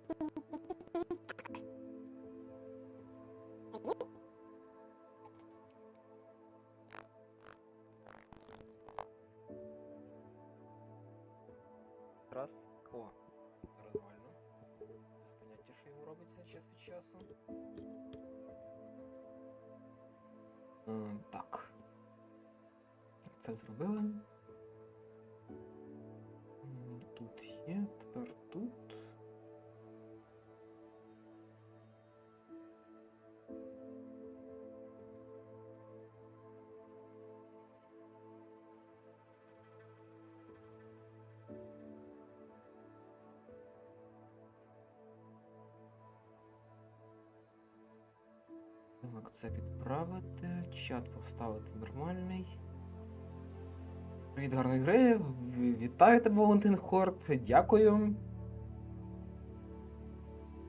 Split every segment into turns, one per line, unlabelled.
Раз. О, нормально. Без поняття, що йому робиться час від часу. Так. Це зробили. Тут є, тепер тут. Так, це підправити, чат поставити нормальний. Привіт, гарної гри, вітаю тебе, Валентин Хорт, дякую.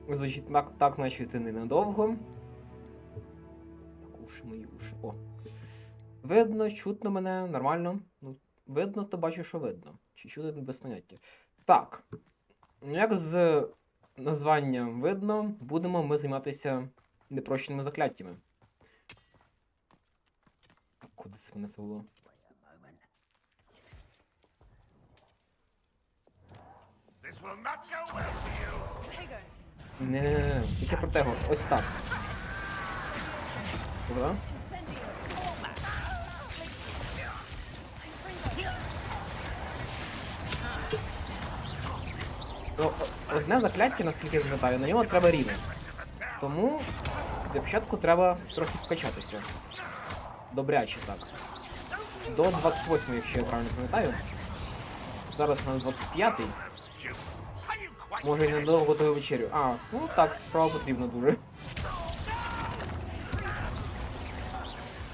Звучить так, наче ти ненадовго. Так, уші мої уші. О. Видно, чутно мене, нормально. Ну, видно, то бачу, що видно. Чи чути без поняття. Так. Як з названням видно, будемо ми займатися непрощеними закляттями. Куди це мене це було? Не, тільки протягу. Ось так. Куда? Одне закляття, наскільки я пам'ятаю, на нього треба рівень. Тому для початку треба трохи вкачатися. Добряче так. До 28, якщо я правильно пам'ятаю. Зараз на 25-й. Може і недовго готую вечерю. А, ну так, справа потрібна дуже.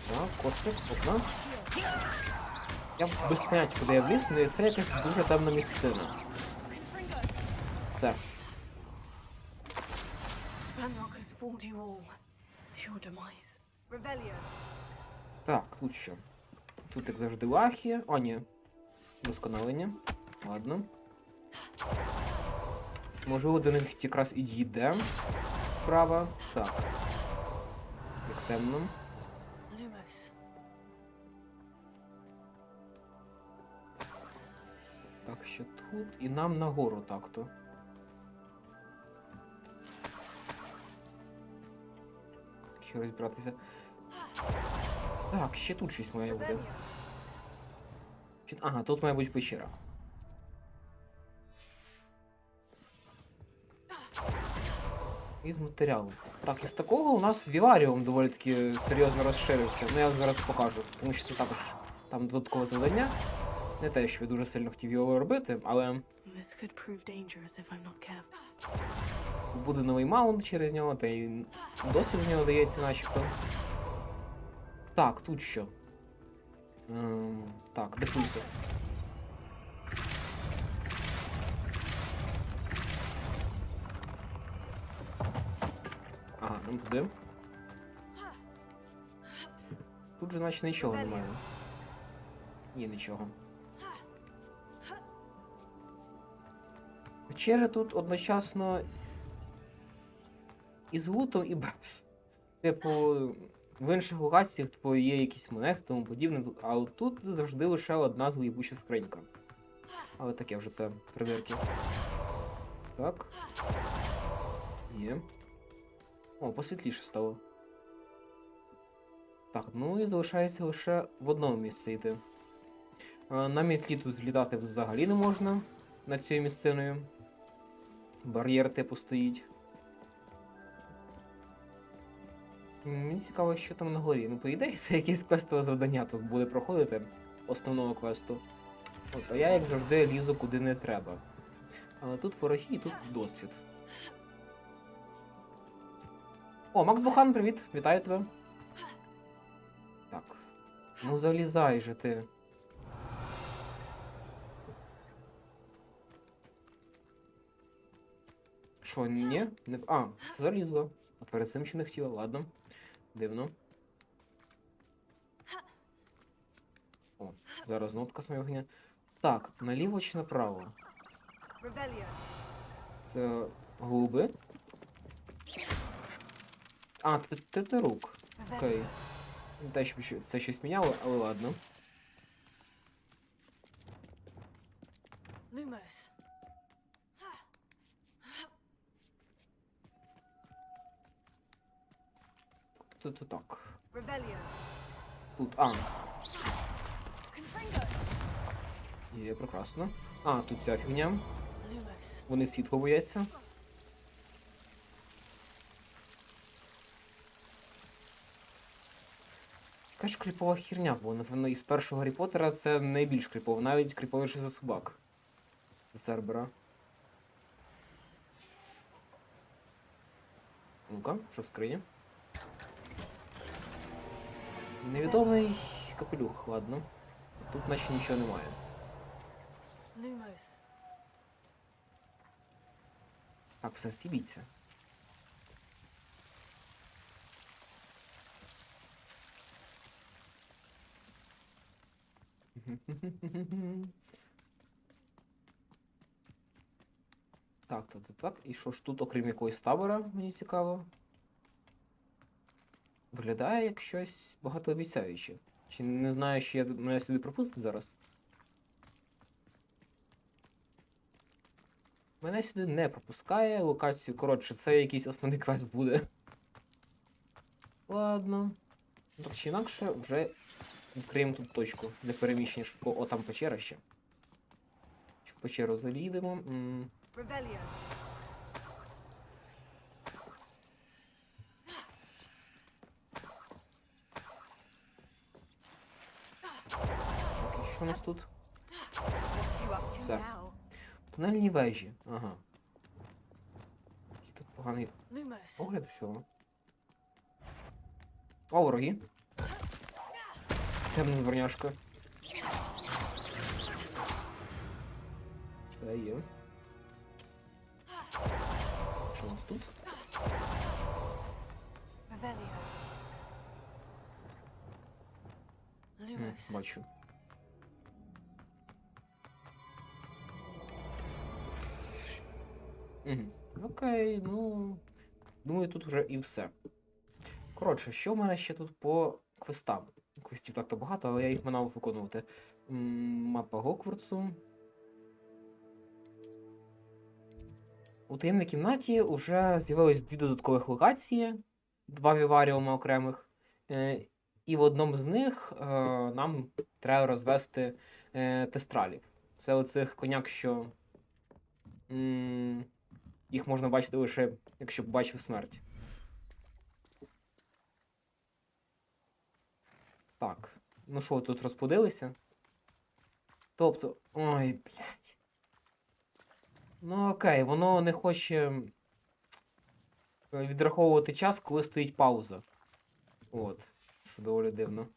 Так, костик, окна. Я без поняття, куди я вліз, але це якась дуже темна місцина. Це. Так, тут що? Тут, як завжди, лахи. О, ні. Досконалення. Ладно. Можливо, до них якраз і дійде справа. Так. Як темно. Так, ще тут. І нам нагору так-то. Ще розбиратися. Так, ще тут щось має бути. Ага, тут має бути печера. Із матеріалу. Так, із такого у нас віваріум доволі таки серйозно розширився. Ну я зараз покажу, тому що це також там додаткове завдання. Не те, що я дуже сильно хотів його робити, але буде новий маунт через нього, та й досвід з нього дається начебто. Так, тут що? Так, де пульсер? Ага, ну туди. Тут же наче нічого немає. Ні, нічого. Вечеря тут одночасно і з гутом, і без. Типу, в інших локаціях типу, є якісь монети, тому подібне, а от тут завжди лише одна злоїбуча скринька. Але таке вже це перевірки. Так. Є. О, посвітліше стало. Так, ну і залишається лише в одному місці йти. На мітлі тут літати взагалі не можна над цією місциною. Бар'єр типу стоїть. Мені цікаво, що там на горі. Ну, по ідеї, це якесь квестове завдання тут буде проходити. Основного квесту. От, а я, як завжди, лізу куди не треба. Але тут вороги і тут досвід. О, Макс Бухан, привіт! Вітаю тебе. Так. Ну залізай же ти. Що, ні? Не... А, залізла. А перед цим ще не хотіла, ладно. Дивно. О, зараз нотка саме вогня. Так, наліво чи направо? Це Губи. А, ти рук. Окей. Не те, щоб це щось міняло, але ладно. Тут так. Тут, Є, прекрасно. А, тут ця фігня. Вони світло бояться. Яка ж кріпова херня, бо напевно із першого Гаррі Поттера це найбільш кріпово, навіть кріповіше за собак. За Цербера. Ну-ка, що в скрині? Невідомий капелюх, ладно. Тут наче нічого немає. Так, все, сібіться. Так. І що ж тут, окрім якогось табора, мені цікаво? Виглядає як щось багатообіцяюче. Чи не знаю, що мене сюди пропустить зараз? Мене сюди не пропускає, локацію, коротше, це якийсь основний квест буде. Ладно. Так чи інакше, вже відкриємо тут точку для переміщення швидко. О, там печера ще. В печеру залідемо. Так, і що у нас тут? Все. Тунельні вежі. Ага. Який тут поганий огляд всього. О, вороги. Темна дворняшка. Це є. Що у нас тут? Бачу. Окей, ну... Думаю, тут вже і все. Коротше, що в мене ще тут по квестам? Квестів так-то багато, але я їх мав виконувати. Мапа Хогвартсу. У таємній кімнаті вже з'явилось 2 додаткових локації, 2 віваріуми окремих. І в одному з них нам треба розвести тестралів. Це оцих коняк, що їх можна бачити лише, якщо побачив смерть. Так, ну що, тут розподилися? Тобто, ой, блядь. Ну окей, воно не хоче відраховувати час, коли стоїть пауза. От, що доволі дивно.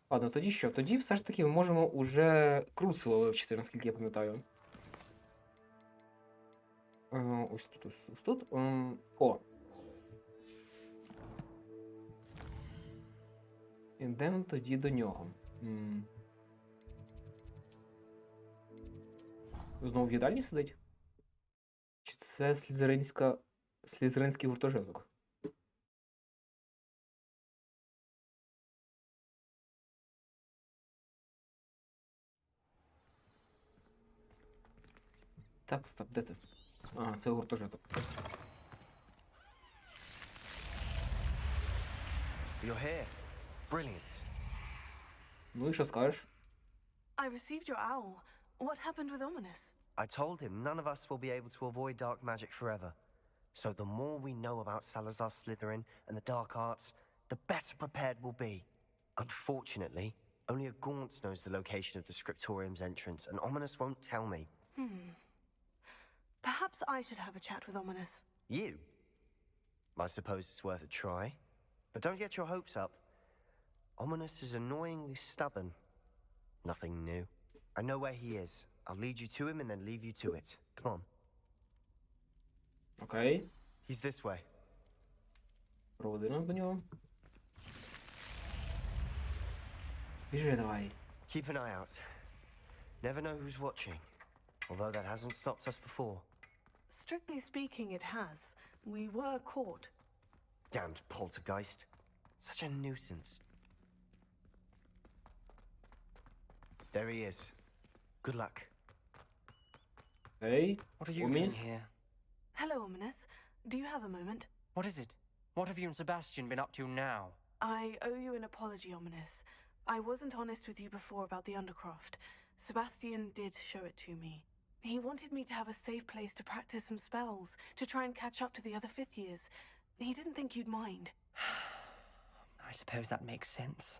Ладно, тоді що? Тоді все ж таки ми можемо уже круцело вивчити, наскільки я пам'ятаю. Ось тут, ось тут. О! Ідемо тоді до нього. Знову в їдальні сидить? Чи це слізеринський гуртожиток? Так, стоп, де ти? Ага, це гуртожиток.
You're here. Brilliant.
Ну і що скажеш?
I received your owl. What happened with Ominous?
I told him none of us will be able to avoid dark magic forever. So the more we know about Salazar Slytherin and the dark arts, the better prepared we'll be. Unfortunately, only a Gaunt knows the location of the Scriptorium's entrance, and Ominous won't tell me.
Perhaps I should have a chat with Ominous.
You? I suppose it's worth a try. But don't get your hopes up. Ominous is annoyingly stubborn. Nothing new. I know where he is. I'll lead you to him and then leave you to it. Come on.
Окей.
He's this way.
Проводи нас до нього. Біжи давай.
Keep an eye out. Never know who's watching. Although that hasn't stopped us before.
Strictly speaking, it has. We were caught.
Damned poltergeist. Such a nuisance. There he is. Good luck.
Hey,
What are you doing
Ominous?
here?
Hello, Ominous. Do you have a moment?
What is it? What have you and Sebastian been up to now?
I owe you an apology, Ominous. I wasn't honest with you before about the Undercroft. Sebastian did show it to me. He wanted me to have a safe place to practice some spells, to try and catch up to the other fifth years. He didn't think you'd mind.
I suppose that makes sense.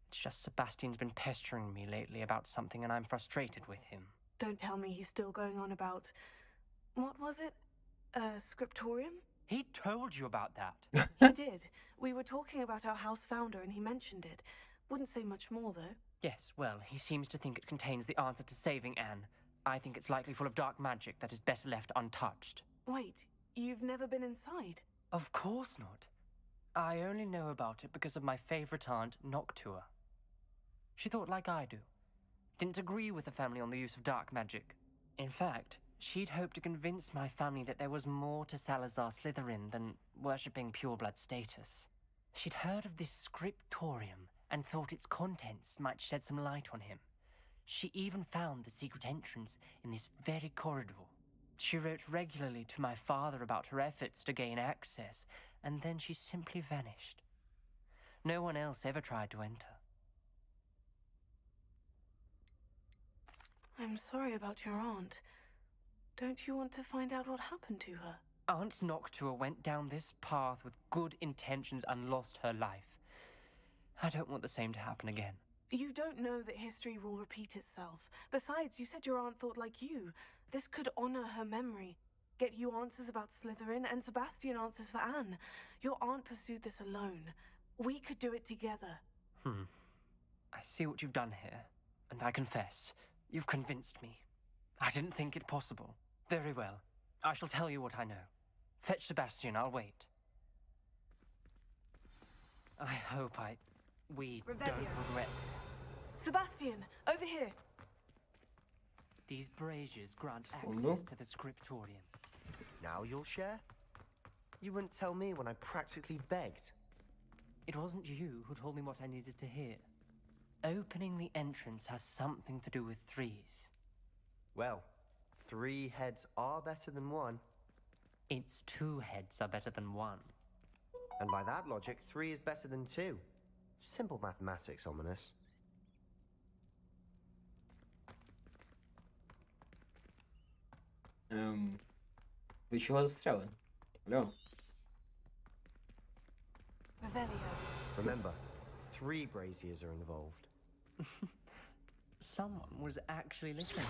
It's just Sebastian's been pestering me lately about something and I'm frustrated with him.
Don't tell me he's still going on about... What was it? Scriptorium?
He told you about that.
He did. We were talking about our house founder and he mentioned it. Wouldn't say much more, though.
Yes, well, he seems to think it contains the answer to saving Anne. I think it's likely full of dark magic that is better left untouched.
Wait, you've never been inside?
Of course not. I only know about it because of my favorite aunt, Noctua. She thought like I do. Didn't agree with the family on the use of dark magic. In fact, she'd hoped to convince my family that there was more to Salazar Slytherin than worshipping pureblood status. She'd heard of this scriptorium and thought its contents might shed some light on him. She even found the secret entrance in this very corridor. She wrote regularly to my father about her efforts to gain access, and then she simply vanished. No one else ever tried to enter.
I'm sorry about your aunt. Don't you want to find out what happened to her?
Aunt Noctua went down this path with good intentions and lost her life. I don't want the same to happen again.
You don't know that history will repeat itself. Besides, you said your aunt thought like you. This could honor her memory. Get you answers about Slytherin and Sebastian answers for Anne. Your aunt pursued this alone. We could do it together.
I see what you've done here, and I confess, you've convinced me. I didn't think it possible. Very well. I shall tell you what I know. Fetch Sebastian, I'll wait. I hope we don't regret this.
Sebastian, over here.
These braziers grant
Secondo.
access to the scriptorium.
Now you'll share? You wouldn't tell me when I practically begged.
It wasn't you who told me what I needed to hear. Opening the entrance has something to do with threes.
Well, 3 heads are better than 1.
It's 2 heads are better than 1.
And by that logic, 3 is better than 2. Simple mathematics, Ominous.
Ви чого застряли? Алло.
Revelio.
Remember, 3 braziers are involved.
Someone was actually listening.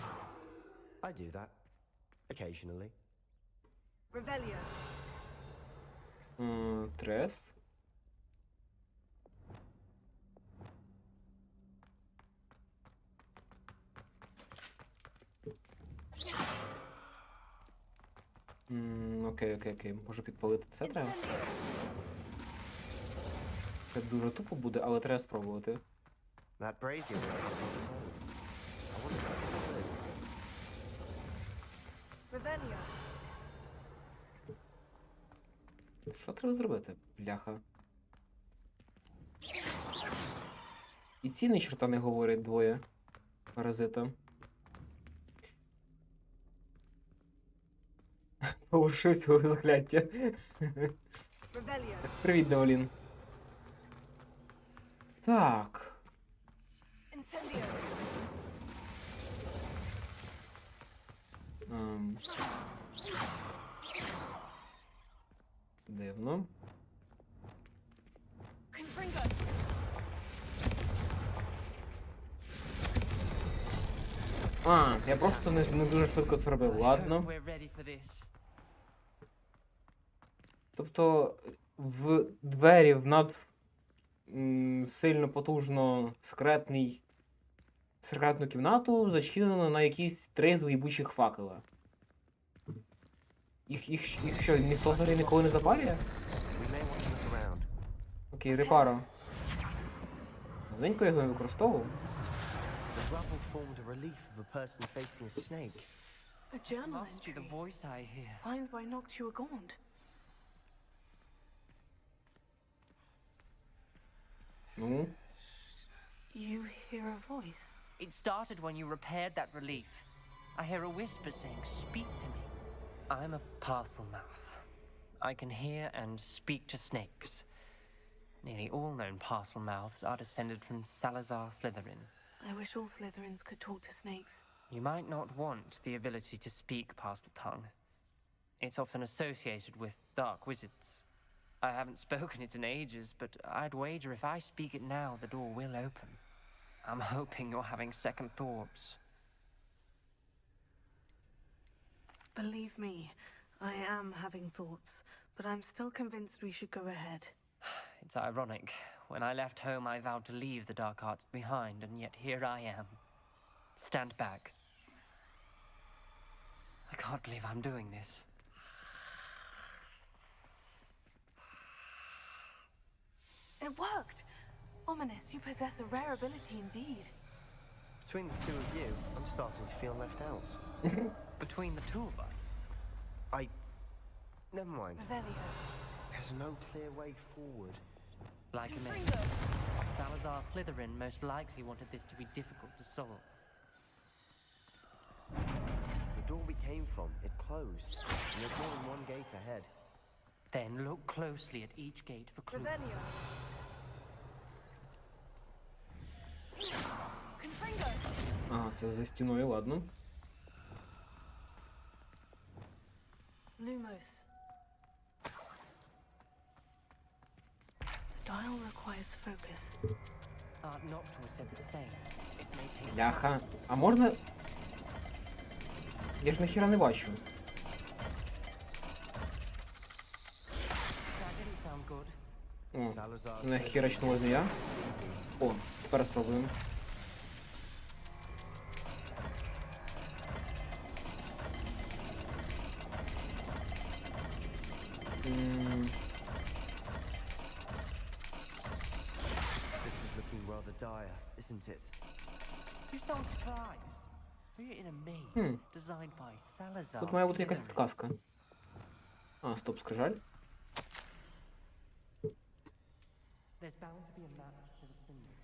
I do that. Occasionally.
Revelio.
Трес. Окей. Можу підпалити це треба.
Incendio.
Це дуже тупо буде, але треба спробувати.
That brazier will tell us what it's on. I wonder if that's good.
Revelio.
Що треба зробити, бляха? І ці ні чорта не говорять двоє. Паразита. Повершив свого закляття.
Revelio.
Привіт, Деволін. Так.
Incendio.
Дивно.
Confringo.
Я просто не дуже швидко це робив. Ладно.
We're ready for this.
Тобто в двері в сильно потужно секретну кімнату зачинено на якісь 3 згибучих факела. Їх що, ніхто взагалі ніколи не запалює?
We may want to look around.
Окей, репаро. Давненько його не використовував.
The rubble formed a relief of a person facing a snake.
A journal
Must be the
entry.
voice I hear.
Signed by Noctua Gaunt.
Ну,
You hear a voice.
It started when you repaired that relief. I hear a whisper saying, "Speak to me." I'm a parcel mouth. I can hear and speak to snakes. Nearly all known parcel mouths are descended from Salazar Slytherin.
I wish all Slytherins could talk to snakes.
You might not want the ability to speak parcel tongue. It's often associated with dark wizards. I haven't spoken it in ages, but I'd wager if I speak it now, the door will open. I'm hoping you're having second thoughts.
Believe me, I am having thoughts, but I'm still convinced we should go ahead.
It's ironic. When I left home, I vowed to leave the dark arts behind, and yet here I am. Stand back. I can't believe I'm doing this.
It worked! Ominous, you possess a rare ability indeed.
Between the two of you, I'm starting to feel left out.
Between the two of us,
Never mind.
Revelio.
There's no clear way forward.
like a man. Salazar Slytherin most likely wanted this to be difficult to solve.
The door we came from, it closed. And there's more than one gate ahead.
Then look closely at each gate for clues.
Revelio. Confringo.
Ага, це за стіною, ладно.
Lumos. The dial requires focus.
Noctua said the same. It may take...
Ляха. А можна... Я ж нахіра не бачу.
That didn't sound good.
О, нахерачнула змія. О, тепер спробуємо.
This is looking rather dire, isn't it?
You sound surprised. We're in a maze designed by Salazar
Тут має бути якась
Slytherin.
підказка. А, стоп, скрижаль.
There's bound to be a map to the symbol.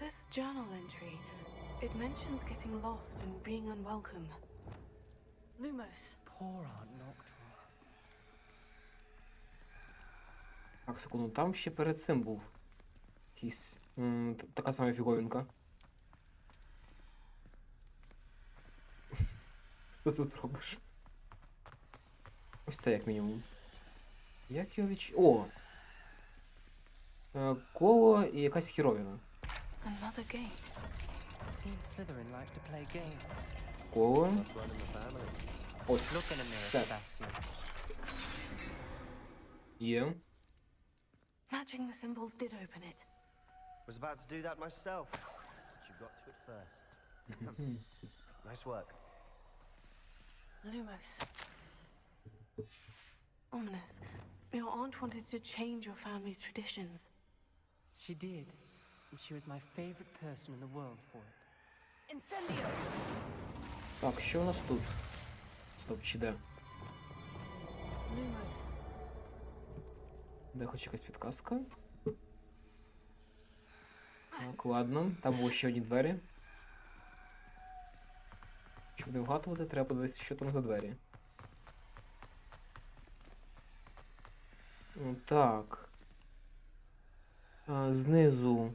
This journal entry, it mentions getting lost and being unwelcome. Lumos.
Poor Aunt Noctua.
Так, секунду, там ще перед цим був. Якийсь... така сама фіговінка. Що ти тут робиш? Ось це як мінімум. Як його О! Коло і якась хіровіна.
Another gate.
Seems Slytherin like to play games.
Коло.
Must run in the family.
Ось.
Look in a mirror,
Set.
Sebastian.
Є.
Matching the symbols did open it.
Was about to do that myself. But you got to it first. Nice work.
Lumos. Ominous. Your aunt wanted to change your family's traditions.
She did. And she was my favorite person in the world for it.
Incendio!
Так, що у нас тут? Стоп, чи де?
Lumos.
Де хоч якась підказка? Так, ладно. Там було ще одні двері. Щоб не вгадувати, треба подивитися, що там за двері. Так. Знизу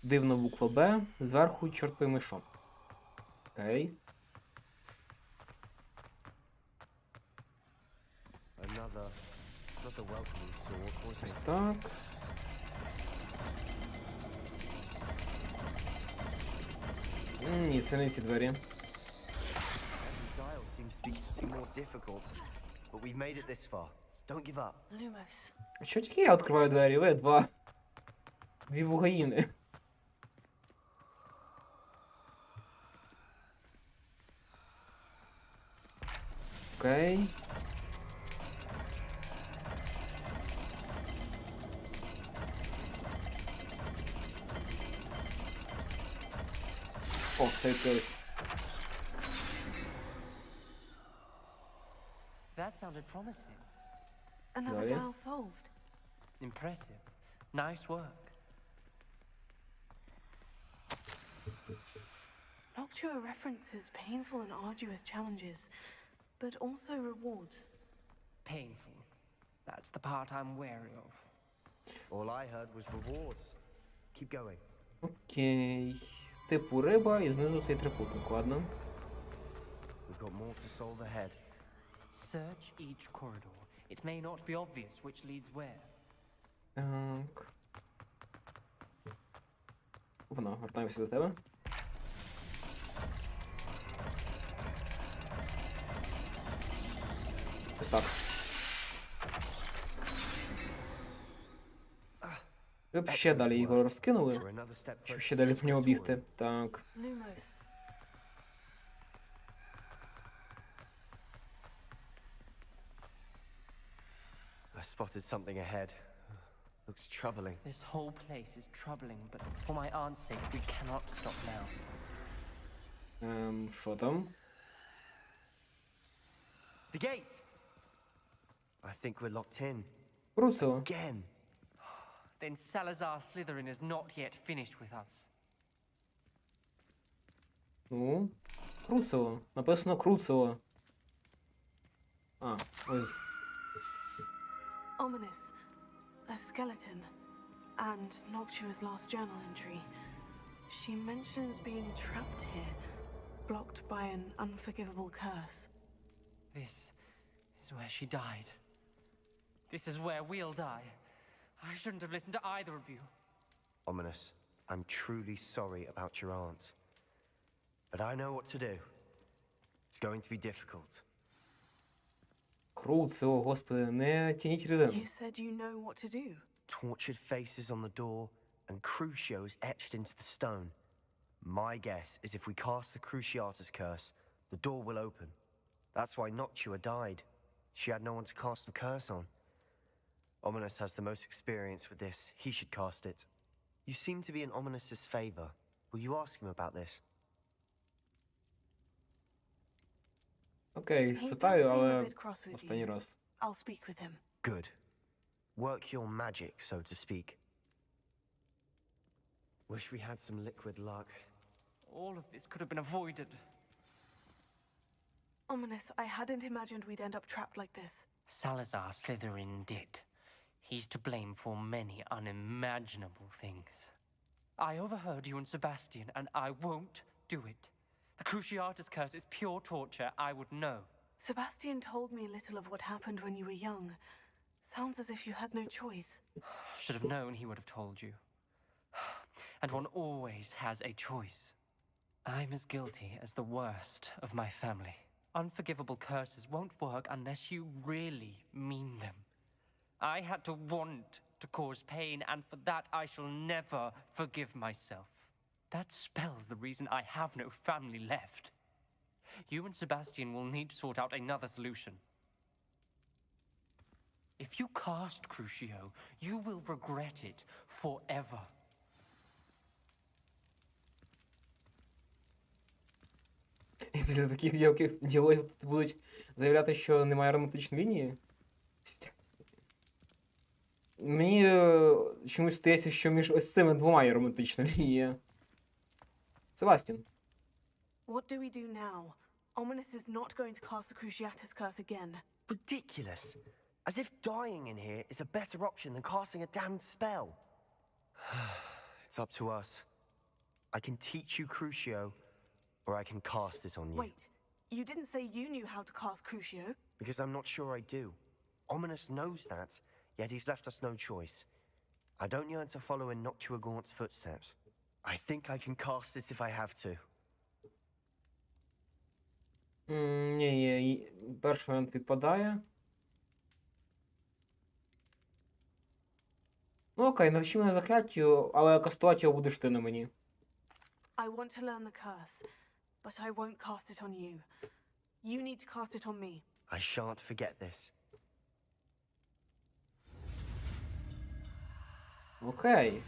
дивна буква Б, зверху чорт пойми що. Окей.
Another welcoming sword,
Ось
wasn't it?
так. Ні, це не ці двері.
Every dial seems to be getting more difficult. But we've made it this far. Don't give up.
Lumos.
А що тільки я відкриваю двері? Ви дві бугаїни. Окей. О, все відкрилось.
That sounded promising.
Another
Really?
dial solved.
Impressive. Nice work.
Noctua references painful and arduous challenges, but also rewards.
Painful. That's the part I'm wary of.
All I heard was rewards. Keep going.
Окей. Типу риба і знизу цей трикутник, ладно.
We've got more to solve ahead.
Search each corridor. It may not be obvious which leads where.
Так. Опана, вертаємося до тебе. Ось так. Ви б ще далі його розкинули,
We're another step
щоб
closer
ще
to
далі
the
в нього бігти.
scriptorium.
Так.
Lumos.
I spotted something ahead. Looks troubling.
This whole place is troubling, but for my aunt's sake, we cannot stop now.
Що там?
The gate! I think we're locked in.
Круцево.
Again.
Then Salazar Slytherin is not yet finished with us.
Ну, Круцево. Написано Круцево. А, ось.
Ominous. A skeleton. And Noctua's last journal entry. She mentions being trapped here, blocked by an unforgivable curse.
This is where she died. This is where we'll die. I shouldn't have listened to either of you.
Ominous. I'm truly sorry about your aunt. But I know what to do. It's going to be difficult.
Круцево, господи, не тяніть резину.
You said you know what to do.
Tortured faces on the door and Crucios etched into the stone. My guess is if we cast the Cruciatus curse, the door will open. That's why Noctua died. She had no one to cast the curse on. Ominous has the most experience with this. He should cast it. You seem to be in Ominous's favor. Will you ask him about this?
Окей,
He does
спитаю,
seem a
але
bit cross with
останній
you.
раз.
I'll speak with him.
Good. Work your magic, so to speak. Wish we had some liquid luck.
All of this could have been avoided.
Ominous, I hadn't imagined we'd end up trapped like this.
Salazar Slytherin did. He's to blame for many unimaginable things. I overheard you and Sebastian, and I won't do it. The Cruciatus curse is pure torture. I would know.
Sebastian told me a little of what happened when you were young. Sounds as if you had no choice.
Should have known he would have told you. And one always has a choice. I'm as guilty as the worst of my family. Unforgivable curses won't work unless you really mean them. I had to want to cause pain, and for that I shall never forgive myself. That spells the reason I have no family left. You and Sebastian will need to sort out another solution. If you cast Crucio, you will regret it forever.
І після таких діалогів тут будуть заявляти, що немає романтичної лінії? Мені чомусь здається, що між ось цими двома є романтична лінія. Себастьян.
What do we do now? Ominous is not going to cast the Cruciatus curse again.
Ridiculous. As if dying in here is a better option than casting a damned spell. It's up to us. I can teach you Crucio, or I can cast it on you.
Wait, you didn't say you knew how to cast Crucio?
Because I'm not sure I do. Ominous knows that, yet he's left us no choice. I don't yearn to follow in Noctua Gaunt's footsteps. I think I can cast it if I have to.
Ні, перший варіант відпадає. Ну окей, навчи мене закляттю, але кастувати його будеш ти на мені.
I want to learn the curse, but I won't cast it on you. You need to cast it on me.
I shan't forget this.
Окей.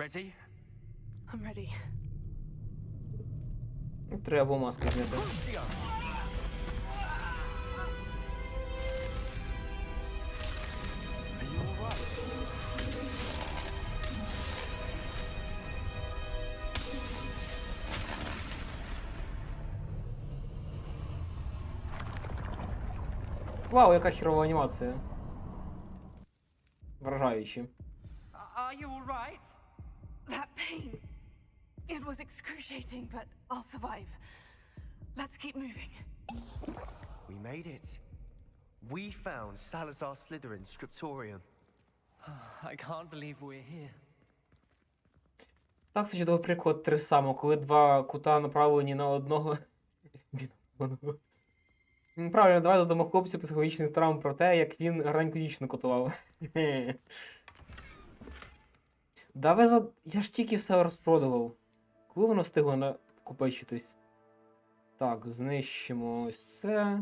Ready?
I'm ready.
Треба маски зняти.
Are you all right?
Вау, яка хірова анімація. Вражаюче.
Are you all right?
That pain. It was excruciating, but I'll survive. Let's keep moving.
We made it. We found Salazar Slytherin's scriptorium.
I can't believe we're here.
Так, це чудовий приклад три само, коли два кута направлені на одного. Правильно, давай додамо хлопцю психологічних травм про те, як він гарненьку дівчину котував. Я ж тільки все розпродував. Коли воно встигло накопичитись? Так, знищимо ось це.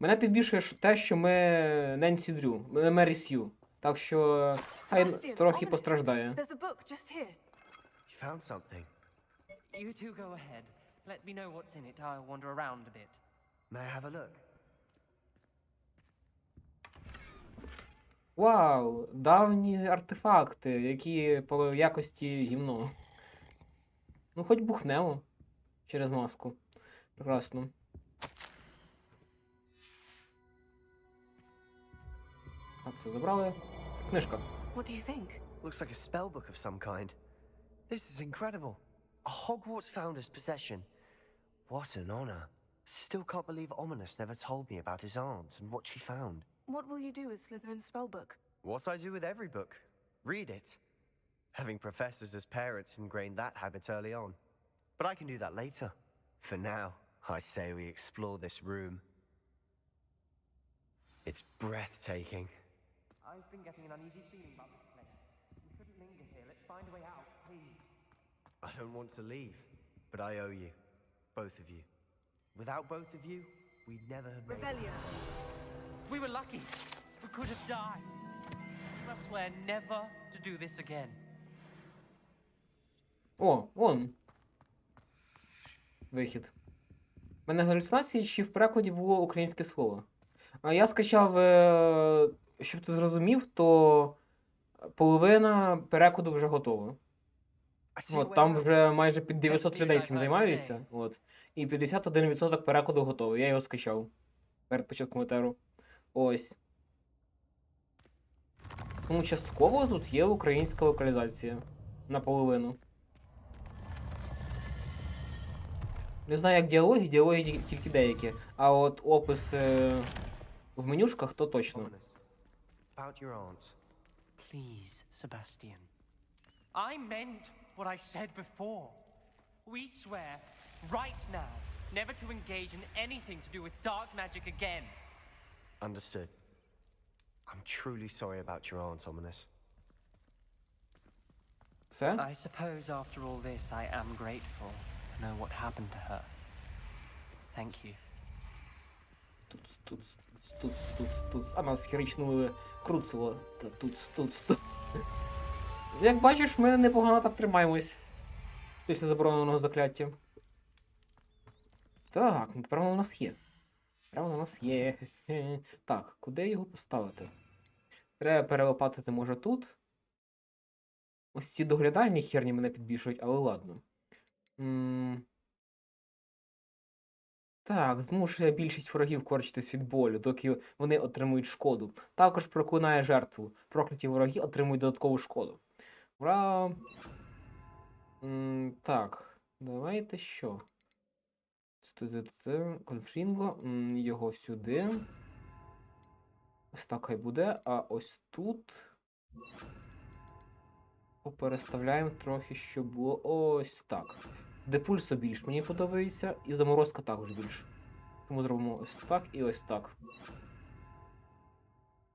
Мене підбільшує те, що ми Ненсі Дрю, Мері Сью. Так що хай
Sebastian,
трохи
ominous.
постраждає.
There's a book just here.
You found something.
You two go ahead. Let me know what's in it. I'll wander around a bit.
May I have a look?
Вау, давні артефакти, які по якості гімно. Ну, хоч бухнемо через маску. Прекрасно. Так, це забрали. Книжка.
What do you think?
Looks like a spell book of some kind. This is incredible. A Hogwarts founder's possession. What an honor. Still can't believe Ominous never told me about his aunt and what she found.
What will you do with Slytherin's spellbook?
What I do with every book. Read it. Having professors as parents ingrained that habit early on. But I can do that later. For now, I say we explore this room. It's breathtaking.
I've been getting an uneasy feeling about this place. We shouldn't linger here. Let's find a way out, please.
I don't want to leave, but I owe you. Both of you. Without both of you, we'd never have made it.
Revelio.
We were lucky. We could have died. I swear never to do this again.
О, вон. Вихід. У мене галюцинації, чи в перекладі було українське слово. А я скачав, щоб ти зрозумів, то половина перекладу вже готова.
I see a
От,
way
там
out.
вже майже під 900
Best
людей
news
цим
I've heard
займаються. От. І 51% перекладу готовий. Я його скачав перед початком етеру. Ось. Тому частково тут є українська локалізація. Наполовину. Не знаю, як діалоги тільки деякі. А от опис в менюшках то точно.
Ominous. About your aunt.
Please, Sebastian. I meant what I said before. We swear, right now, never to engage in anything to do with dark magic again.
Understood. I'm truly sorry about your aunt, Ominous.
Все?
I suppose after all this, I am grateful to know what happened to her. Thank you.
Тут. А нас херичнули круцило. Тут. Як бачиш, ми непогано так тримаємось. Після забороненого закляття. Так, ну тепер воно у нас є. Прямо у нас є. Так, куди його поставити? Треба перелопатити, може, тут. Ось ці доглядальні херні мене підбільшують, але ладно. Так, змушує більшість ворогів корчитись від болю, доки вони отримують шкоду. Також проклинає жертву. Прокляті вороги отримують додаткову шкоду. Ура! Так, давайте що? Конфрінго, його сюди. Ось так хай буде, а ось тут попереставляємо трохи, щоб було ось так. Депульсо більш мені подобається, і заморозка також більш. Тому зробимо ось так і ось так.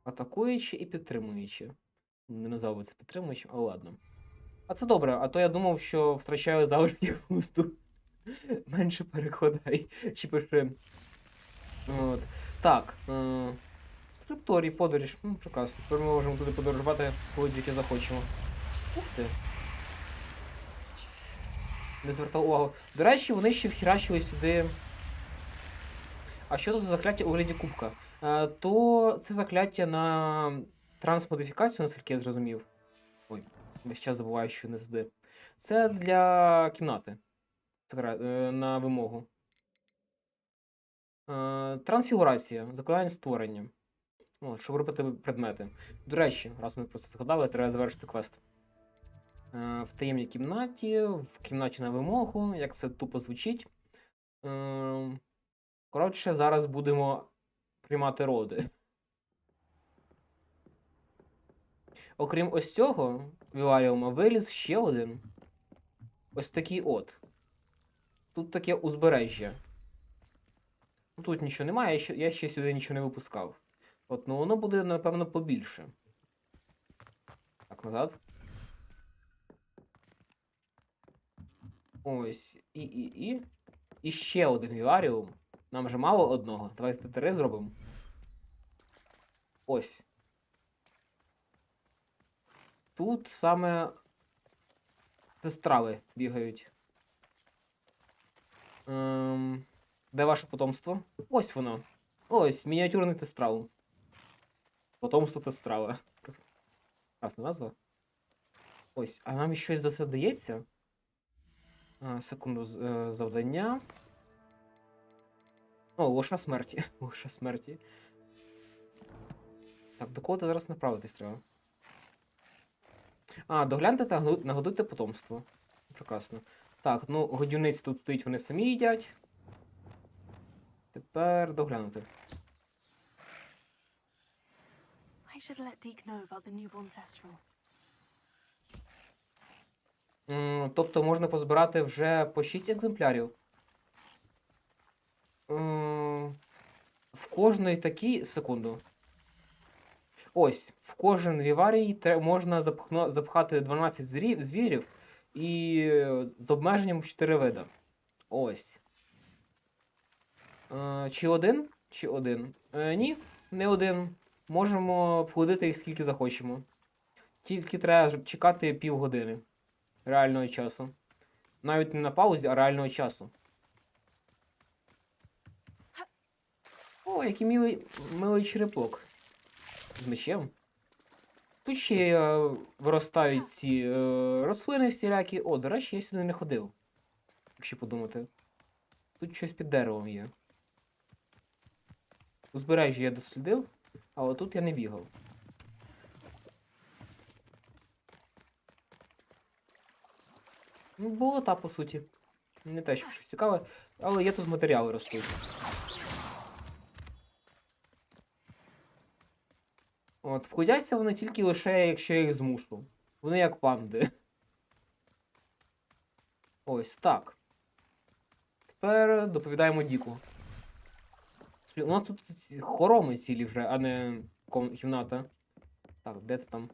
Атакуючи і підтримуючи. Не назвав би це підтримуючим, але ладно. А це добре, а то я думав, що втрачаю залишки густу. Менше перекладай. Чи пиши. От. Так. Скрипторій, подорож. Прекрасно. Тепер ми можемо туди подорожувати, коли тільки захочемо. Ух ти. Не звертав увагу. До речі, вони ще вхерачили сюди. А що тут за закляття у вигляді кубка? То це закляття на трансмодифікацію, наскільки я зрозумів. Ой, весь час забуваю, що не туди. Це для кімнати. На вимогу. Трансфігурація. Заклинання створення. От, щоб робити предмети. До речі, раз ми про це згадали, треба завершити квест. В таємній кімнаті, в кімнаті на вимогу, як це тупо звучить. Коротше, зараз будемо приймати роди. Окрім ось цього віваріума, виліз ще один. Ось такий от. Тут таке узбережжя. Тут нічого немає, я ще сюди нічого не випускав. От, ну воно буде, напевно, побільше. Так, назад. Ось. І ще один віваріум. Нам вже мало одного. Давайте 3 зробимо. Ось. Тут саме страви бігають. Де ваше потомство? Ось воно. Ось, мініатюрний тестрал. Потомство тестрала. Красна назва. Ось, а нам щось за це дається? Секунду, завдання. О, лоша смерті. Лоша смерті. Так, до кого ти зараз направитись треба? Догляньте та нагодуйте потомство. Прекрасно. Так, ну, годівниці тут стоїть, вони самі їдять. Тепер доглянути.
I should let Deke know about the newborn thestral.
Тобто можна позбирати вже по 6 екземплярів. В кожної такій... Секунду. Ось, в кожен віварій можна запхати 12 звірів і з обмеженням в 4 вида. Ось. Чи один? Чи один? Ні, не один. Можемо плодити їх скільки захочемо. Тільки треба чекати півгодини реального часу. Навіть не на паузі, а реального часу. О, який милий черепок. З мечем. Тут ще виростають ці рослини всілякі. О, до речі, я сюди не ходив. Якщо подумати. Тут щось під деревом є. Узбережжя я дослідив, а отут я не бігав. Ну, болота, по суті. Не те, що щось цікаве, але є тут матеріали ростуть. От, входяться вони тільки лише, якщо я їх змушу. Вони як панди. Ось так. Тепер доповідаємо Діку. У нас тут хороми цілі вже, а не кімната. Так, де ти там?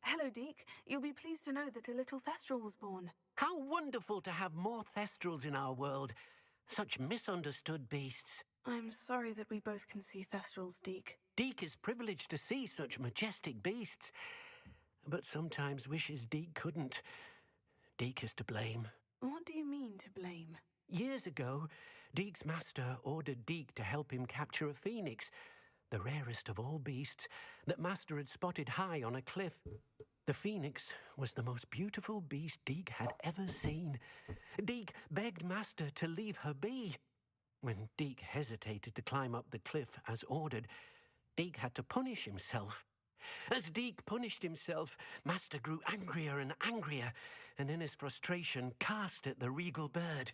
Hello, Deke. You'll be pleased to know that a little thestral was born.
How wonderful to have more thestrals in our world. Such misunderstood beasts.
I'm sorry that we both can see thestrals, Deke.
Deke is privileged to see such majestic beasts, but sometimes wishes Deke couldn't. Deke is to blame.
What do you mean, to blame?
Years ago, Deke's master ordered Deke to help him capture a phoenix, the rarest of all beasts, that master had spotted high on a cliff. The phoenix was the most beautiful beast Deke had ever seen. Deke begged master to leave her be. When Deke hesitated to climb up the cliff as ordered, Deke had to punish himself. As Deke punished himself, master grew angrier and angrier, and in his frustration cast at the regal bird.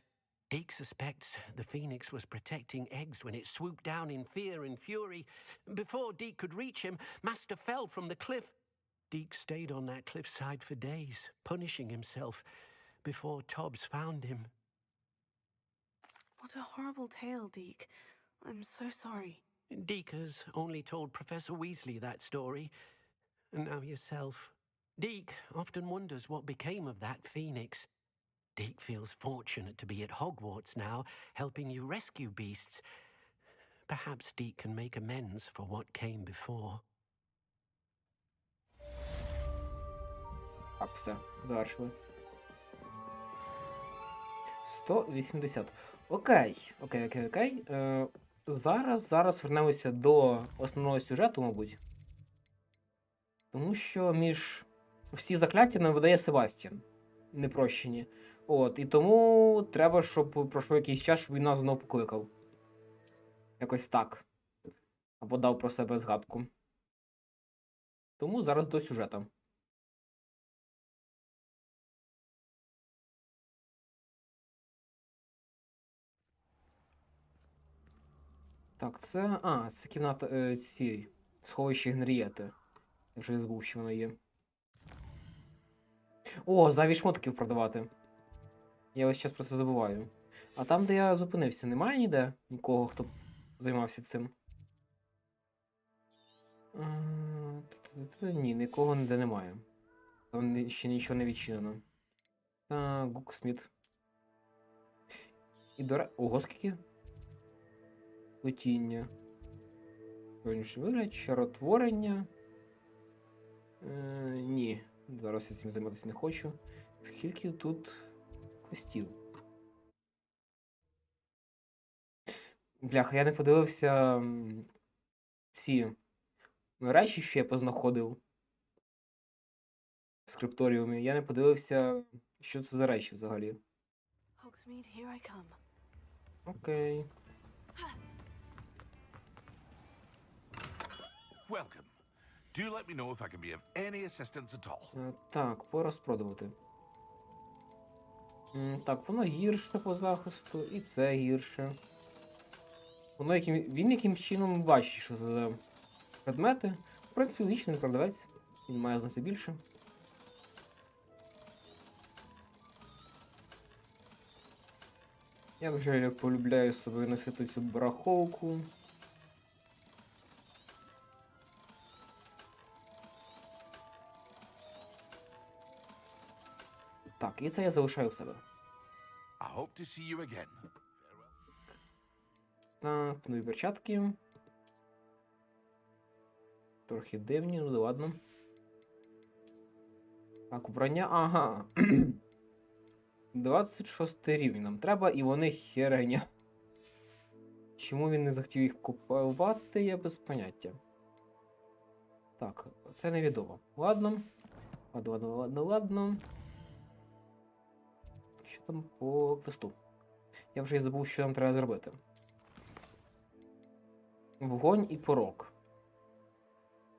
Deke suspects the phoenix was protecting eggs when it swooped down in fear and fury. Before Deke could reach him, master fell from the cliff. Deke stayed on that cliffside for days, punishing himself, before Tobbs found him.
What a horrible tale, Deke. I'm so sorry.
Deke has only told Professor Weasley that story, and now yourself. Deke often wonders what became of that phoenix. Deke feels fortunate to be at Hogwarts now, helping you rescue beasts. Perhaps Deke can make amends for what came before.
Так, все, завершили. 180. Окей. Зараз вернемося до основного сюжету, мабуть. Тому що між всі закляття нам видає Себастьян. Непрощені. От, і тому треба, щоб пройшов якийсь час, щоб він нас знову покликав. Якось так. Або дав про себе згадку. Тому зараз до сюжета. Так, це... це кімната... сховище Генрієти. Я вже забув, що вона є. О, зайві шмотків продавати. Я весь час про це забуваю. А там, де я зупинився, немає ніде нікого, хто займався цим? Ні, нікого ніде немає. Там ще нічого не відчинено. Так, Гуксміт. І ого, скільки? Плетіння. Зовнішній вигляд, чаротворення. Ні. Зараз я цим займатися не хочу. Скільки тут квестів? Бляха, я не подивився ці речі, що я познаходив в скрипторіумі. Я не подивився, що це за речі взагалі. Окей.
Welcome. Do let me know if I can be of any assistance at all.
Так, порозпродувати. Так, воно гірше по захисту, і це гірше. Він якимсь чином бачить, що за предмети. В принципі, логічний продавець. Він має знати більше. Я вже полюбляю собі носити цю барахолку. Так, і це я залишаю в себе.
I hope to see you again.
Так, нові перчатки. Трохи дивні, ну ладно. Так, убрання, ага. 26 рівень нам треба, і вони херня. Чому він не захотів їх купувати, я без поняття. Так, це невідомо. Ладно. Ладно. Що там по квесту? Я вже і забув, що нам треба зробити. Вогонь і порок.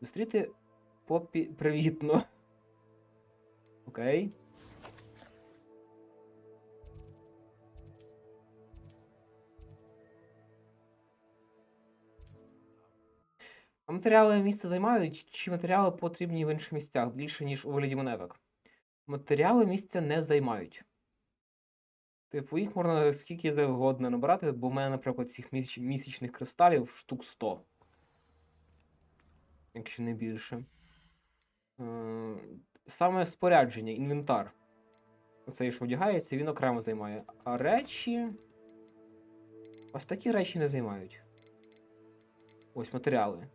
Зустріти Поппі привітно. Окей. А матеріали місце займають, чи матеріали потрібні в інших місцях, більше, ніж у вигляді монеток? Матеріали місця не займають. Типу, їх можна скільки завгодно набирати, бо в мене, наприклад, цих місячних кристалів штук 100. Якщо не більше. Саме спорядження, інвентар. Оцей, що вдягається, він окремо займає. А речі... Ось такі речі не займають. Ось матеріали.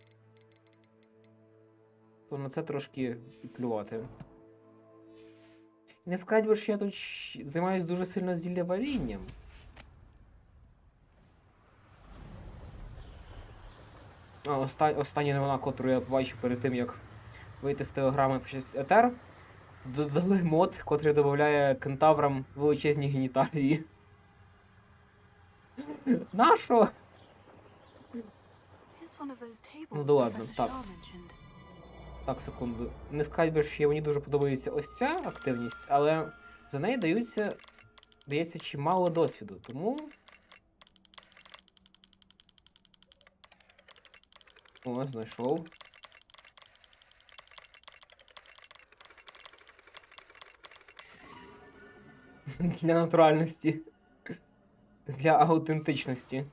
То на це трошки плювати. Не сказати, що я тут займаюсь дуже сильно зіллєварінням. Остання новина, яку я побачив перед тим, як вийти з телеграми почався етер, додали мод, котрий додає кентаврам величезні геніталії. Нащо? Ну да ладно, так. Так, секунду. Не сказати, що мені дуже подобається ось ця активність, але за неї дається чимало досвіду, тому... О, знайшов. Для натуральності. Для аутентичності.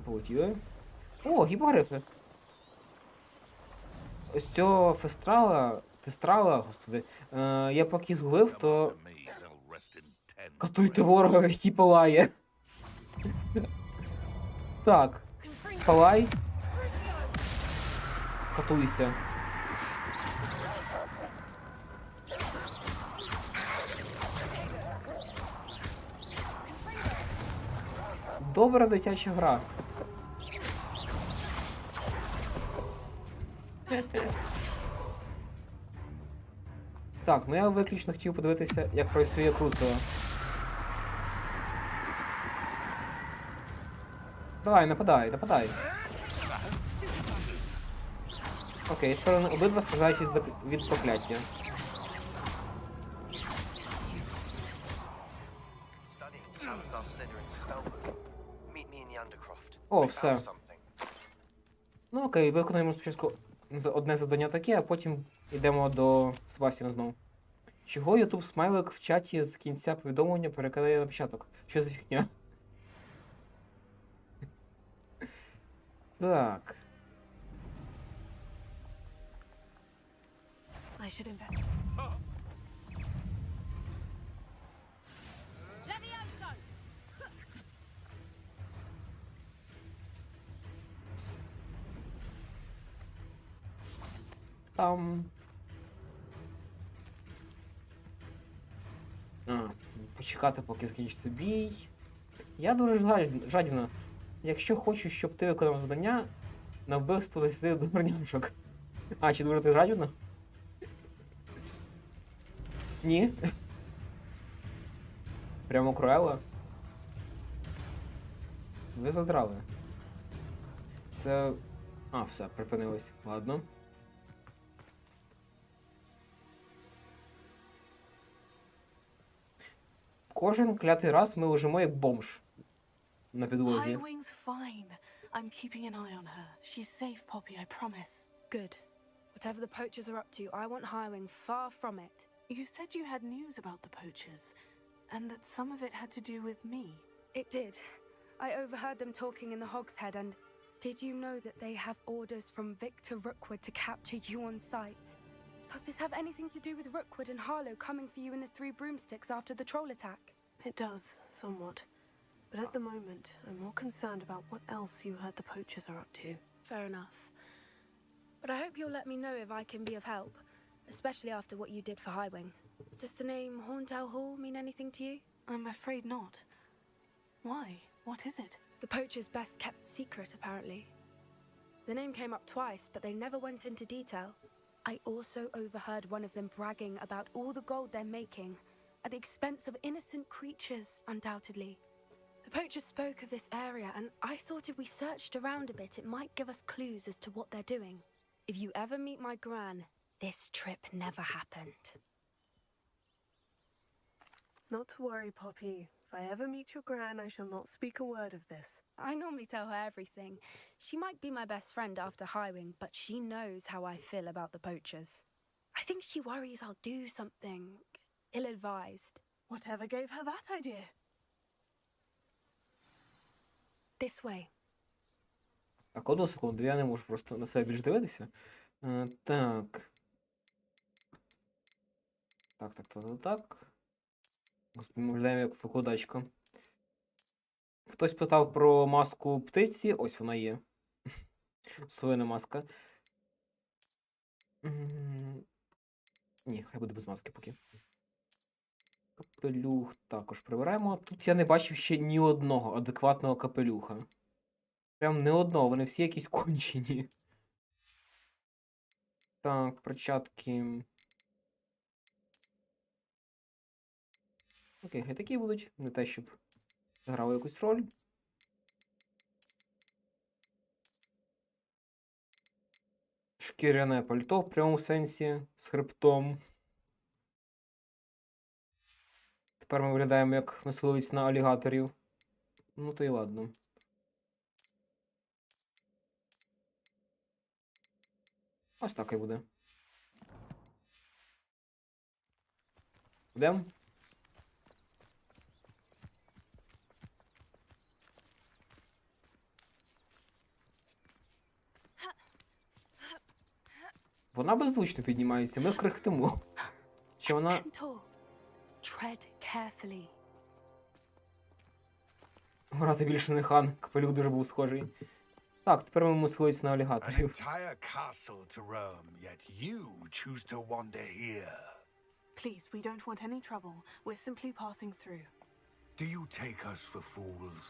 Полетіли. О, гіпогрифи. ось цього тестрала, господи, я поки згубив, то катуйте ворога, який палає. Так, палай. Катуйся. Добра дитяча гра. Так, ну я виключно хотів подивитися, як працює крусо. Давай, нападай, нападай. Окей, тепер обидва страждаючись від прокляття.
Studying Salazar Slytherin's spellbook. Meet me in the undercroft.
О,
We
все.
found something.
Ну окей, виконуємо спочатку одне завдання таке, а потім йдемо до Себастьяна знову. Чого YouTube смайлик в чаті з кінця повідомлення перекидає на початок? Що за фігня? Так.
I should invest.
Там. Почекати, поки закінчиться бій. Я дуже жадібна. Якщо хочу, щоб ти виконав завдання на вбивство 10 дворняшок. А, чи дуже ти жадібна? Ні. Прямо Круелла? Ви задрали. Це... А, все, припинилось. Ладно. Кожен клятий раз ми лежимо як бомж на підлозі.
Highwing's fine. I'm keeping an eye on her. She's safe, Poppy, I promise.
Good. Whatever the poachers are up to, I want Highwing far from it.
You said you had news about the poachers, and that some of it had to do with me.
It did. I overheard them talking in the Hogshead, and did you know that they have orders from Victor Rookwood to capture you on sight? Does this have anything to do with Rookwood and Harlow coming for you in the Three Broomsticks after the troll attack?
It does, somewhat. But at the moment, I'm more concerned about what else you heard the poachers are up to.
Fair enough. But I hope you'll let me know if I can be of help, especially after what you did for Highwing. Does the name Horntail Hall mean anything to you?
I'm afraid not. Why? What is it?
The poacher's best kept secret, apparently. The name came up twice, but they never went into detail. I also overheard one of them bragging about all the gold they're making, at the expense of innocent creatures, undoubtedly. The poachers spoke of this area, and I thought if we searched around a bit, it might give us clues as to what they're doing. If you ever meet my gran, this trip never happened.
Not to worry, Poppy. If I ever meet your gran, I shall not speak a word of this.
I normally tell her everything. She might be my best friend after Highwing, but she knows how I feel about the poachers. I think she worries I'll do something ill-advised.
Whatever gave her that idea?
This way.
Так, одну секунду, я не можу просто на себе більш дивитися. Так. Так. Ми виглядаємо як викладачка. Хтось питав про маску птиці. Ось вона є. Слоєна маска. Ні, хай буде без маски поки. Капелюх також прибираємо. Тут я не бачив ще ні одного адекватного капелюха. Прям не одного, вони всі якісь кончені. Так, перчатки. Окей, хай такі будуть. Не те, щоб грали якусь роль. Шкіряне пальто в прямому сенсі з хребтом. Тепер ми виглядаємо як мисливець на алігаторів. Ну то й ладно. Ось так і буде. Йдемо? Вона беззвучно піднімається, ми крихтимо. Чи вона...
Centaur. Tread carefully.
Грати більше не хан, капелюх дуже був схожий. Так, тепер ми мусились на
An
алігаторів.
entire castle to roam, yet you choose to wander here.
Please, we don't want any trouble. We're simply passing through.
Do you take us for fools?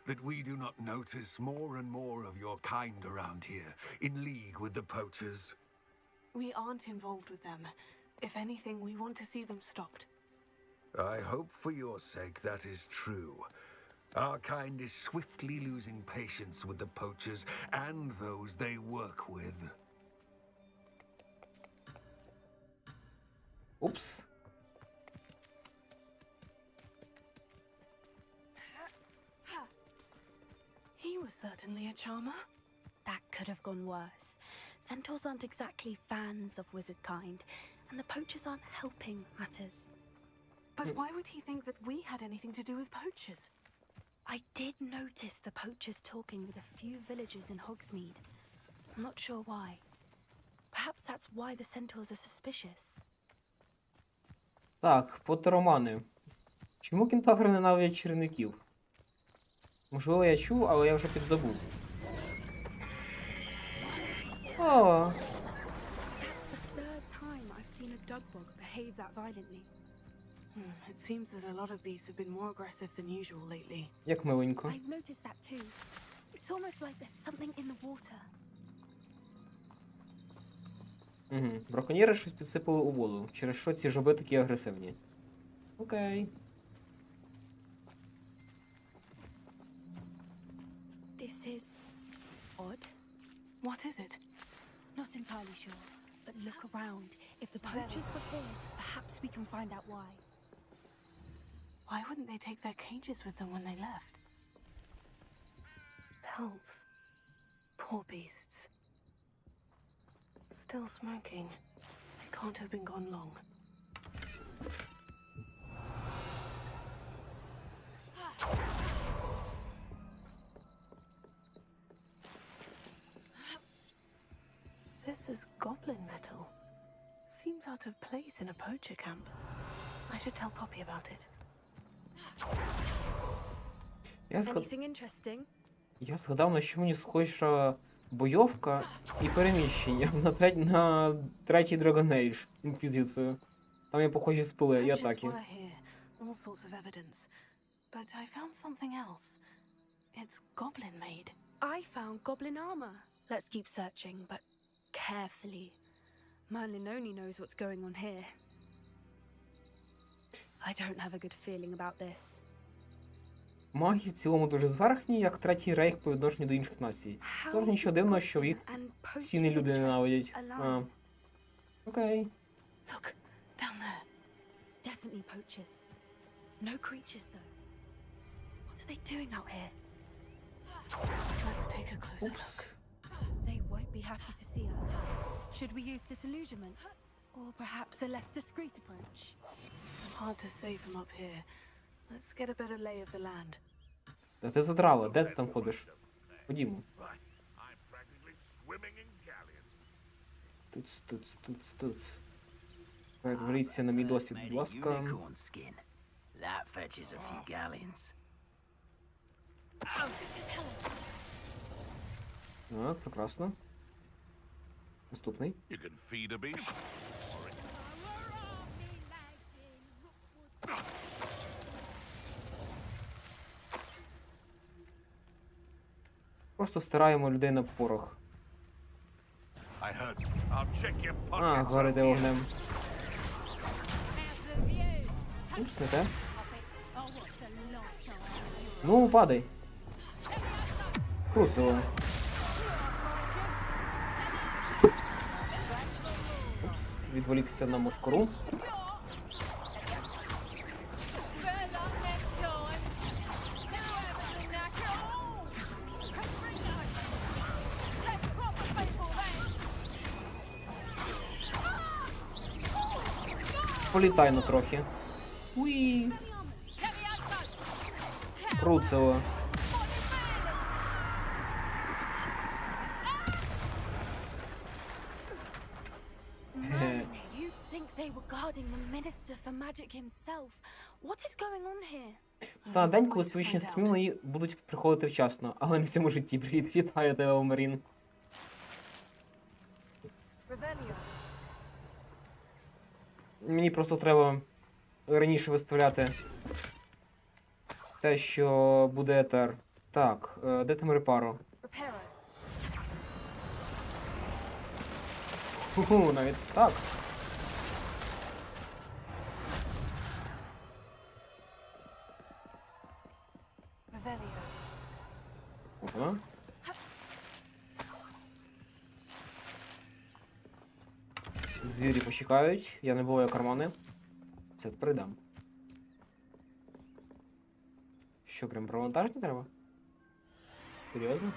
That we do not notice more and more of your kind around here, in league with the poachers?
We aren't involved with them. If anything, we want to see them stopped.
I hope for your sake that is true. Our kind is swiftly losing patience with the poachers and those they work with.
Упс.
He was certainly a charmer.
That could have gone worse. Centaurs aren't exactly fans of wizard kind, and the poachers aren't helping matters.
But why would he think that we had anything to do with poachers?
I did notice the poachers talking with a few villagers in Hogsmeade. I'm not sure why. Perhaps that's why the centaurs are suspicious.
Так, потеромани. Чому кентаври ненавидять чарівників? Можливо, я чув, але я вже підзабув. О,
That's the third time I've seen a dugbog behave that violently.
It seems that a lot of beasts have been more aggressive than usual lately.
як миленько.
I've noticed that too. It's almost like there's something in the water.
Угу. Браконьєри щось підсипали у воду, через що ці жаби такі агресивні. Окей.
This is odd.
What is it?
Not entirely sure, but look around. If the poachers were here, perhaps we can find out why.
Why wouldn't they take their cages with them when they left? Pelts. Poor beasts. Still smoking. They can't have been gone long. This is goblin metal. Seems out of place in a poacher camp. I should tell Poppy about it.
Anything interesting?
Я згадав, на що мені схожа бойовка і переміщення на третій Dragon Age інквізицію. Там є похожі спили і
Poachers
атаки.
were here, all sorts of evidence. But I found something else. It's goblin made.
I found goblin armor. Let's keep searching, but carefully. Merlin only knows what's going on here. I don't have a good feeling about this.
Маги в цілому дуже зверхні, як Третій Рейх по відношенню до інших націй. Тож нічого дивного, що їх ціни люди ненавидять. Окей.
Look, down there.
Definitely poachers. No creatures though. What are they doing out here?
Let's take a closer look.
Упс.
They won't be happy to see us. Should we use disillusionment? Or perhaps a less discreet approach?
Hard to say from up here. Let's get a better lay of the land.
Та ти задрала, де ти там ходиш? Ходімо.
I'm practically swimming in galleons.
Туц. Перетворіться на мій досвід, будь ласка.
Unicorn skin. That fetches a few galleons.
Так, прекрасно. Наступний.
You can feed a beast.
Просто стираємо людей на порох.
I heard. I'll check your
А,
pockets.
горите вогнем. Упс, не те. Ну, падай. Крусило. Упс, відволікся на мошкуру. Політай ну трохи. Уї. Круцево.
they were guarding the Minister for Magic himself. What is going on here?
Стане день, коли сповіщення стрімлені будуть приходити вчасно, але не в цьому житті. Привіт, вітаю тебе, Марін. Мені просто треба раніше виставляти те, що буде етер. Так, де там репаро? Ху-ху, навіть так. Ага. Звірі почекають, я не буваю кармани. Це придам. Що, прям провантажити треба? Серйозно?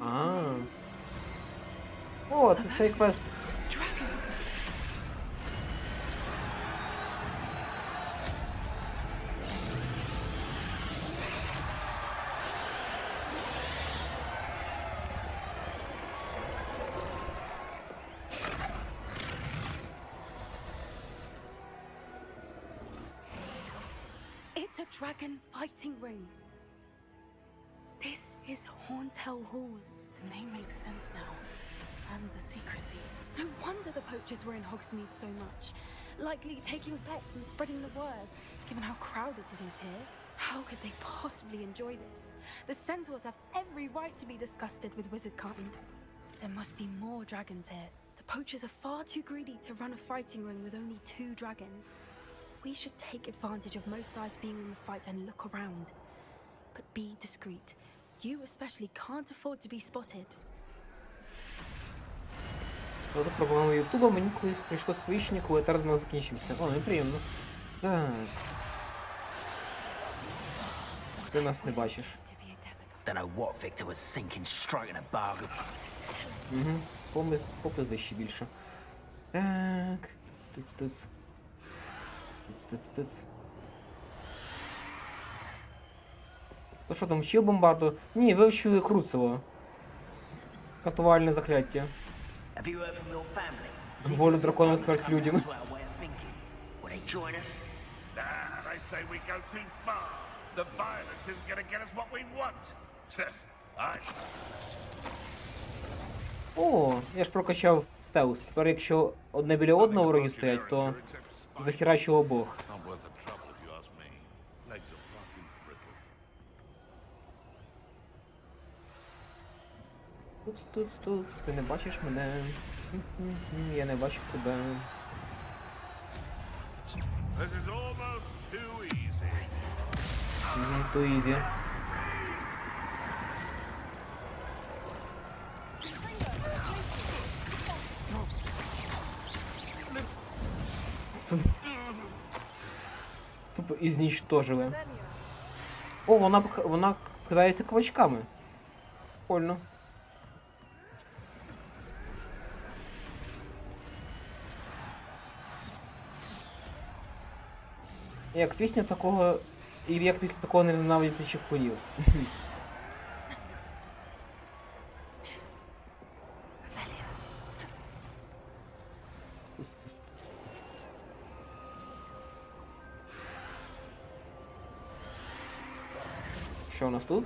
А. О, це цей квест.
It's a dragon fighting ring. This is Hauntel Hall.
The name makes sense now. And the secrecy.
No wonder the poachers were in Hogsmeade so much. Likely taking bets and spreading the word, given how crowded it is here. How could they possibly enjoy this? The centaurs have every right to be disgusted with wizardkind. There must be more dragons here. The poachers are far too greedy to run a fighting ring with only 2 dragons. We should take advantage of most eyes being in the fight and look around. But be discreet. You especially can't afford to be spotted.
Це проблема Ютуба, мені колись прийшло сповіщення, коли етер давно закінчився. О, неприємно. Так. Ти нас не бачиш.
Don't know what Victor was thinking, striking a bargain.
Угу. Попизди ще більше. Так. Тиц. То що там, ще бомбарду? Ні, вивчили Круцево. Катувальне закляття. Волю дракона, смерть людям. О, я ж прокачав стелс. Тепер якщо одне біля одного вороги стоять, то захерачу обох. Тут, ти не бачиш мене. Я не бачу тебе. Too easy. Тупо ізнічтожили. О, вона кидається квачками. Прикольно. Як після такого не ненавидіти чекунів. Що у нас тут?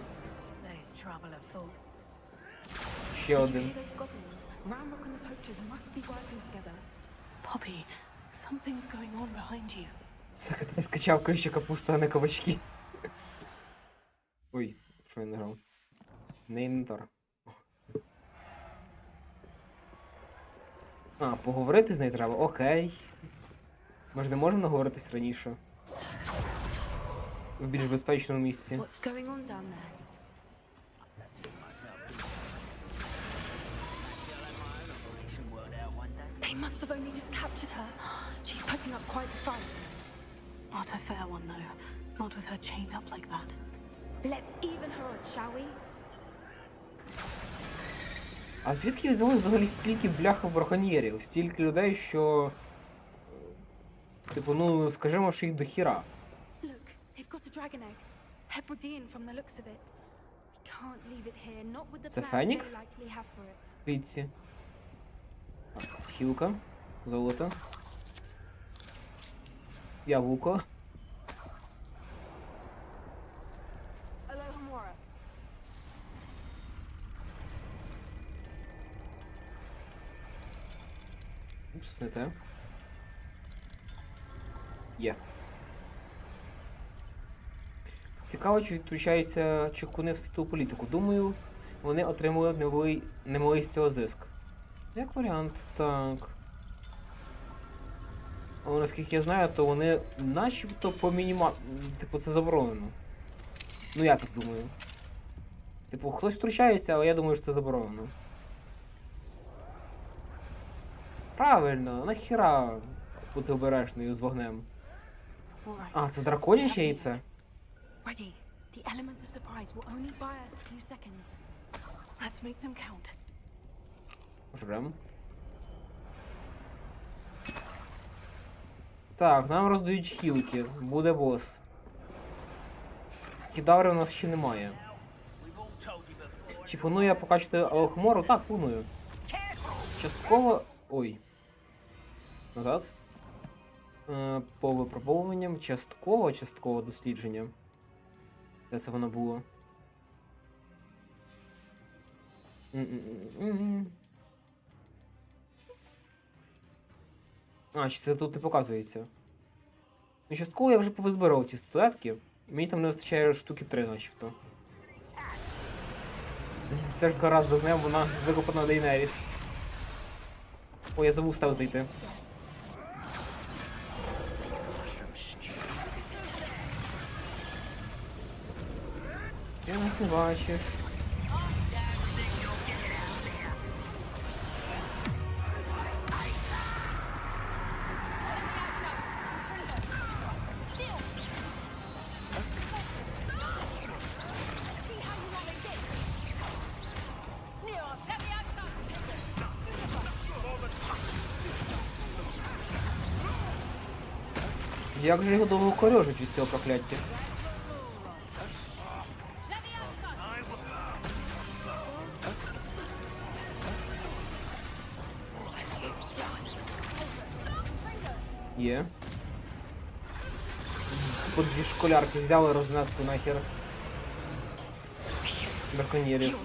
Ще один.
Poppy, something's going on behind you.
Це китайська чавкаюча капуста, а не кабачки. Ой, що я не грав? Не інвентар. А, поговорити з нею треба? Окей. Ми ж не можемо наговоритись раніше. В більш безпечному місці.
They must have only just captured her. She's putting up quite a fight.
Not a fair one, though. Not with her chained up like that.
Let's even her odds, shall we?
А звідки взялось взагалі стільки бляхів браконьєрів? Стільки людей, що... Типу, ну, скажімо, що їх до хіра.
Look, they've got a dragon egg. Hebridean from the looks of it. We can't leave it here, not with the
Це
plans
Фенікс?
they likely have for it.
Піці. Так, хілка. Золото. Яблуко.
Alohomora.
Упс, не те. Є. Цікаво, чи втручаються чекуни в світову політику. Думаю, вони отримали немалий з цього зиск. Як варіант, так. Але наскільки я знаю, то вони начебто по Типу, це заборонено. Ну я так думаю. Типу, хтось втручається, але я думаю, що це заборонено. Правильно, нахіра бути обережною з вогнем. А, це драконяче яйце?
Ready. The element of surprise will only buy us a few seconds.
Let's make them count.
Жрем. Так, нам роздають хілки. Буде бос. Кідаври у нас ще немає. Чи планую я покачати Алохмору? Так, планую. Частково... Ой. Назад. По випробовуванням. Частково дослідження. Де це воно було? А, чи це тут не показується? Ну, частково я вже повизбирав ці статуетки. Мені там не вистачає штуки 3, начебто. Все ж гаразд з огнем, вона викопана Дейнеріс. Ой, я забув став зайти. Ти нас не бачиш. Як же його довго корьожить від цього прокляття? Є. По дві школярки взяли, рознесли нахер. Браконьєрів.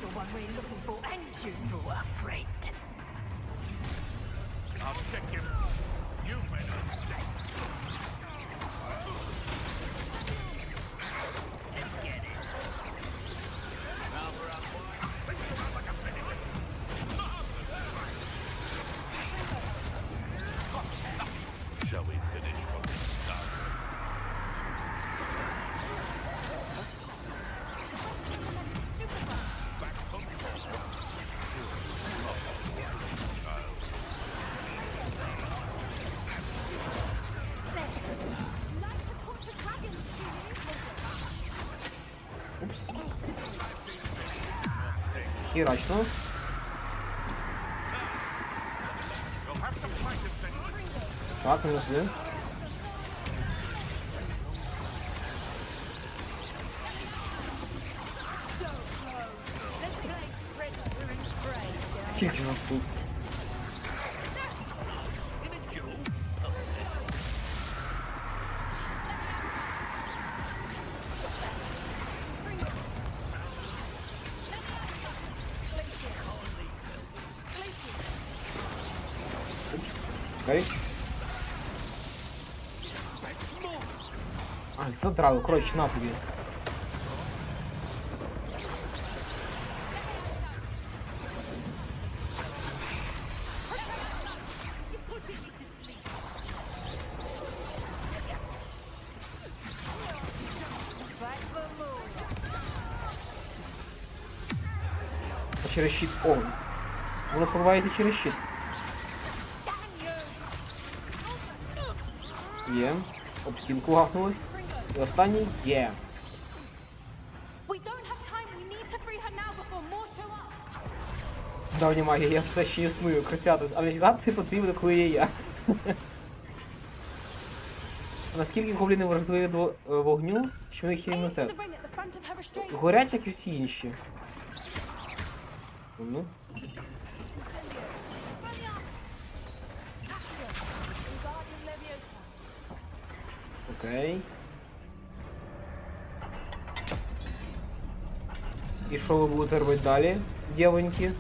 Упс. Херачно. Так, минус 1. Скільки ж нас тут? Окей. А, задрало, коротше, на тобі. А через щит. О! Воно пробивається через щит. Є. Об стінку гахнулось. І останній є. Давні магія, я все ще існую, крисятись. А нафіга потрібно, коли є я. Наскільки гобліни вразливі до вогню, що в них є імунітет? Горять, як і всі інші. Ну. Окей. І що ви будете робити далі, дівоньки?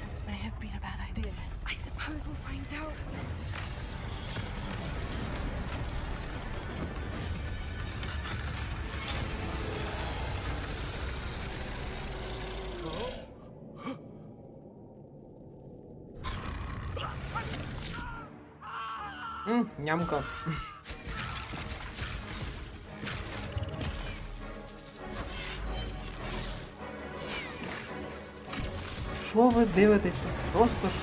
This may have been a bad idea.
I suppose we'll find out.
Нямка. Що ви дивитесь? Просто ж...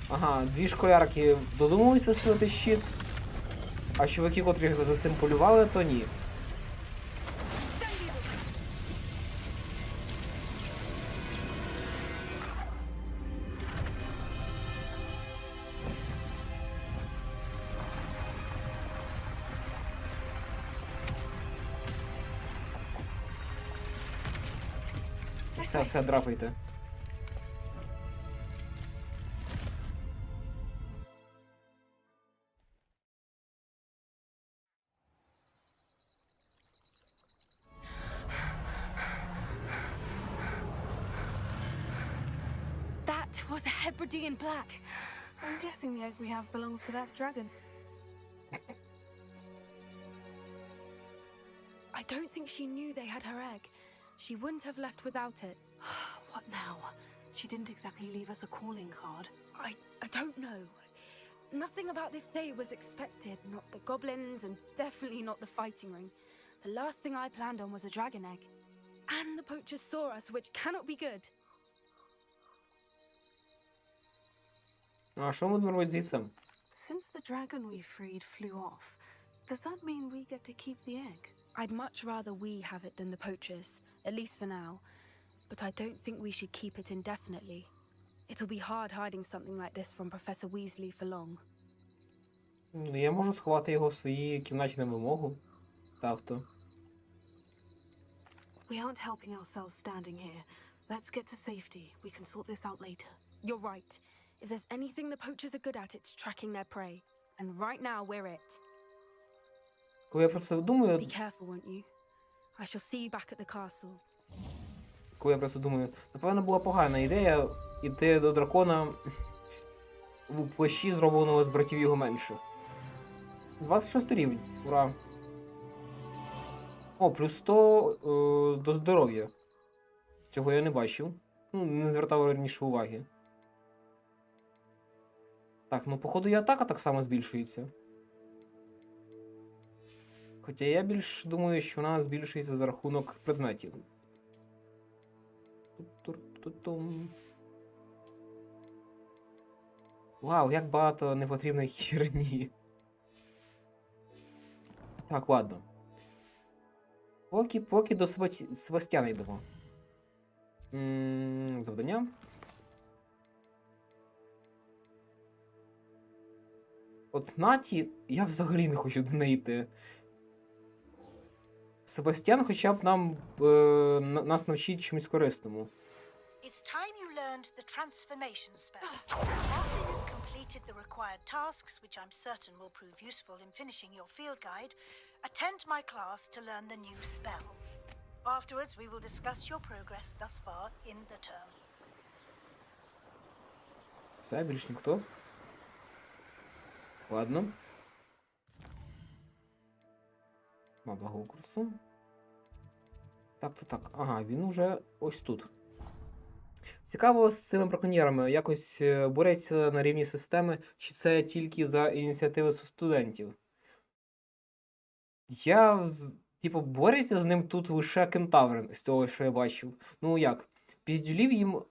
Ага, дві школярки додумалися ставити щит, а чуваки, котрі за цим полювали, то ні. Все, драпайте.
That was a Hebridean black.
I'm guessing the egg we have belongs to that dragon.
I don't think she knew they had her egg. She wouldn't have left without it.
What now? She didn't exactly leave us a calling card.
I don't know. Nothing about this day was expected. Not the goblins, and definitely not the fighting ring. The last thing I planned on was a dragon egg. And the poachers saw us, which cannot be good.
А що ми будемо робити звідси?
Since the dragon we freed flew off, does that mean we get to keep the egg?
I'd much rather we have it than the poachers, at least for now. But I don't think we should keep it indefinitely. It'll be hard hiding something like this from Professor Weasley for long.
Я можу сховати його в своїй кімнаті на вимогу. Так-то.
We aren't helping ourselves standing here. Let's get to safety. We can sort this out later.
You're right. If there's anything the poachers are good at, it's tracking their prey. And right now, we're it.
Коли я просто думаю...
Be careful, won't you? I shall see you back at the castle.
Коли я просто думаю, напевно, була погана ідея йти до дракона в плащі, зробленого з братів його менших. 26 рівень. Ура. О, плюс 100 до здоров'я. Цього я не бачив. Ну, не звертав раніше уваги. Так, ну походу і атака так само збільшується. Хоча я більш думаю, що вона збільшується за рахунок предметів. Вау, як багато непотрібної херні. Так, ладно. Поки до Себастьяна йдемо. Завдання. От Наті, я взагалі не хочу до неї йти. Себастьян хоча б нас навчить чомусь корисному.
It's time you learned the transformation spell. After you've completed the required tasks, which I'm certain will prove useful in finishing your field guide, attend my class to learn the new spell. Afterwards, we will discuss your progress thus far in the term.
Все, більш ніхто. Ладно. Мабла Хогвартсу. Так. Ага, він уже ось тут. Цікаво з цими браконьєрами. Якось борються на рівні системи, чи це тільки за ініціативи студентів? Борються з ним тут лише кентаври, з того, що я бачив. Ну як, піздюлів їм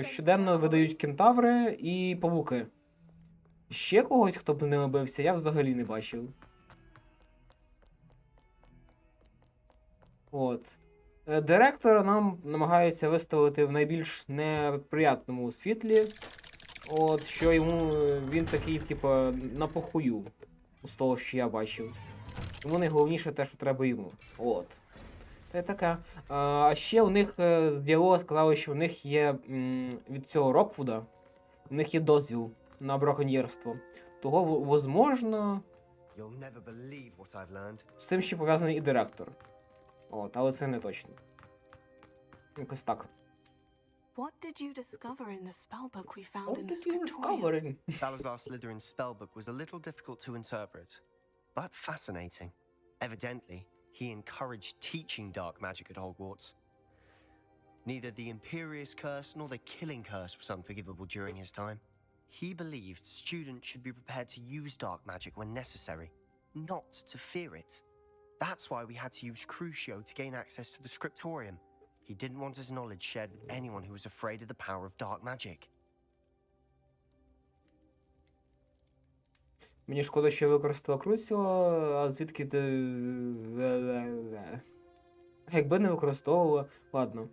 щоденно видають кентаври і павуки. Ще когось, хто б з ними бився, я взагалі не бачив. От. Директора нам намагаються виставити в найбільш неприятному світлі. От, що він такий, на похую. З того, що я бачив. Тому найголовніше те, що треба йому. От. Та й таке. А ще у них діалоги сказали, що у них є від цього Роквуда, у них є дозвіл на браконьєрство. Того, возможно,
You'll never believe what I've learned.
з цим ще пов'язаний і директор. От, але це не точно. Якось так.
What did you discover in the spellbook we found
What
in the
did you
scriptorium?
discover?
Salazar Slytherin's spellbook was a little difficult to interpret, but fascinating. Evidently, he encouraged teaching dark magic at Hogwarts. Neither the Imperious Curse nor the Killing Curse was unforgivable during his time. He believed students should be prepared to use dark magic when necessary, not to fear it. That's why we had to use Crucio to gain access to the scriptorium. He didn't want his knowledge shared with anyone who was afraid of the power of dark magic.
Мені шкода, що я використала Крусіо, а звідки ти... Якби не використовувала... Ладно.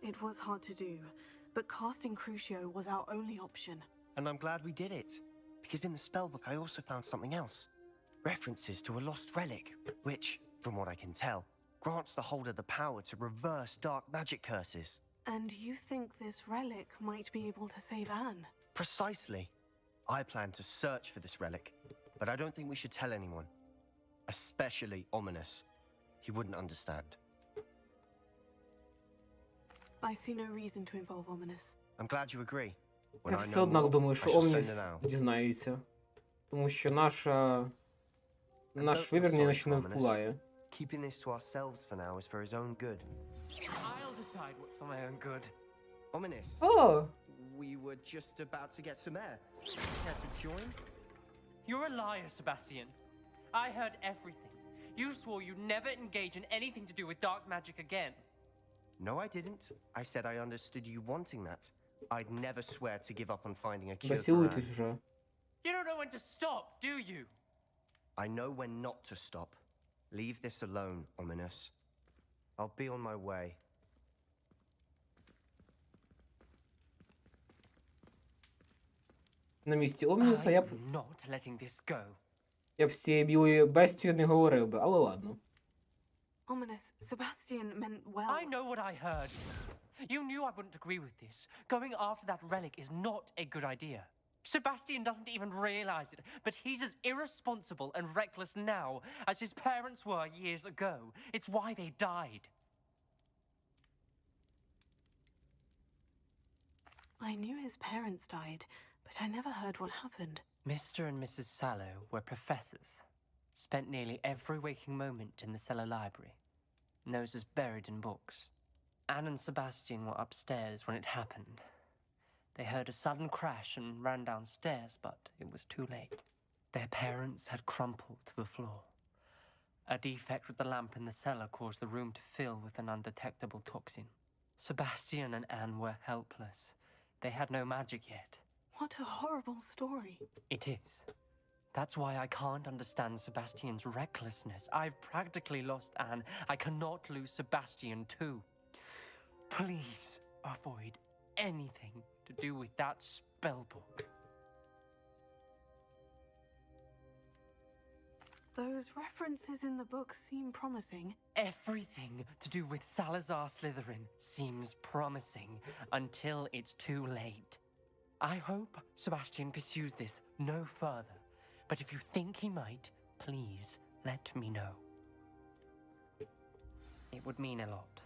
It was hard to do, but casting Crucio was our only option.
And I'm glad we did it, because in the spellbook I also found something else. References to a lost relic, which, from what I can tell, grants the holder the power to reverse dark magic curses.
And you think this relic might be able to save Anne?
Precisely. I plan to search for this relic, but I don't think we should tell anyone. Especially Ominous. He wouldn't understand.
I see no reason to involve Ominous.
I'm glad you agree. When
Я
I
все
know
однак
more,
думаю,
I
що
shall send
Омніс
it out.
дізнається. Тому що наш вибір ні на що не впливає.
Keeping this to ourselves for now is for his own good.
I'll decide what's for my own good.
Ominous.
О!
We were just about to get some air. Care to join?
You're a liar, Sebastian. I heard everything. You swore you'd never engage in anything to do with dark magic again.
No, I didn't. I said I understood you wanting that. I'd never swear to give up on finding a cure for
Засілуйтесь
Anne.
вже.
You don't know when to stop, do you?
I know when not to stop. Leave this alone, Ominous. I'll be on my way.
На місці Омніса я б
I'm not letting this go.
з цією білою бестією не говорив би, але ладно.
Ominous, Sebastian meant well.
I know what I heard. You knew I wouldn't agree with this. Going after that relic is not a good idea. Sebastian doesn't even realize it, but he's as irresponsible and reckless now as his parents were years ago. It's why they died.
I knew his parents died, but I never heard what happened.
Mr. and Mrs. Sallow were professors. Spent nearly every waking moment in the cellar library. Noses buried in books. Anne and Sebastian were upstairs when it happened. They heard a sudden crash and ran downstairs, but it was too late. Their parents had crumpled to the floor. A defect with the lamp in the cellar caused the room to fill with an undetectable toxin. Sebastian and Anne were helpless. They had no magic yet.
What a horrible story.
It is. That's why I can't understand Sebastian's recklessness. I've practically lost Anne. I cannot lose Sebastian too. Please avoid anything to do with that spellbook.
Those references in the book seem promising.
Everything to do with Salazar Slytherin seems promising until it's too late. I hope Sebastian pursues this no further, but if you think he might, please let me know. It would mean a lot.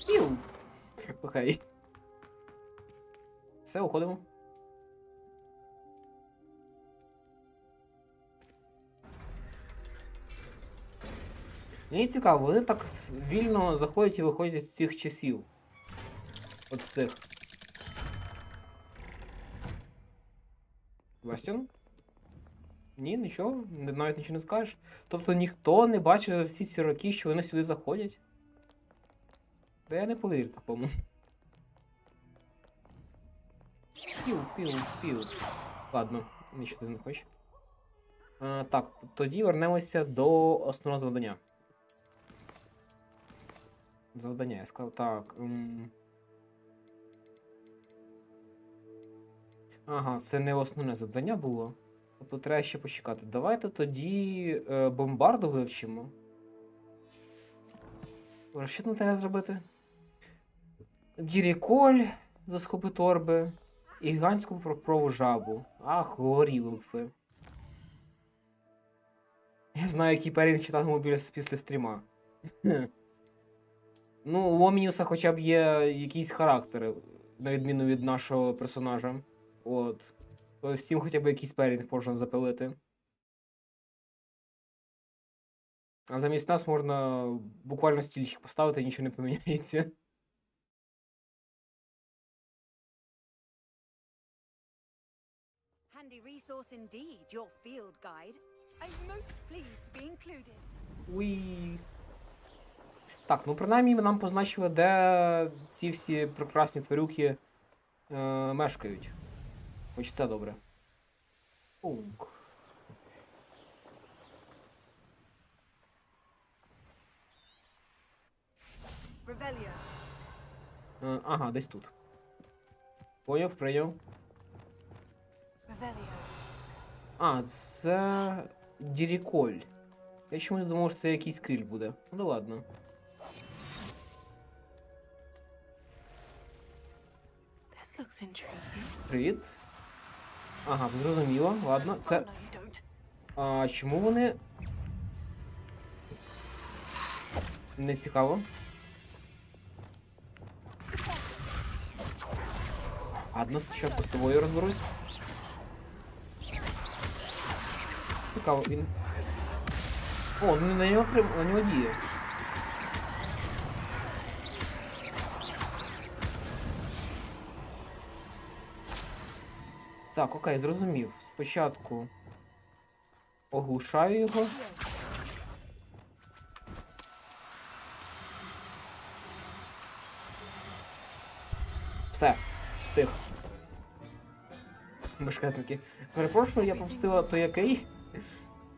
Пів! Окей. Все, уходимо. Мені цікаво, вони так вільно заходять і виходять з цих часів. От з цих. Бастіон? Ні, нічого, навіть нічого не скажеш. Тобто ніхто не бачив за всі ці роки, що вони сюди заходять? Та я не повірю такому. Пів. Ладно, нічого не хочу. Так, тоді вернемося до основного завдання. Завдання, я сказав, так. Ага, це не основне завдання було. Тобто треба ще почекати. Давайте тоді бомбарду вивчимо. Що там треба зробити? Діріколь за схопи торби і гігантську прокрову жабу. Ах, горіли б ви. Я знаю, який перінг читатиму після стріма. Ну, у Омніуса хоча б є якісь характери, на відміну від нашого персонажа. От. То з цим хоча б якийсь перінг можна запилити. А замість нас можна буквально стільчик поставити, і нічого не поміняється.
Handy resource indeed, your field guide. I'm most pleased to be included.
Уй. Так, ну принаймні нам позначили, де ці всі прекрасні тварюки мешкають. Хоч це добре. Пунк.
Revelio.
Ага, десь тут. Поняв, прийняв.
Revelio.
А, це Діріколь. Я чомусь думав, що це якийсь криль буде. Ну ладно.
This looks intriguing.
Привіт. Ага, зрозуміло. Ладно. Це.
Oh, no, you don't.
А чому вони. Не цікаво. Ладно, спочатку з тобою розберусь. Цікаво, він. О, ну на нього діє. Так, окей, зрозумів. Спочатку оглушаю його. Все, встиг. Бешкетники. Перепрошую, я пропустила той який.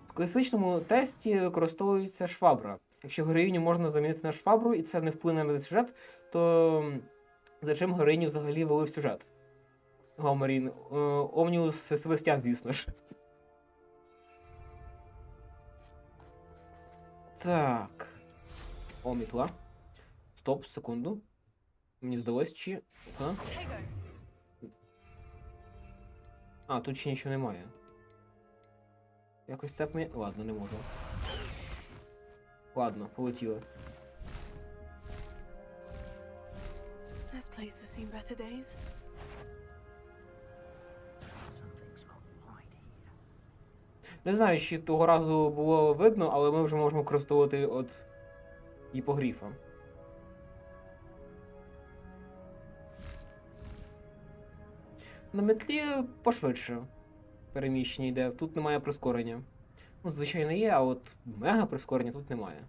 В класичному тесті використовується швабра. Якщо героїню можна замінити на швабру і це не вплине на сюжет, то за чим героїню взагалі вели в сюжет? Гомарін. Омніус Себастьян, звісно ж. Так. О, мітла. Стоп, секунду. Мені здалось, чи... Ага. А, тут ще нічого немає. Якось це Ладно, не можу. Ладно, полетіло.
This place has seen better days.
Something's not right here.
Не знаю, чи того разу було видно, але ми вже можемо використовувати от гіпогріфа. На метлі пошвидше переміщення йде. Тут немає прискорення. Ну, звичайно, є, а от мега прискорення тут немає.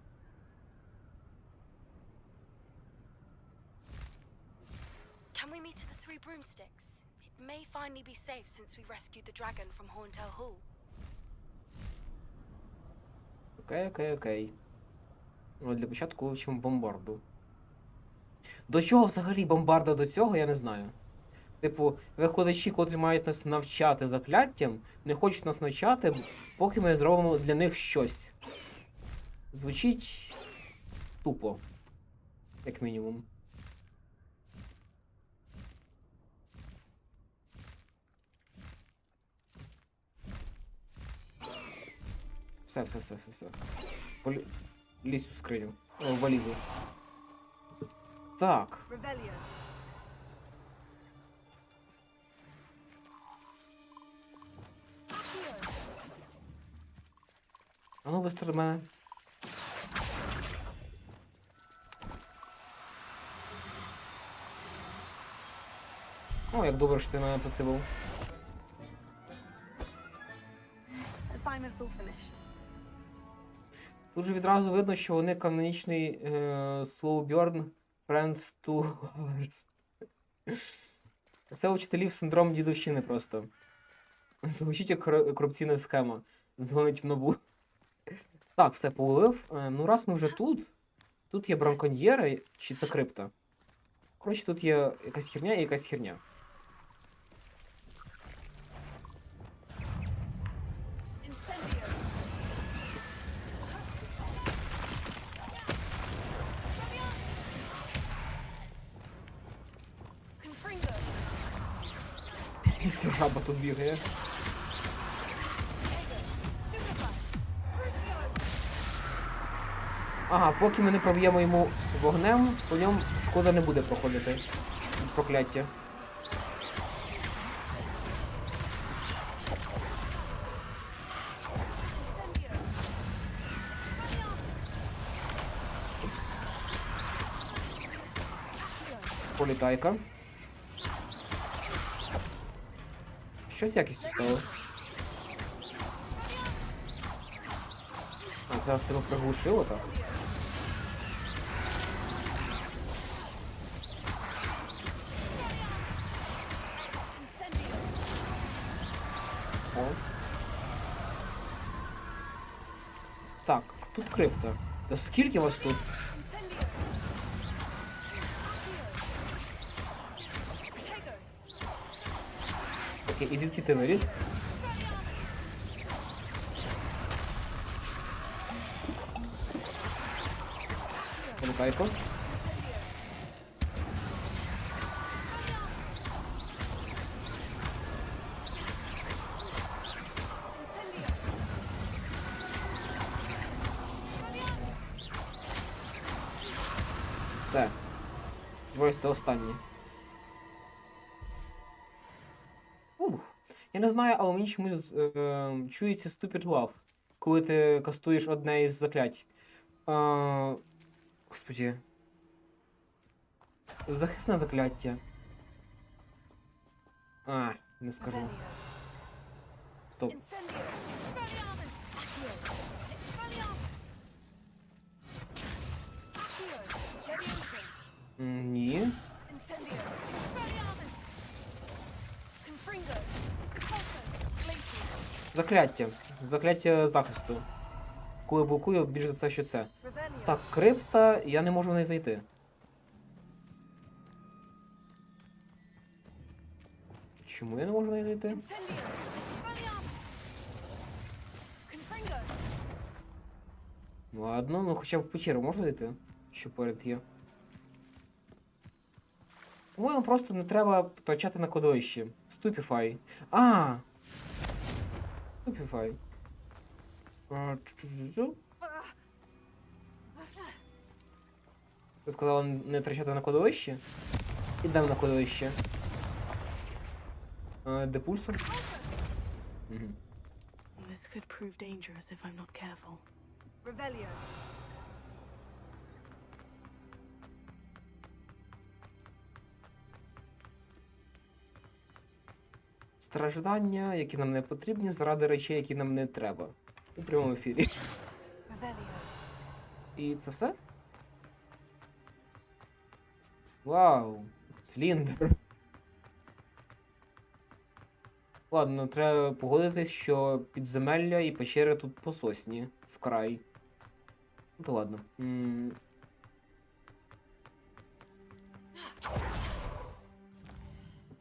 Can we meet at the Three Broomsticks? It may finally be safe since we rescued the dragon from Horntail Hall.
Окей. Ну, для початку вивчимо бомбарду. До чого взагалі бомбарда до цього, я не знаю. Типу, викладачі, котрі мають нас навчати закляттям, не хочуть нас навчати, поки ми зробимо для них щось. Звучить тупо, як мінімум. Все. Лізь у скриню. О, валізу. Так.
Revelio.
А ну, быстро до мене. О, як добре, що ти мене посилив.
Assignment's all finished.
Тут же відразу видно, що вони канонічний Slowburn Friends to Lovers. Це у вчителів синдром дідовщини просто. Звучить як корупційна схема. Дзвонить в НАБУ. Так, все повалив. Ну, раз ми вже тут. Тут є браконьєри, чи це крипта? Коротше, тут є якась херня і якась херня. І ця жаба тут бігає. Ага, поки ми не проб'ємо йому вогнем, по ньому шкода не буде проходити. Прокляття. Упс. Політайка. Що з якістю стало? А, зараз тебе приглушило так? О. Так, тут крипта. Та скільки вас тут? Окей, і звідки ти виріс? Політайко. Все. Двоє це останні. Я не знаю, але мені чомусь чується Stupid Love, коли ти кастуєш одне із заклять. Господи. Захисне закляття. Не скажу. Стоп. Ні. Закляття. Закляття захисту. Коли блокую, більш за все, що це. Так, крипта, я не можу в неї зайти. Чому я не можу в неї зайти? Ладно, ну хоча б в печеру можна зайти? Що поряд є. По-моєму, просто не треба втрачати на кладовищі. Stupefy. Stupefy. Ти сказала не втрачати на кладовищі? Ідемо на кладовище. Де пульсом?
This could prove dangerous if I'm not careful.
Revelio.
Страждання, які нам не потрібні, заради речей, які нам не треба. У прямому ефірі. І це все? Вау! Циліндр. Ладно, треба погодитись, що підземелля і печери тут пососні. Вкрай. Ну то ладно.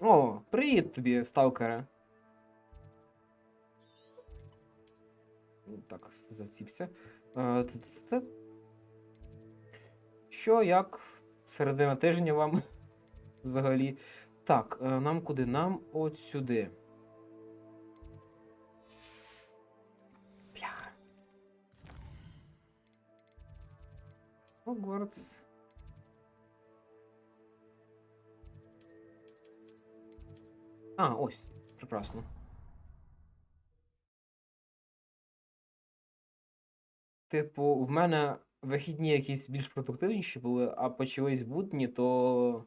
О, привіт тобі, сталкере. Так, заціпся. Що, як? Середина тижня вам взагалі. Так, нам куди? Нам от сюди. Бляха. Хогвартс. Ось. Прекрасно. Типу, в мене вихідні якісь більш продуктивніші були, а почались будні, то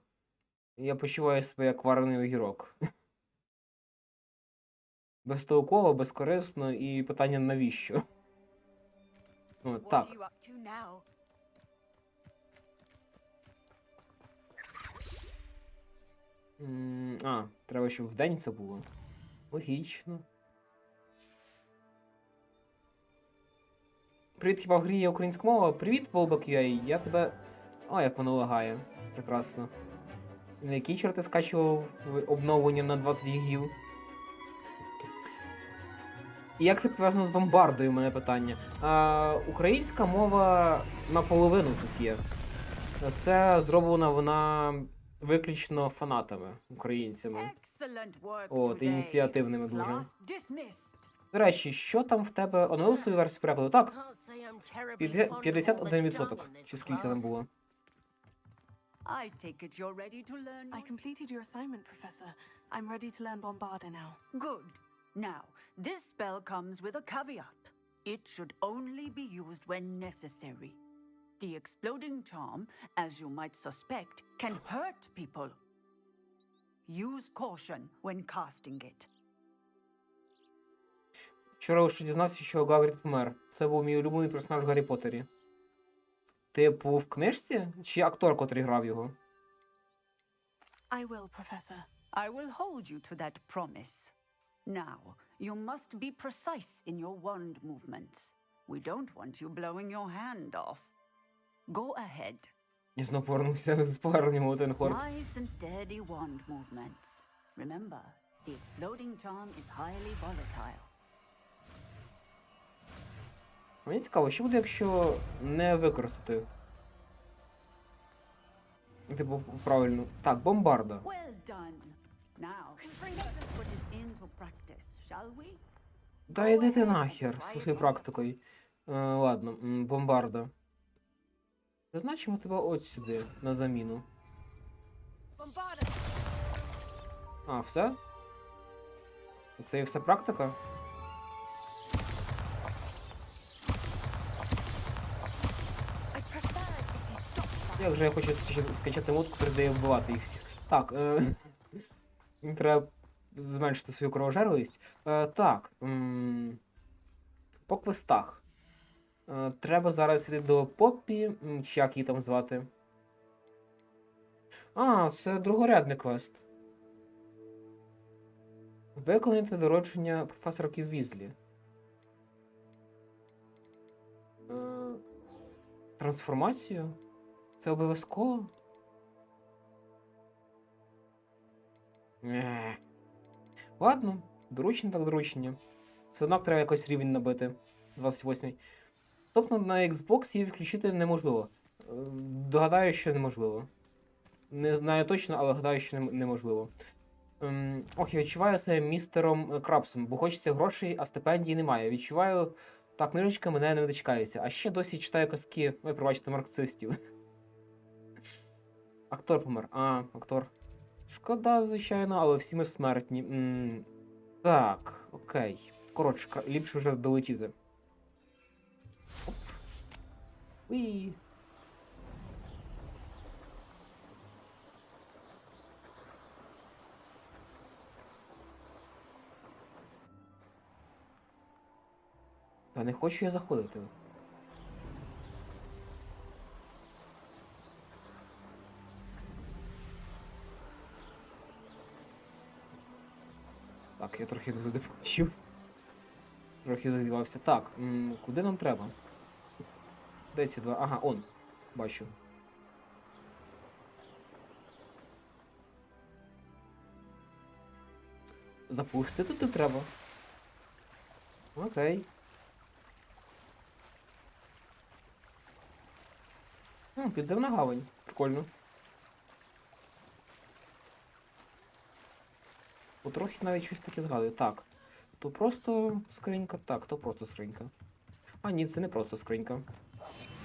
я почуваю себе як варений огірок. Безтолково, безкорисно і питання навіщо? Так. Треба, щоб вдень це було. Логічно. Привіт, хіба в грі є українська мова? Привіт, Волбак.ua, я тебе... як воно лагає. Прекрасно. На який чорт ти скачував обновлення на 20 гігів? І як це пов'язано з бомбардою, у мене питання. Українська мова наполовину тут є. Це зроблена вона виключно фанатами, українцями.
Excellent work
О, ти
today.
ініціативними дуже.
Class dismissed.
До речі, що там в тебе? Оновили свою версію перекладу? Так,
Can't say I'm terribly fond of all the
51%.
dung in
Чи
this
скільки там
class.
було?
I take it you're ready to learn.
I completed your assignment, Professor. I'm ready to learn Bombarda now.
Good. Now, this spell comes with a caveat. It should only be used when necessary. The exploding charm, as you might suspect, can hurt people. Use caution when casting it.
Вчора лише дізнався, що Гагрід помер. Це був мій улюблений персонаж в Гаррі Поттері. Типу, в книжці? Чи актор, котрий грав його?
I will, Professor.
I will hold you to that promise. Now, you must be precise in your wand movements. We don't want you blowing your hand off. Go ahead.
І знов повернувся з поверненням у Тенхорд.
Nice and steady wand movements. Remember, the exploding charm is highly volatile.
Мені цікаво, що буде, якщо не використати? Типу, правильно. Так, бомбарда.
Well done. Now, let us put it into practice, shall we?
Да йди ти нахер зі своєю практикою. Ладно, бомбарда. Призначимо тебе от сюди, на заміну. А, все? Це і все практика? Як же я хочу скачати мод, який дає вбивати їх всіх. Так, треба зменшити свою кровожерливість. Так, по квестах. Треба зараз йти до Поппі, чи як її там звати. А, це другорядний квест. Виконайте доручення професорки Візлі. Трансформацію? Це обов'язково? Ладно, доручення так доручення. Все одно треба якось рівень набити. 28-й. Тобто на Xbox її включити неможливо. Догадаю, що неможливо. Не знаю точно, але гадаю, що неможливо. Ох, я відчуваю себе містером Крабсом, бо хочеться грошей, а стипендії немає. Відчуваю, та книжечка мене не дочекається. А ще досі читаю казки, ой, пробачте, марксистів. Актор помер. А, актор. Шкода, звичайно, але всі ми смертні. Так, окей. Коротше, ліпше вже долетіти. Оп. Уї. Та не хочу я заходити. Так, я трохи не туди включив. Трохи зазівався. Так, куди нам треба? Де ці два? Ага, он. Бачу. Запустити тут треба. Окей. Підземна гавань. Прикольно. Потрохи навіть щось таке згадую. Так. То просто скринька. Так, то просто скринька. А ні, це не просто скринька.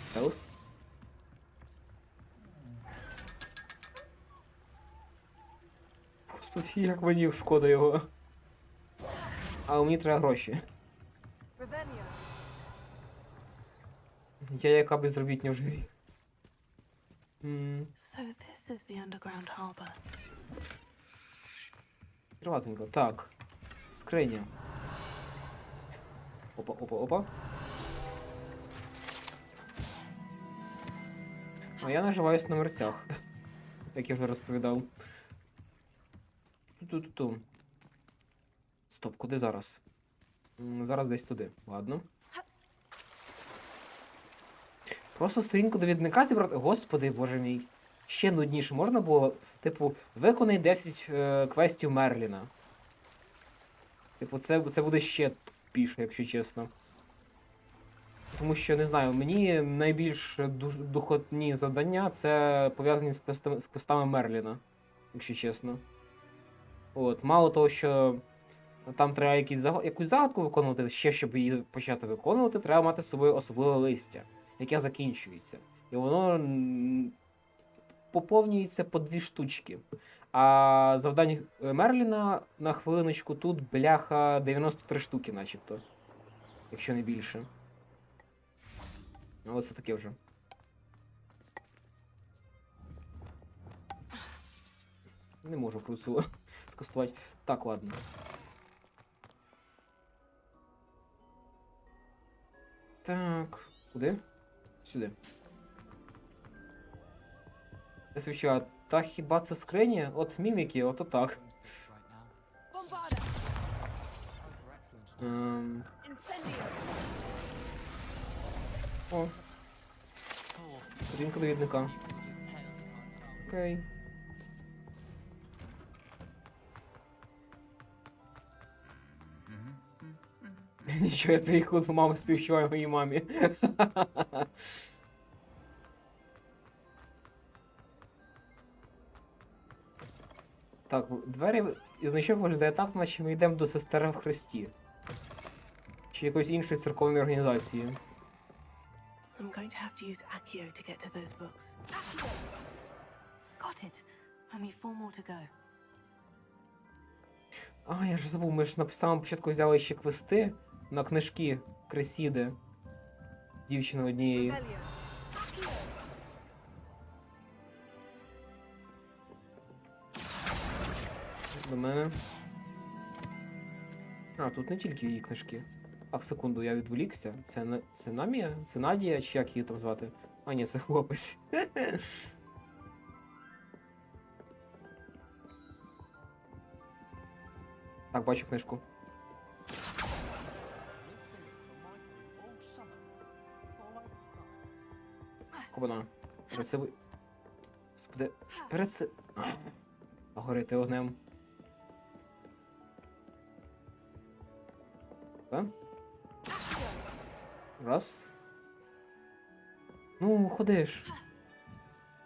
Стелс. Господи, як мені шкода його. А мені треба гроші. Я яка безробітня в журі.
So this is the underground harbor.
Криватенько. Так. Скриня. Опа, опа, опа. А я наживаюсь на мерцях. Як я вже розповідав. Ту-ту-ту-ту. Стоп, куди зараз? Зараз десь туди. Ладно. Просто сторінку довідника зібрати. Господи, боже мій. Ще нудніше можна було, типу, виконай 10 квестів Мерліна. Типу, це буде ще тупіше, якщо чесно. Тому що, не знаю, мені найбільш духотні завдання це пов'язані з квестами Мерліна, якщо чесно. От, мало того, що там треба якусь загадку виконувати, ще щоб її почати виконувати, треба мати з собою особливе листя, яке закінчується. І воно поповнюється по 2 штучки. А завдань Мерліна на хвилиночку тут, бляха, 93 штуки начебто. Якщо не більше. Ну, оце таке вже. Не можу крусу скастувати. Так, ладно. Так, куди? Сюди. Я свічаю, та хіба це скрині? От міміки, ото так. О. Сторінка довідника. Окей. Нічого, я приїхав до мами, співчуваю моїй мамі. Так, двері ізначально виглядає так, наче ми йдемо до сестер в Христі. Чи якоїсь іншої церковної організації.
I'm going to have to use Accio to get to those books. Got it. Only 4 more to go.
А, я ж забув, ми ж на самому початку взяли ще квести на книжки Кресіди. Дівчини однієї. До мене. А, тут не тільки її книжки. А, секунду, я відволікся. Це Намія? Це Надія? Чи як її там звати? А, ні, це хлопець. Так, бачу книжку. Кобана. Перед Господи, горити огнем. Раз. Ну, ходиш.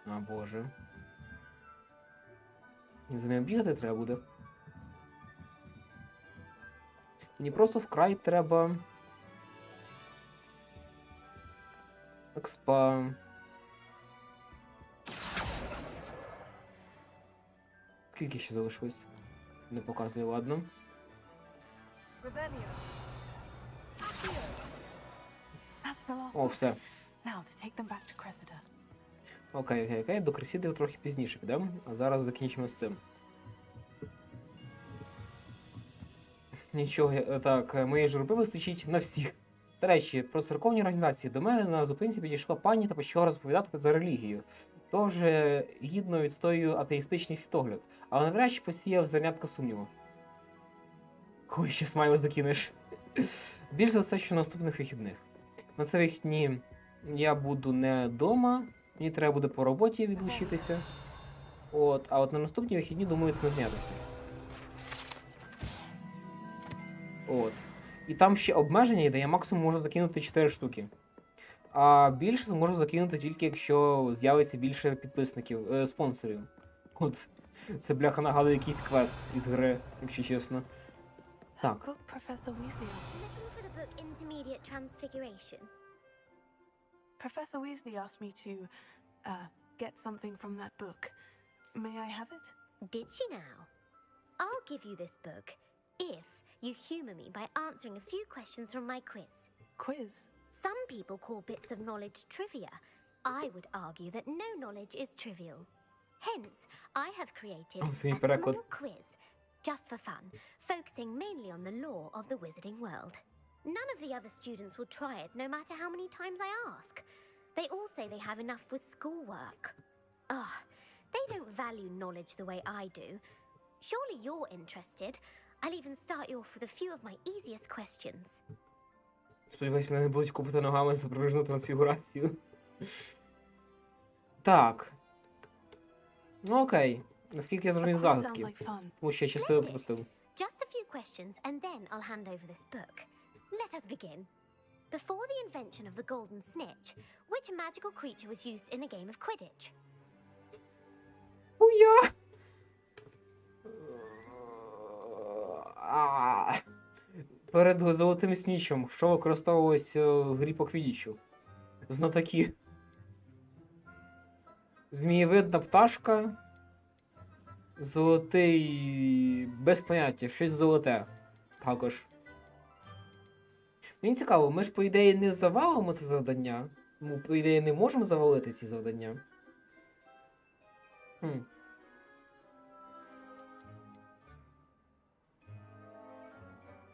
А, боже. Мені за ним бігати треба буде. Мені просто вкрай треба... Експа... Скільки ще залишилось? Не показує, ладно. О, все. Окей. До Кресіди трохи пізніше підемо, а зараз закінчимо з цим. Нічого, так, моєї журби вистачить на всіх. До речі, про церковні організації. До мене на зупинці підійшла пані та почала розповідати за релігію. То вже гідно відстоюю атеїстичний світогляд, але навряд чи посіяв зернятка сумніву. Ой, ще смайло закинеш. Більш за все, що наступних вихідних. На це вихідні я буду не вдома, мені треба буде по роботі відлучитися. От, а от на наступні вихідні, думаю, це не знятися. От. І там ще обмеження йде, я максимум можу закинути 4 штуки. А більше зможу закинути тільки, якщо з'явиться більше підписників, спонсорів. От. Це, бляха, нагадує якийсь квест із гри, якщо чесно. Так.
Professor Weasley asked me to, get something from that book. May I have it?
Did she now? I'll give you this book if you humor me by answering a few questions from my quiz.
Quiz?
Some people call bits of knowledge trivia. I would argue that no knowledge is trivial. Hence, I have created a small quiz, just for fun, focusing mainly on the lore of the wizarding world. None of the other students will try it, no matter how many times I ask. They all say they have enough with schoolwork. Ugh, they don't value knowledge the way I do. Surely you're interested. I'll even start you off with a few of my easiest questions.
Сподіваюсь, мене не будуть купити ногами за проміжну трансфігурацію. Так. Ну окей. Наскільки я зрозумів загадки. Тому що я часто пропустив.
Just a few questions and then I'll hand over this book. Let us begin. Before the invention of the golden snitch, which magical creature was used in a game of Quidditch?
Уя! Перед золотим снічем, що використовувалося в грі по квідічу. Знатоки. Змієвидна пташка. Золотий... без поняття, щось золоте. Також. Мені цікаво, ми ж, по ідеї, не завалимо це завдання. Ми, по ідеї, не можемо завалити ці завдання.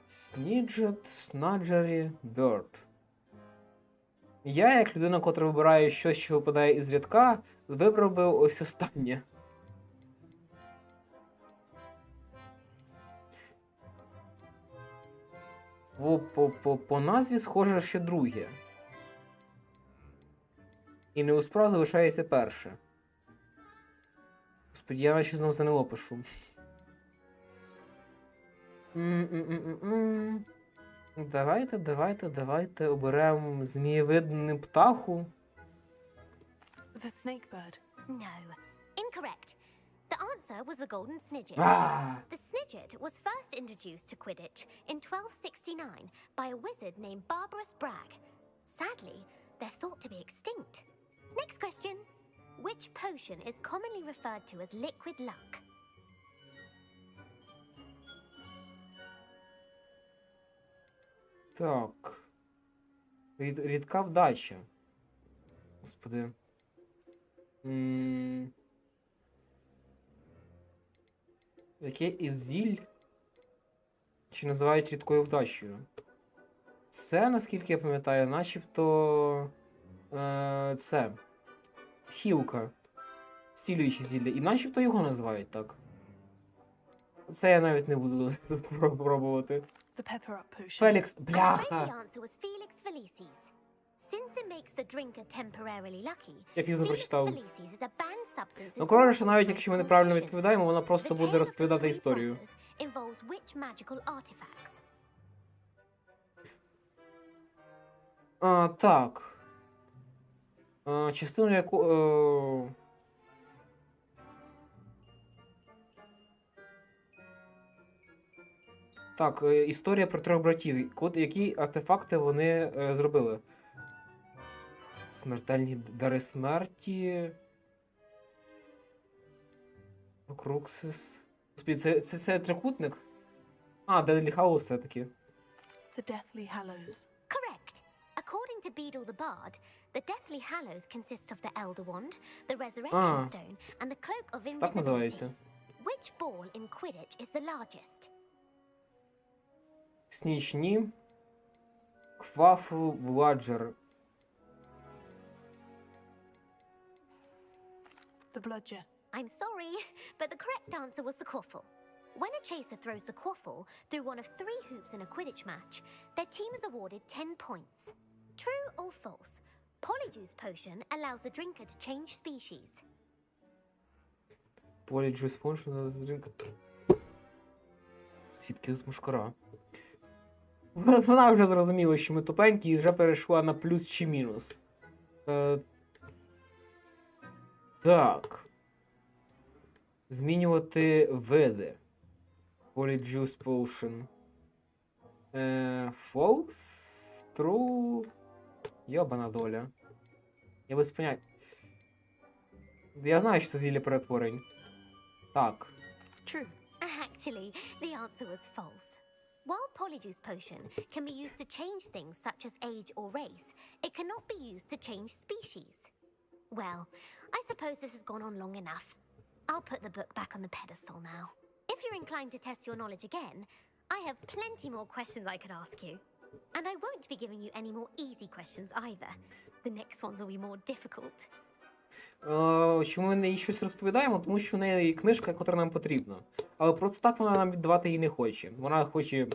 Сніджет, Снаджері, Бёрд. Я, як людина, котра вибирає щось, що випадає із рядка, вибрав би ось останнє. По назві схоже ще друге. І не у справ залишається перше. Господи, я наче знову ЗНО пишу. Давайте оберемо змієвидну птаху.
The snake bird.
No, incorrect. The answer was the golden snidget.
Ah.
The snidget was first introduced to Quidditch in 1269 by a wizard named Barbarous Bragg. Sadly, they're thought to be extinct. Next question. Which potion is commonly referred to as liquid luck?
Так. Рідка вдача. Господи. Яке із зіль? Чи називають рідкою вдачею? Це, наскільки я пам'ятаю, начебто... це. Хілка. Зцілююче зілля. І начебто його називають так. Це я навіть не буду пробувати.
The pepper up potion.
Фелікс,
I'm afraid
бляха!
the answer was Felix Felicis. Since it makes the drinker temporarily lucky,
Я пізно
Felix
прочитав.
Felicis is a banned substance.
Ну, коротше, навіть якщо ми неправильно відповідаємо, вона просто буде розповідати історію.
Involves which magical artifacts?
Так. Частину яку... Так, історія про трьох братів. Які артефакти вони зробили? Смертельні дари смерті. Круксис. Господи, це трикутник? Deadly Hallows все-таки.
The Deathly Hallows.
Correct. According to Beedle the Bard, the Deathly Hallows consists of the Elder Wand, the Resurrection Stone, and the Cloak of
Так
Invisibility.
називається.
Which ball in Quidditch is the largest?
Снічні. Квафл Бладжер.
The Bludger.
I'm sorry, but the correct answer was the quaffle. When a chaser throws the quaffle through one of 3 hoops in a Quidditch match, their team is awarded 10 points. True or false? Polyjuice potion allows the drinker to change species.
Polyjuice potion allows the drinker... Звідки тут мушкара? Вона вже зрозуміла, що ми тупенькі і вже перейшла на плюс чи мінус. Так. Змінювати види. Polyjuice potion. False? True? Йобана доля. Я без поняття. Я знаю, що це зілля перетворень. Так.
True.
Actually, the answer was false. While Polyjuice potion can be used to change things such as age or race, it cannot be used to change species. Well, I suppose this has gone on long enough. I'll put the book back on the pedestal now. If you're inclined to test your knowledge again, I have plenty more questions I could ask you. And I won't be giving you any more easy questions either. The next ones will be more difficult.
Чому ми їй щось розповідаємо? Тому що в неї є книжка, яка нам потрібна. Але просто так вона нам віддавати її не хоче. Вона хоче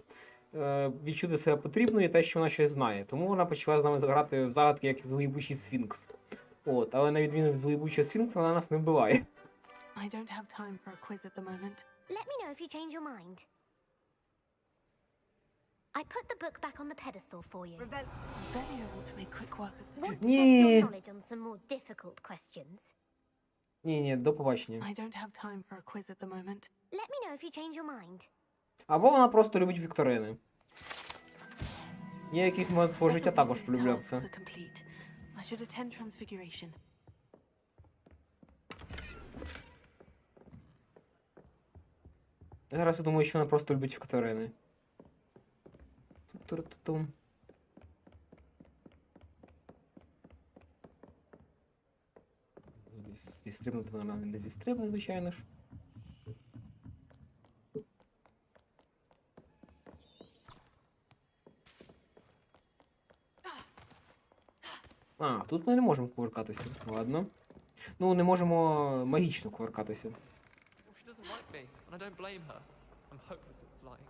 відчути себе потрібною і те, що вона щось знає. Тому вона почала з нами грати в загадки, як злоїбучий сфінкс. От, але на відміну від злоїбучого сфінкса, вона нас не вбиває.
I don't have time for a quiz at the moment.
Let me know if you change your mind. I put the book back on the pedestal for you.
Revelio ought to make quick work of this.
Want to test your knowledge on some more difficult questions?
Ні, до побачення.
I don't have time for a quiz at the moment.
Let me know if you change your mind.
Або вона просто любить вікторини. Я якийсь момент свого життя також полюбляв це.
I should attend transfiguration.
Зараз я думаю, що вона просто любить вікторини. Ту-ту-ту-тум. Зістрибнути вона не зістрибне, звичайно ж. А, тут ми не можемо кувыркатися. Ладно. Ну, не можемо магічно кувыркатися.
She doesn't like me, and I don't blame her. I'm hopeless at flying.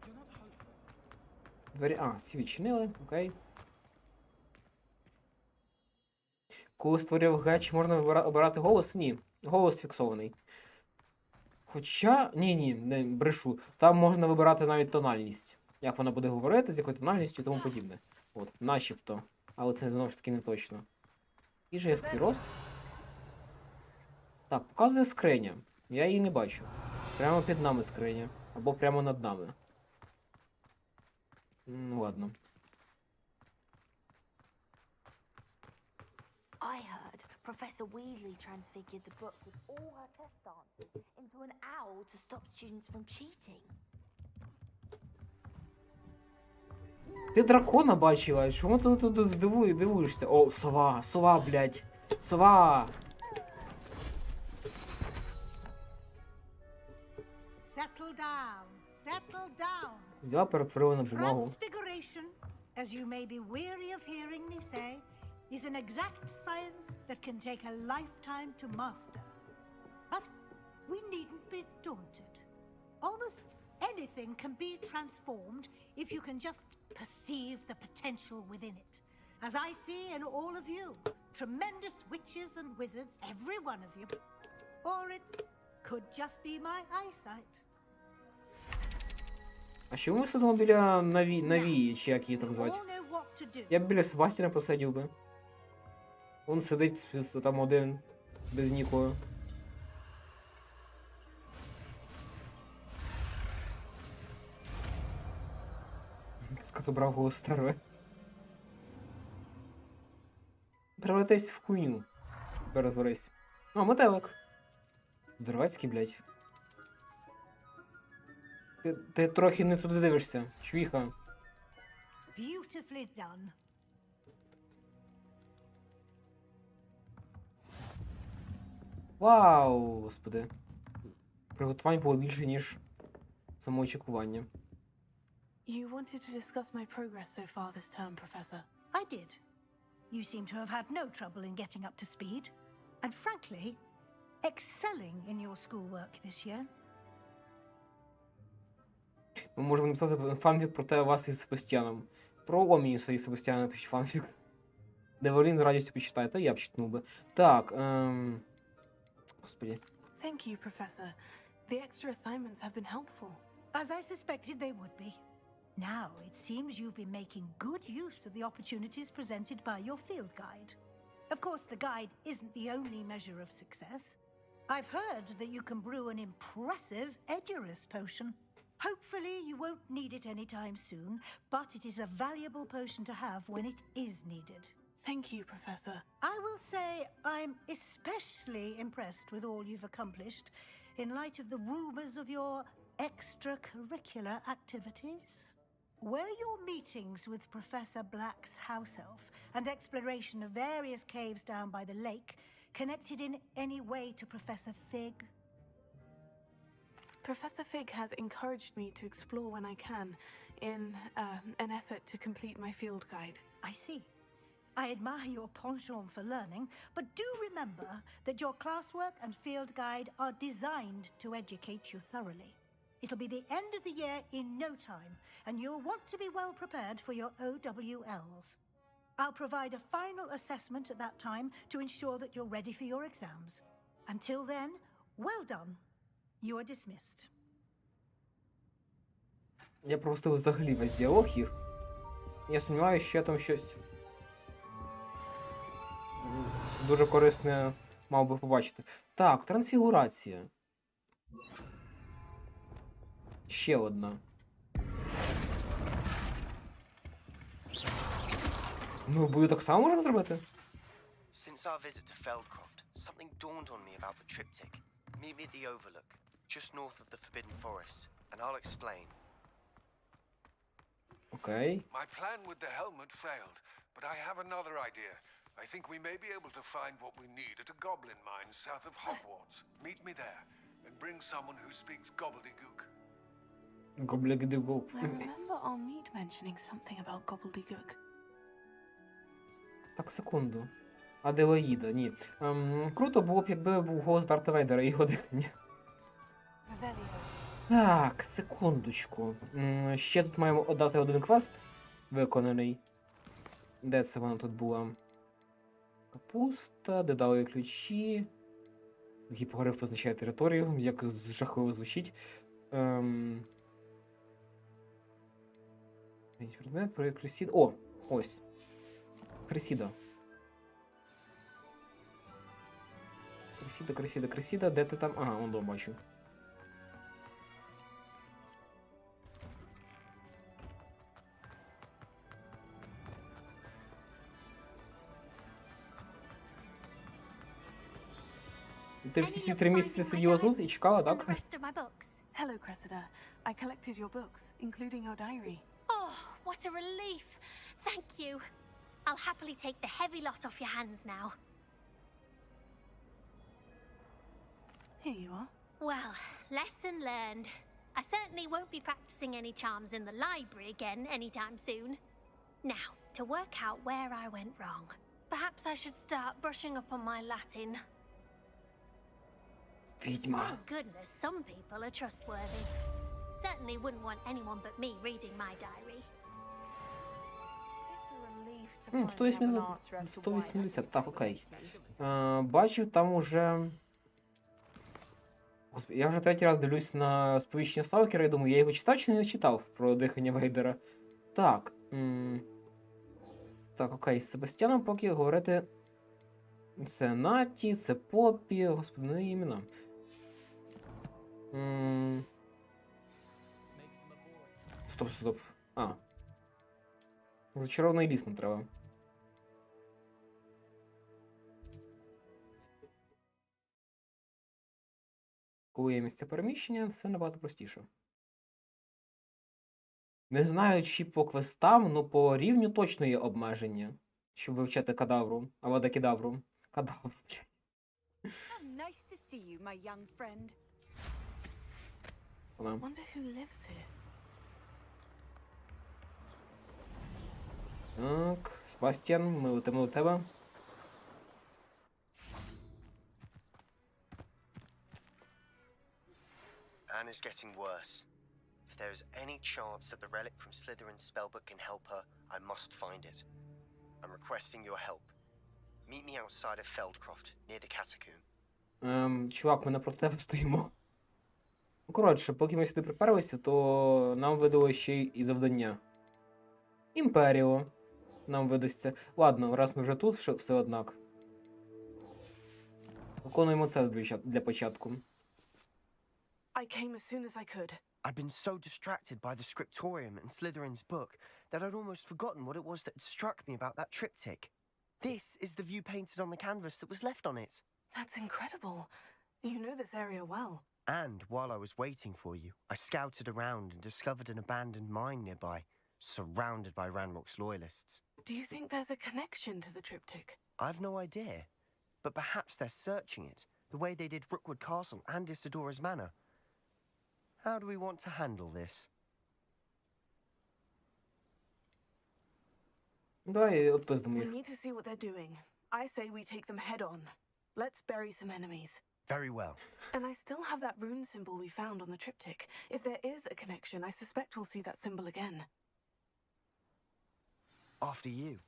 You're not hopeless.
Двері. А, ці відчинили, окей. Коли створив гетч, можна обирати голос? Ні. Голос фіксований. Хоча. Ні, не брешу. Там можна вибирати навіть тональність. Як вона буде говорити, з якою тональністю і тому подібне. От, начебто. Але це знову ж таки не точно. І же є склероз. Так, показує скриня. Я її не бачу. Прямо під нами скриня. Або прямо над нами. Ладно.
I heard Professor Weasley transfigured the book with all her test answers into an owl to stop students from cheating.
Ти дракона бачила? Чому ти тут дивуєшся? О, сова! Сова, блядь! Сова!
Settle down. Settle down.
Взяла, перетворила на бумагу.
Transfiguration, as you may be weary of hearing me say, is an exact science that can take a lifetime to master. But we needn't be daunted. Almost anything can be transformed if you can just perceive the potential within it. As I see in all of you, tremendous witches and wizards, every one of you. Or it could just be my eyesight.
А чому ми сидимо біля Навії, чи як її там звати? Я б біля Себастіна посадив би. Он сидить там один, без нікого. Каскад обрав голос старе. Превратись в хуйню. Перетворись. О, метелик. Дурацький, блядь. Ти трохи не туди дивишся, чвіха.
Beautifully done.
Вау, господи. Приготувань було більше, ніж самоочікування.
You wanted to discuss my progress so far this term, Professor.
I did. You seem to have had no trouble in getting up to speed. And frankly, excelling in your schoolwork this year.
Ми можемо написати фанфік про те вас із Себастьяном. Про Омініса і Себастьяна напишіть фанфік. Девелін з радістю почитає, та я б читнув би. Так, Господи.
Thank you, Professor. The extra assignments have been helpful.
As I suspected they would be. Now, it seems you've been making good use of the opportunities presented by your field guide. Of course, the guide isn't the only measure of success. I've heard that you can brew an impressive Edurus potion. Hopefully, you won't need it anytime soon, but it is a valuable potion to have when it is needed.
Thank you, Professor.
I will say I'm especially impressed with all you've accomplished in light of the rumors of your extracurricular activities. Were your meetings with Professor Black's house elf and exploration of various caves down by the lake connected in any way to Professor Fig?
Professor Fig has encouraged me to explore when I can in an effort to complete my field guide.
I see. I admire your penchant for learning, but do remember that your classwork and field guide are designed to educate you thoroughly. It'll be the end of the year in no time, and you'll want to be well prepared for your OWLs. I'll provide a final assessment at that time to ensure that you're ready for your exams. Until then, well done. You are dismissed.
Я просто взагалі весь діалог їх. Я сумніваюся, що я там щось дуже корисне мав би побачити. Так, трансфігурація. Ще одна. Ну, бою так само можемо зробити?
Since our visit to Feldcroft, something dawned on me about the triptych. Meet me at the Overlook, just north of the Forbidden Forest, and I'll explain.
Окей.
My plan with the helmet failed, but I have another idea. I think we may be able to find what we need at a goblin mine south of Hogwarts. Meet me there, and bring someone who speaks gobbledygook.
Гоблядигук.
I remember our meet mentioning something about gobbledygook.
Так, секунду. Аделаїда, ні. Круто було б, якби був голос Дарта Вейдера і його дихання. Так, секундочку. Ще тут маємо отдати один квест виконаний. Де це вона тут була? Капуста, додали ключі. Гіпогриф позначає територію, як жахливо звучить. Предмет про Кресіда. О, ось. Кресіда. Кресіда, де ти там? Ага, вон бачу. Ти всі ці 3 місяці сиділа тут і чекала, так?
Hello, Cressida. I collected your books, including your diary.
Oh, what a relief. Thank you. I'll happily take the heavy lot off your hands now.
Here you are.
Well, lesson learned. I certainly won't be practicing any charms in the library again anytime soon. Now, to work out where I went wrong. Perhaps I should start brushing up on my Latin.
Відьма.
Thank goodness some people are trustworthy. Certainly wouldn't want anyone but me reading my diary.
180, так, окей. Бачив, там уже... Господи, я вже 3-й раз дивлюсь на сповіщення Сталкера і думаю, я його читав чи не читав про дихання Вейдера. Так. Так, окей, з Себастьяном поки говорити... Це Наті, це Поппі, господи, ну імена. Стоп. А. Зачарований ліс нам треба. Коли є місце переміщення, все набагато простіше. Не знаю, чи по квестам, але по рівню точно є обмеження, щоб вивчати кадавру, авадакедавру. Кадавру, блядь.
Nice to see you, my young friend.
Wonder who lives here.
Так, Себастьян, ми летимо до тебе.
Anna's getting worse. If there is any chance that the relic from Slytherin's spellbook can help her, I must find it. I'm requesting your help. Meet me outside of Feldcroft, near the catacomb.
Чувак, ми напроти тебе стоїмо. Ну, коротше, поки ми сюди приперлися, то нам видало ще й завдання. Імперіо нам видасться. Ладно, раз ми вже тут, все однак. Виконуємо це для початку.
I came as soon as I could.
I'd been so distracted by the scriptorium and Slytherin's book that I'd almost forgotten what it was that struck me about that triptych. This is the view painted on the canvas that was left on it.
That's incredible. You know this area well.
And while I was waiting for you, I scouted around and discovered an abandoned mine nearby, surrounded by Ranrock's loyalists.
Do you think there's a connection to the triptych?
I've no idea, but perhaps they're searching it, the way they did Rookwood Castle and Isidora's Manor. How do we want to handle this?
Давай отпиздимо
We
їх.
need to see what they're doing. I say we take them head on. Let's bury some enemies.
Very well.
And I still have that rune symbol we found on the triptych. If there is a connection, I suspect we'll see that symbol again.
After you.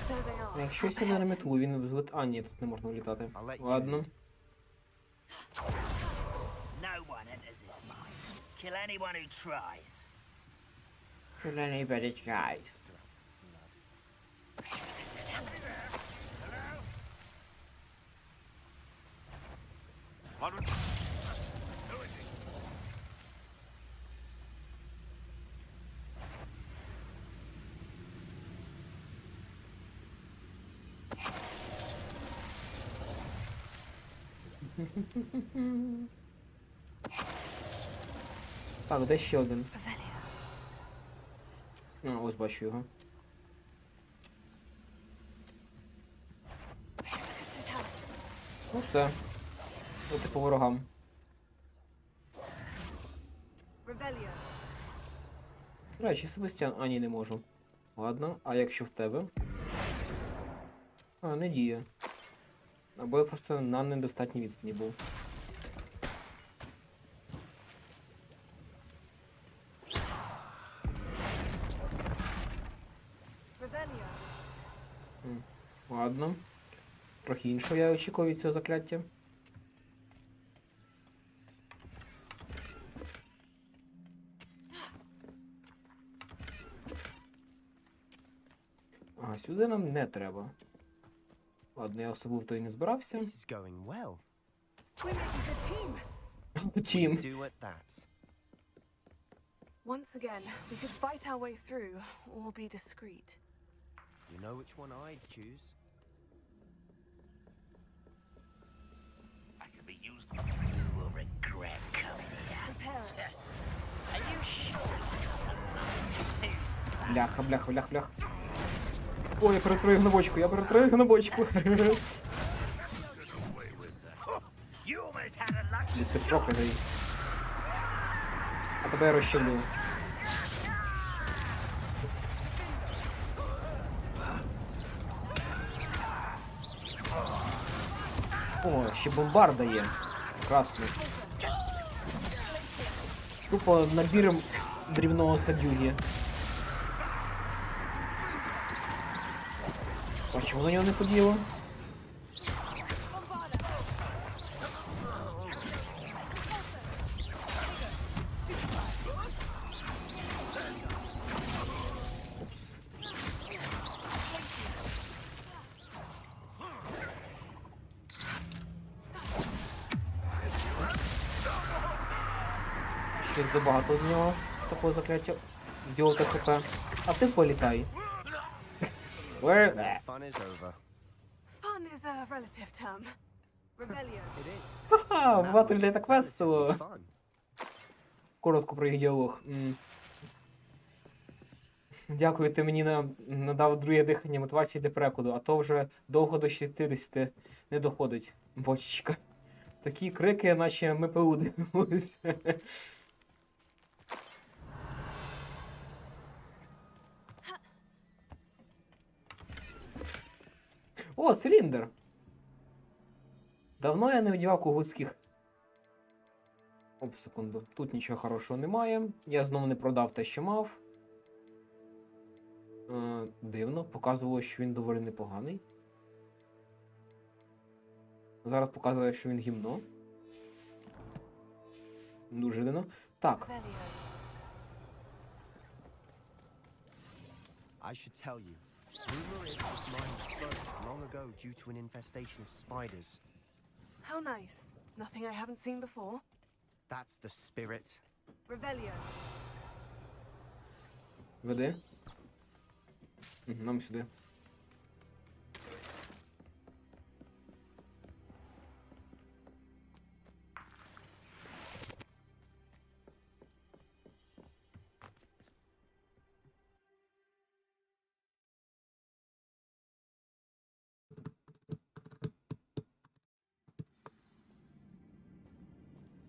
There they are.
Якщо я сяду на метлу, він взлет... А, ні, тут не можна влітати. Ладно.
No one enters this mine. Kill anyone who tries.
Kill anybody, guys. Так, де ще один? А, ось бачу його. Ну все. Оце по ворогам. До речі, Себастьян, а ні, не можу. Ладно, а якщо в тебе? А, не діє. Або я просто на недостатній відстані був. Ладно. Трохи іншого я очікував від цього закляття. А, сюди нам не треба. Ладно, я особливо то і не збирався. Тім.
Once again, we could fight our way through, or be discreet.
You know which one I'd choose?
I could be used for... You will regret coming here. Are you sure you're
Бляха, бляха, бляха, бляха. Ой, я перетворив гнобочку, я перетворив гнобочку. Ти проклятий. А тебе я розчавлю. О, ще бомбарда є. Красно. Тупо набіром дрібного садюги. А чому на нього не поділо? Упс. Щось забагато від нього такого закляття. Золоте хп. А ти політай.
Fun is over.
Fun is a relative term. Rebellion.
It is.
Ха-ха, багато людей так весело. Коротко про їх діалог. Дякую, ти мені надав друге дихання мотивації для перекладу, а то вже довго до 60 не доходить. Бочечка. Такі крики, наче МПУ дивимось. О, циліндр! Давно я не вдівав когутських. Оп, секунду. Тут нічого хорошого немає. Я знову не продав те, що мав. Дивно. Показувало, що він доволі непоганий. Зараз показує, що він гімно. Дуже дивно. Так.
I should tell you. Rumor is this mine was closed long ago due to an infestation of spiders.
How nice. Nothing I haven't seen before.
That's the spirit.
Revelio.
Веди. Нам сюди.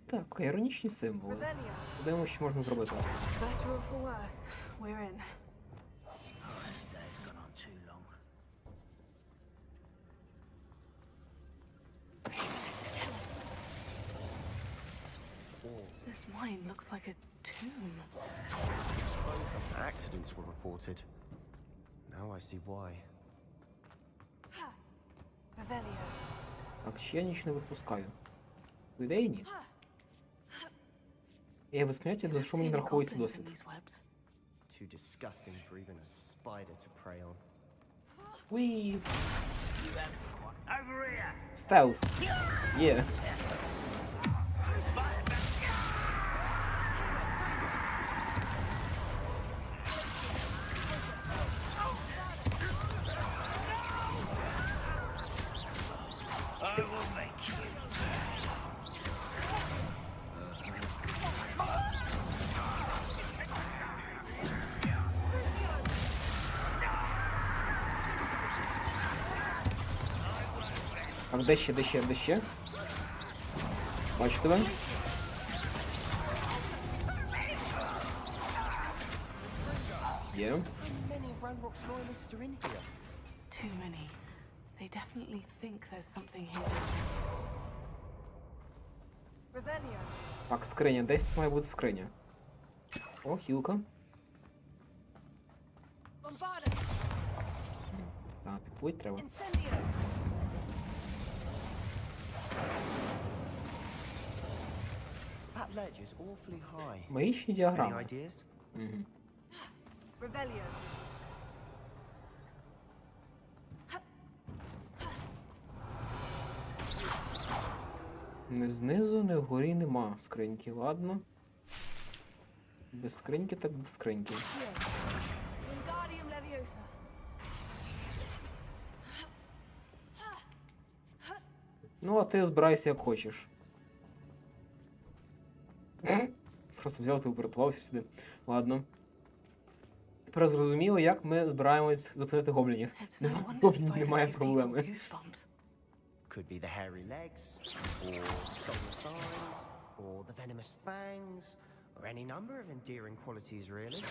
Так, іронічні символи. Подивимося, що можна зробити.
Better or for worse, we're in.
Oh, this day's gone on too long.
This mine looks like a tomb.
It was closed after accidents were reported. Now I see why.
Revelio.
Так, ще я нічого не випускаю. В ідеї ні. Я без поняття, за що мені нараховується досвід.
Too disgusting for even a spider to prey on.
Уі.
Over here!
Стелс. Є.
I will make you.
Так, де ще, де ще, де ще? Бачу тебе. Є.
Too many. They definitely think there's something hidden. Revelio.
Так, скриня. Десь тут має бути скриня. О, хілка.
Bombarda.
Так, підплить треба.
Incendio.
That ledge is awfully high.
Магічні
Any
діаграми.
ideas?
Угу.
Revelio.
Не знизу, не вгорі нема скриньки, ладно. Без скриньки, так без скриньки.
Wingardium Leviosa.
Ну, а ти збирайся як хочеш. Просто взяв, ти упорятувався сюди. Ладно. Тепер зрозуміло, як ми збираємось зупинити гоблінів. Гоблінів немає проблеми.
Could be the hairy legs, or the solar size, or the venomous fangs, or any number of endearing qualities, really.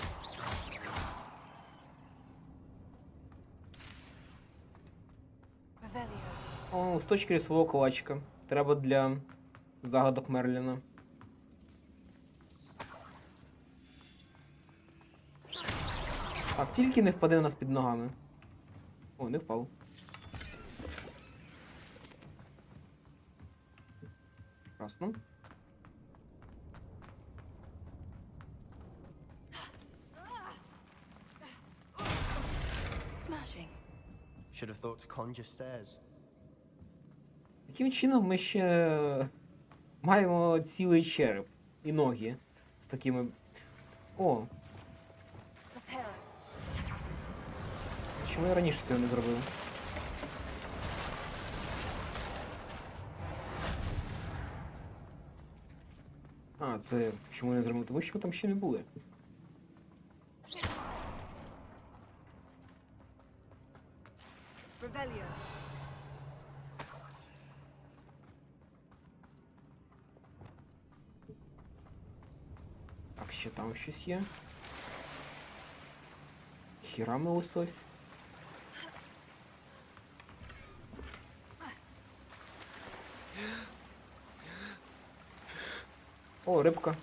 Revelio.
О, з точки лісового калачика. Треба для загадок Мерліна. Так, тільки не впаде у нас під ногами. О, не впав. Красно.
Smashing.
Should have thought to conjure stairs.
Яким чином ми ще маємо цілий череп і ноги з такими... О! Чому я раніше цього не зробив? А, це чому не зробив? Тому що ми там ще не були.
Revelio.
Так, ще там щось є. Хірами лосось. О, рибка.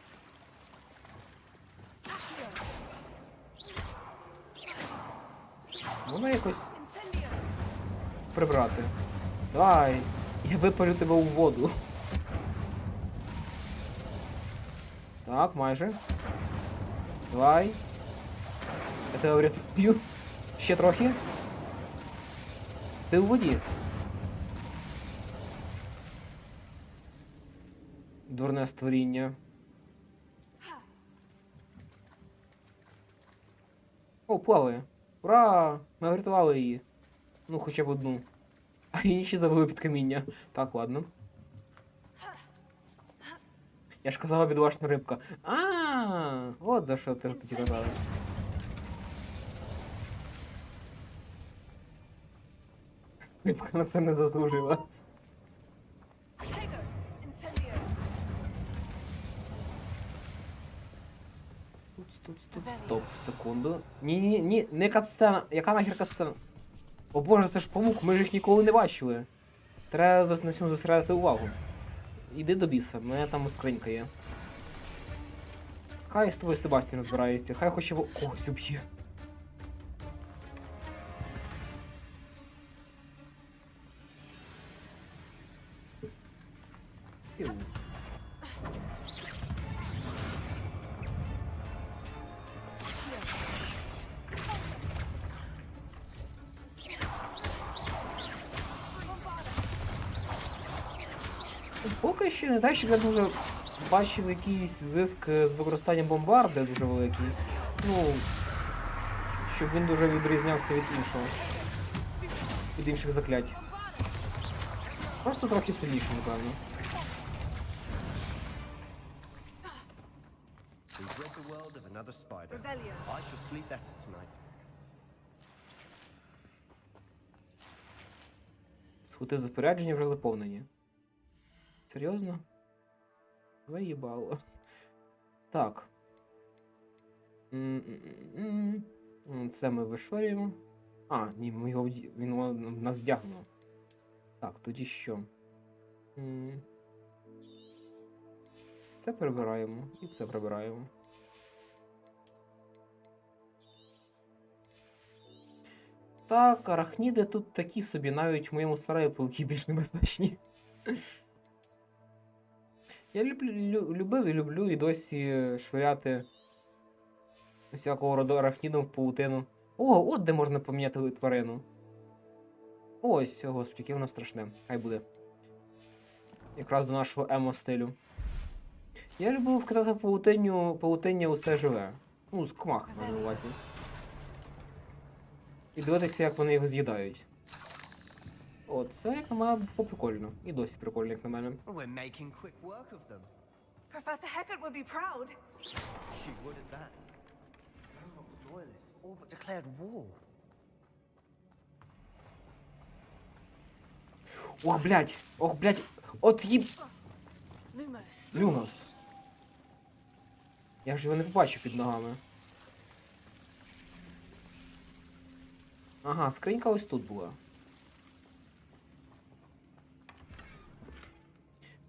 Можна якось прибрати. Давай, я випалю тебе у воду. Так, майже. Давай. Я тебе врятую. Ще трохи. Ти у воді. Дурне створіння. О, плаває. Ура! Ми врятували її. Ну, хоча б одну. А інші забили під каміння. Так, ладно. Я ж казала, бідолашна рибка. А, от за що ти тоді казала. Рибка на це не заслужила. Тут, стоп, секунду. Ні, не катсцена. Яка нахер катсцена? О боже, це ж павук, ми ж їх ніколи не бачили. Треба на цьому зосередити увагу. Іди до біса, в мене там скринька є. Хай з тобою Себастьян розбирається, хай хоче когось уб'є. Поки що не те, щоб я дуже бачив якийсь зиск з використанням бомбарди дуже великий. Ну, щоб він дуже відрізнявся від іншого. Від інших заклять. Просто трохи сильніше, напевно. Схути запорядження вже заповнені. Серйозно? Заїбало. Так. Це ми вишварюємо. А, ні, ми його він нас вдягнув. Так, тоді що? Це прибираємо. І це прибираємо. Так, арахніди тут такі собі, навіть в моєму сараї пауки більш небезпечні. Я любив і люблю і досі швиряти усякого роду арахнідом в паутину. О, от де можна поміняти тварину. Ось, о, господи, яке воно страшне. Хай буде. Якраз до нашого емо-стилю. Я люблю вкидати в паутиння усе живе. Ну, з комах, маю на увазі. І дивитися, як вони його з'їдають. О, це, як на мене, прикольно. І досі прикольно, як на мене.
Professor Hecat would be proud.
She would at that. Loyalists all but declared war.
Ох, блядь! Ох, блядь! От їб...
Lumos.
Люмос. Я ж його не побачив під ногами. Ага, скринька ось тут була.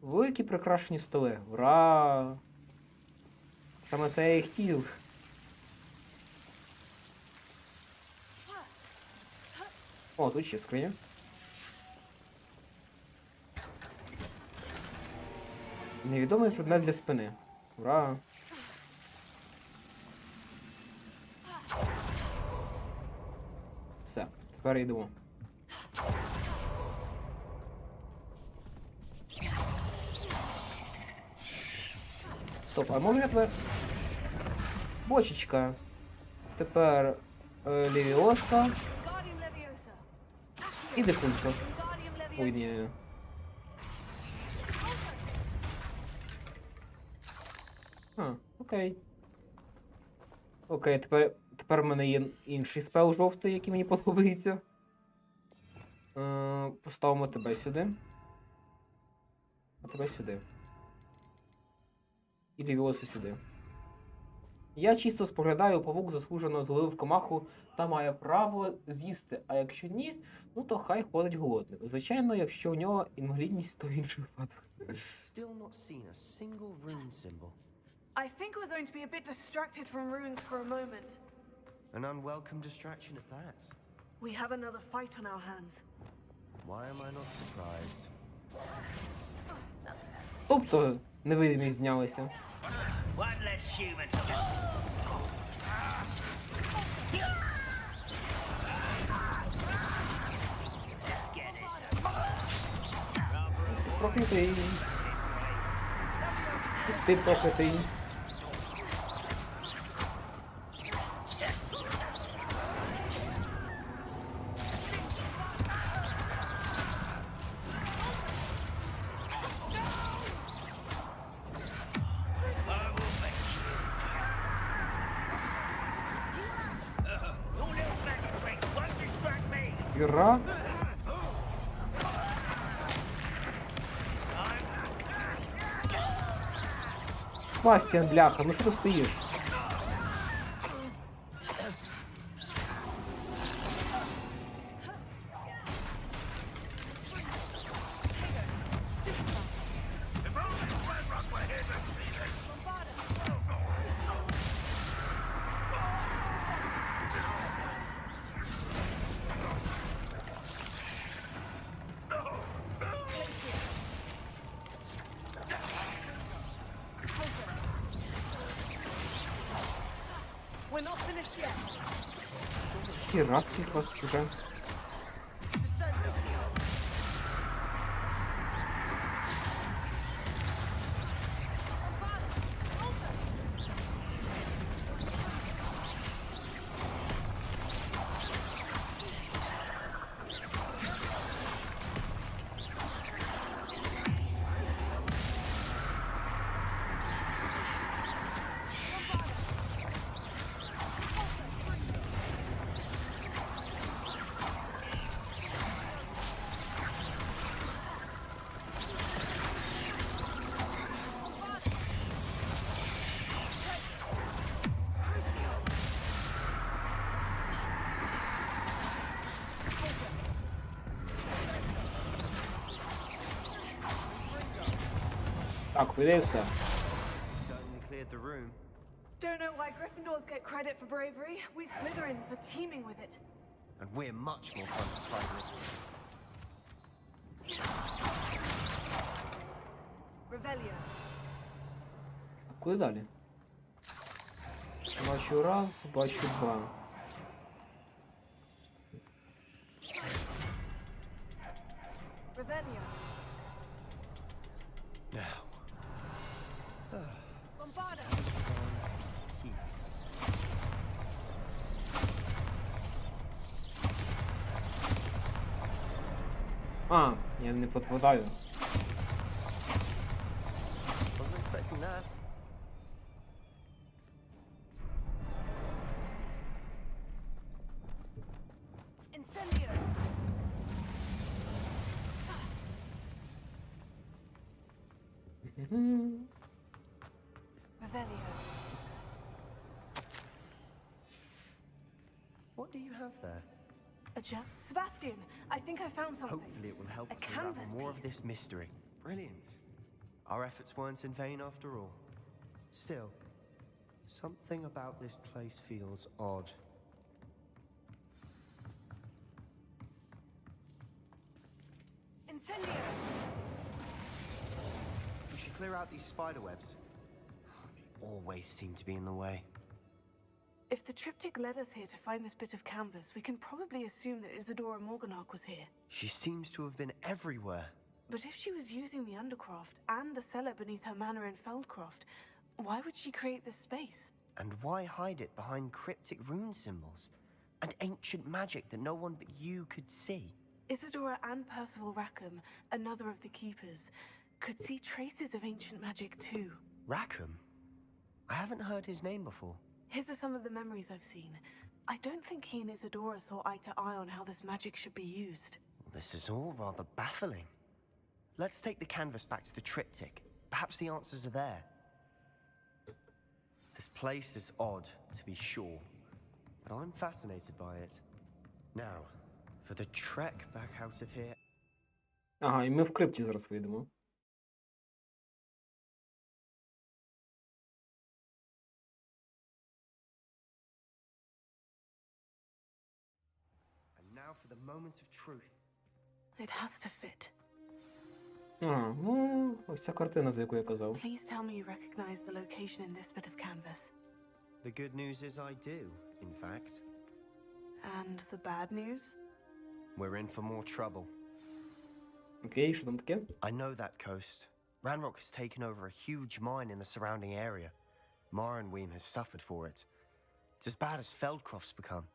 Великі прикрашені столи. Ура! Саме це я і хотів. О, тут ще скриня. Невідомий предмет для спини. Ура! Все, тепер йдемо. Стоп, а може я тебе... Бочечка. Тепер Левіоса. І Депульсо. Ой, ні. А, окей. Окей, тепер в мене є інший спел жовтий, який мені подобається. Поставимо тебе сюди. А тебе сюди. І Левіосу сюди. Я чисто споглядаю, павук заслужено зловив комаху та має право з'їсти, а якщо ні, ну то хай ходить голодним. Звичайно, якщо у нього інвалідність, то інший випадок.
I think we're going to be a bit distracted from runes for a moment.
An unwelcome distraction at that.
We have another fight on our hands.
Why am I not surprised?
Тобто, невидимість знялися.
One less human to Let's get this.
Проклятий. Ти проклятий. Іра. Свастіан, бляха, ну що ти стоїш? Хіра, скільки вас вже. Так, піде і все.
Certainly cleared the room.
Don't know why Gryffindors get credit for bravery. We Slytherins are teeming with it.
And we're much more fun to fight with.
Revelio.
А куди далі? Бачу раз, бачу два.
Revelio.
Now.
Bombarda.
Peace.
А, я не попадаю.
Wasn't expecting that.
Incendio. Revelio.
What do you have there?
A gem? Sebastian, I think I found something.
Hopefully it will help
A
us unravel
canvas
more of
piece.
this mystery. Brilliant. Our efforts weren't in vain after all. Still, something about this place feels odd.
Incendio.
We should clear out these spider webs. They always seem to be in the way.
If the triptych led us here to find this bit of canvas, we can probably assume that Isadora Morganach was here.
She seems to have been everywhere.
But if she was using the Undercroft and the cellar beneath her manor in Feldcroft, why would she create this space?
And why hide it behind cryptic rune symbols and ancient magic that no one but you could see?
Isadora and Percival Rackham, another of the keepers, could see traces of ancient magic too.
Rackham? I haven't heard his name before.
His are some of the memories I've seen. I don't think he and Isadora saw eye to eye on how this magic should be used.
This is all rather baffling. Let's take the canvas back to the triptych. Perhaps the answers are there. This place is odd, to be sure, but I'm fascinated by it. Now, for the trek back out of here...
Ага, і ми в крипті зараз вийдемо.
And now for the moment of truth.
It has to fit.
Ага, ну, ось ця картина, за яку я казав.
Please tell me you recognize the location in this bit of canvas.
The good news is I do, in fact.
And the bad news?
We're in for more trouble.
Окей, що там таке?
I know that coast. Ranrock has taken over a huge mine in the surrounding area. Mornweem has suffered for it. It's as bad as Feldcroft's become.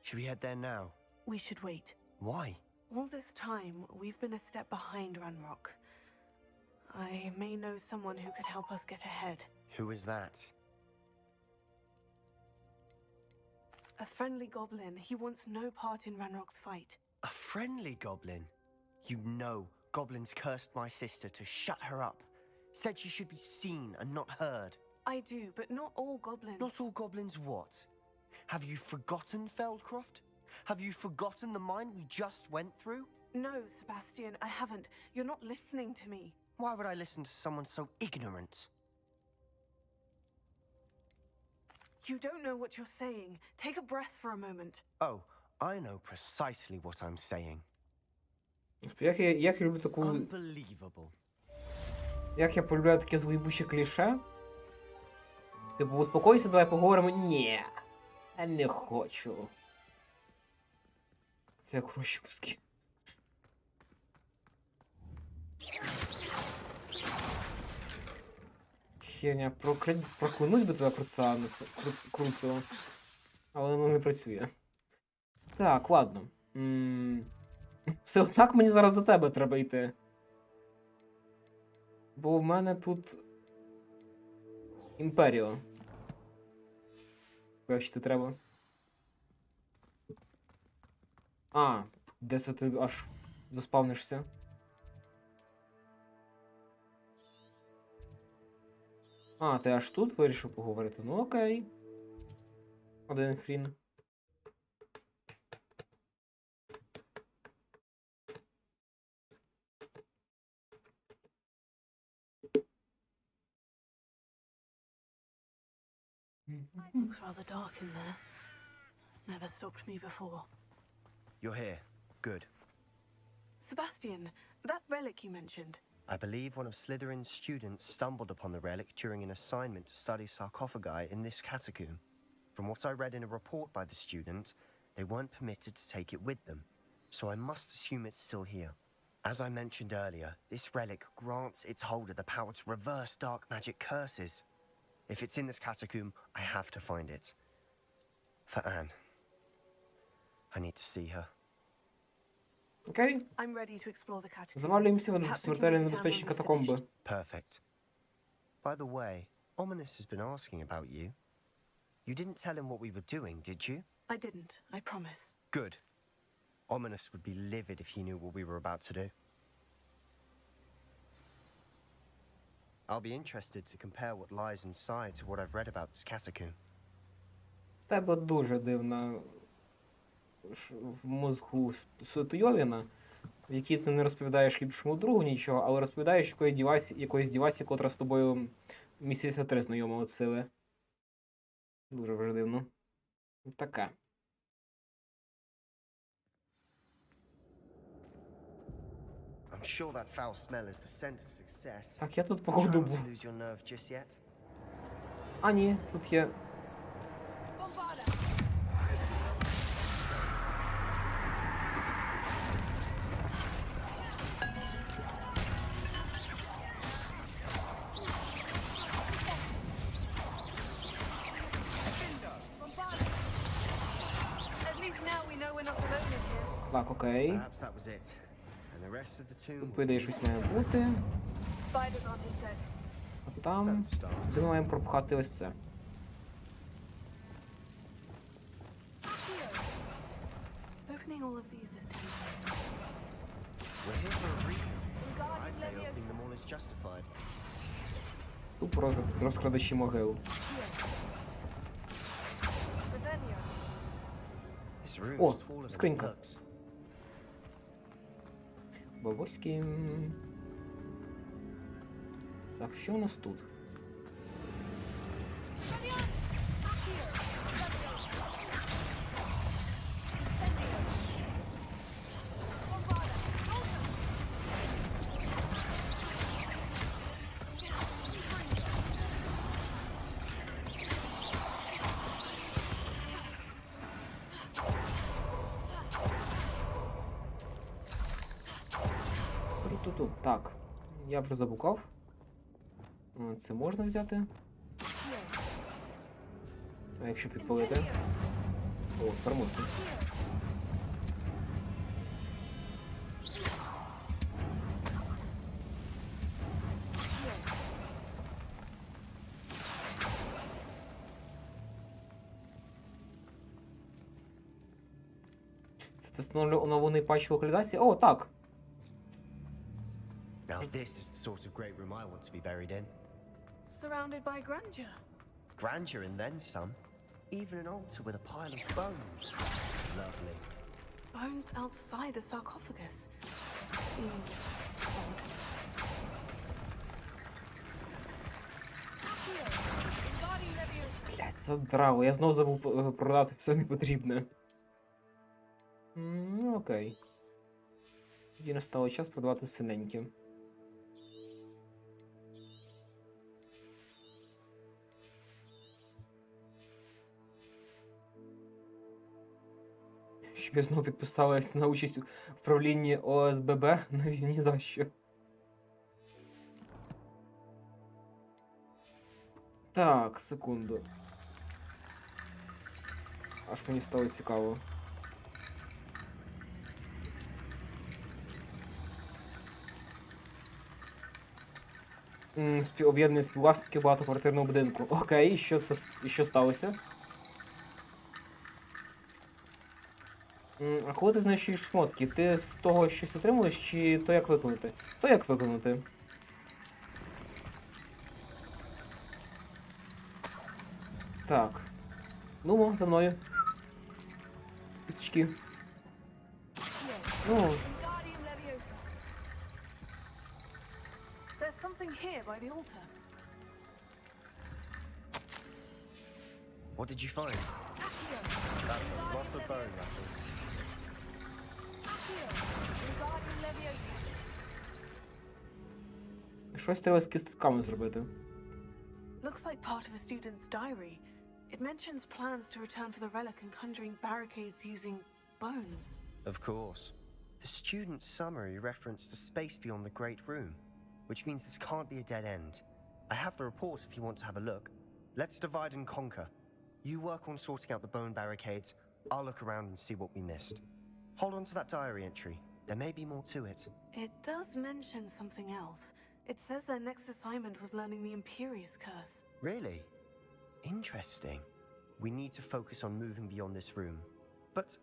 Should we head there now?
We should wait.
Why?
All this time, we've been a step behind Ranrock. I may know someone who could help us get ahead.
Who is that?
A friendly goblin. He wants no part in Ranrock's fight.
A friendly goblin? You know goblins cursed my sister to shut her up. Said she should be seen and not heard.
I do, but not all goblins.
Not all goblins what? Have you forgotten Feldcroft? Have you forgotten the mine we just went through?
No, Sebastian, I haven't. You're not listening to me.
Why would I listen to someone so ignorant?
You don't know what you're saying. Take a breath for a moment.
Oh, I know precisely what I'm saying.
Як я люблю таку...
Unbelievable.
Як я полюбляю таке звоєбуще кліше. Типу, успокойся, давай поговоримо. Ні, я не хочу. Це як хрущовський. Херня, проклянуть би тебе Круцього. Але воно не працює. Так, ладно. Все однак мені зараз до тебе треба йти. Бо в мене тут... Імперіо. Бачити треба. А, де це ти аж заспавнишся? А, ти аж тут вирішив поговорити? Ну окей. Один хрін.
Looks rather dark in there. Never stopped me before.
You're here. Good.
Sebastian, that relic you mentioned.
I believe one of Slytherin's students stumbled upon the relic during an assignment to study sarcophagi in this catacomb. From what I read in a report by the student, they weren't permitted to take it with them, so I must assume it's still here. As I mentioned earlier, this relic grants its holder the power to reverse dark magic curses. If it's in this catacomb, I have to find it. For Anne. I need to see her.
Окей.
I'm ready to explore the catacomb.
Завалюємося в
Perhaps we can
смертельно
visit
небезпечні
town when we're
катакомби.
finished.
Perfect. By the way, Ominous has been asking about you. You didn't tell him what we were doing, did you?
I didn't, I promise.
Good. Ominous would be livid if he knew what we were about to do. I'll be interested to compare what lies inside to what I've read about this catacomb.
Тебе дуже дивна в мозку ситуйовіна, в якій ти не розповідаєш ліпшому другу нічого, але розповідаєш якоїсь дівасі, котра з тобою місяця 3 знайома от сили. Дуже вже дивно. Таке.
I'm sure that foul smell is the scent of success.
Так, я тут походу був.
Lose your nerve just yet?
А ні, тут є... Так, окей.
Perhaps that was it. And the rest of the tomb.
Тут, по ідеї, щось має бути. А там... Де ми маємо пропхати ось це?
Opening all of these is tempting.
We're here for a reason. I'd say opening them all is justified.
Тупо розкрадачі могил.
This room
О,
is taller than it
скринька.
looks.
Бабуськи. Так, що у нас тут? Тут. Так, я вже забукав. Це можна взяти. А якщо підпалити? О, тепер можна. Це тест оновлений патч локалізації? О, так!
Now this is the sort of great room I want to be buried in.
Surrounded by grandeur.
Grandeur and then some. Even an altar with a pile of bones. Lovely.
Bones outside a sarcophagus. Seems odd.
Блять, задраво, я знов забув продати все непотрібне. Ну, окей. Тоді настало час продавати синеньке. Щоб я знову підписалась на участь в правлінні ОСББ, ні за що. Так, секунду. Аж мені стало цікаво. Об'єднання співвласників багатоквартирного будинку. Окей, що сталося? А коли ти знищуєш шмотки, ти з того щось отримуєш, чи то як виконати? То як виконати? Так. Ну, за мною. Піточки. Ну.
There's something here by the altar.
What did you find? That's a lot of bone rattle.
Щось треба з кістками зробити.
Looks like part of a student's diary. It mentions plans to return for the relic and conjuring barricades using bones.
Of course. The student's summary referenced a space beyond the Great Room, which means this can't be a dead end. I have the report if you want to have a look. Let's divide and conquer. You work on sorting out the bone barricades. I'll look around and see what we missed. Hold on to that diary entry. There may be more to it.
It does mention something else. It says their next assignment was learning the Imperious Curse.
Really? Interesting. We need to focus on moving beyond this room. But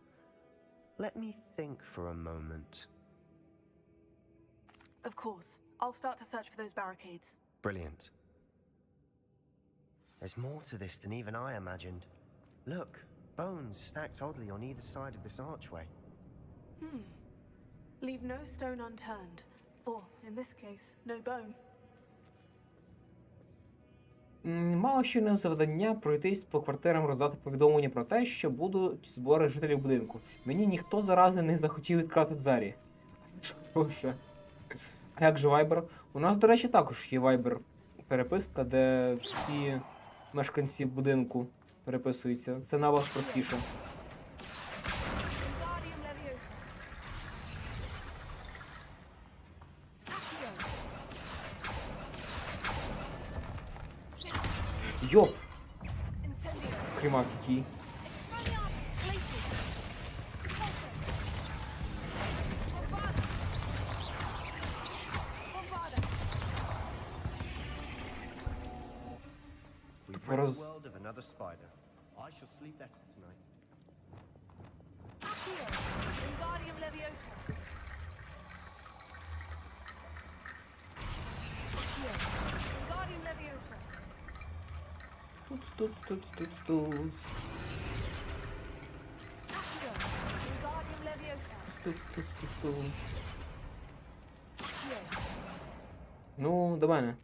let me think for a moment.
Of course. I'll start to search for those barricades.
Brilliant. There's more to this than even I imagined. Look, bones stacked oddly on either side of this archway.
Leave no stone unturned. Or, in this case, no bone.
Мало що не завдання пройтись по квартирам, роздати повідомлення про те, що будуть збори жителів будинку. Мені ніхто зарази не захотів відкрити двері. Що ще? А як же Viber? У нас, до речі, також є Viber переписка, де всі мешканці будинку переписуються. Це набагато простіше. Йоп! Скримак який.
We've rid the world of another spider. I shall sleep better tonight.
Туц. Ну, до мене.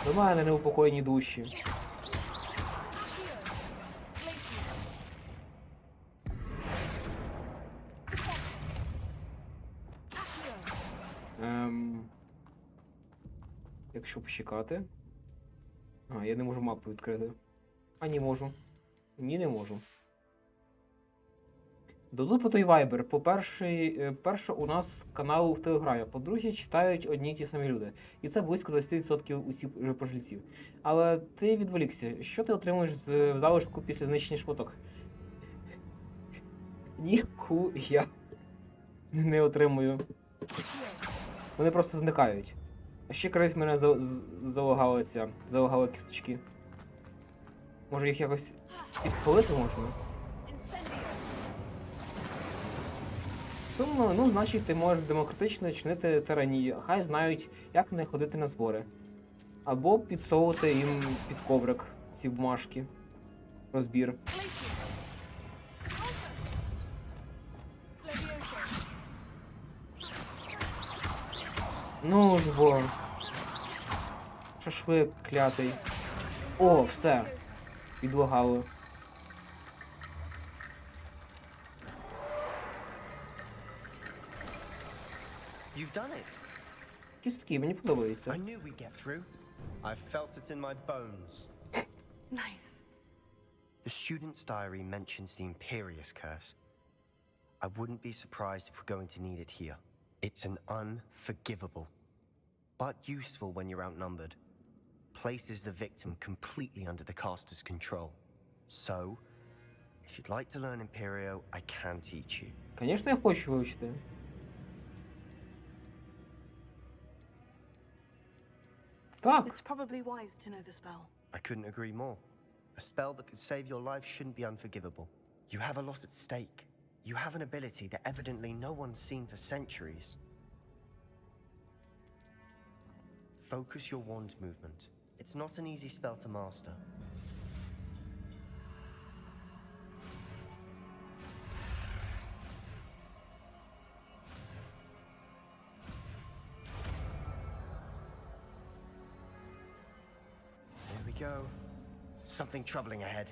До мене неупокоєні душі. Якщо почекати. А, я не можу мапу відкрити. А, ні можу. Ні, не можу. Додаю по той Viber. По-перше, у нас канал в Телеграмі. По-друге, читають одні й ті самі люди. І це близько 20% усіх пожильців. Але ти відволікся. Що ти отримуєш з залишку після знищення шматок? Ніхуя не отримую. Вони просто зникають. А ще колись мене залагали кісточки. Може їх якось підспалити можна? Сумно, ну значить ти можеш демократично чинити тиранію. Хай знають, як не ходити на збори. Або підсовувати їм під коврик ці бумажки. Розбір. Ну ж бо. Шашлик клятий. О, все. Підлагало.
You've done it.
Кістки, мені подобається.
I knew we'd get through. I felt it in my bones.
Nice.
The student's diary mentions the Imperious Curse. I wouldn't be surprised if we're going to need it here. It's an unforgivable, but useful when you're outnumbered. Places the victim completely under the caster's control. So, if you'd like to learn Imperio, I can teach you.
Конечно, я хочу вивчити. Так.
It's probably wise to know the spell.
I couldn't agree more. A spell that could save your life shouldn't be unforgivable. You have a lot at stake. You have an ability that evidently no one's seen for centuries. Focus your wand movement. It's not an easy spell to master. There we go. Something troubling ahead.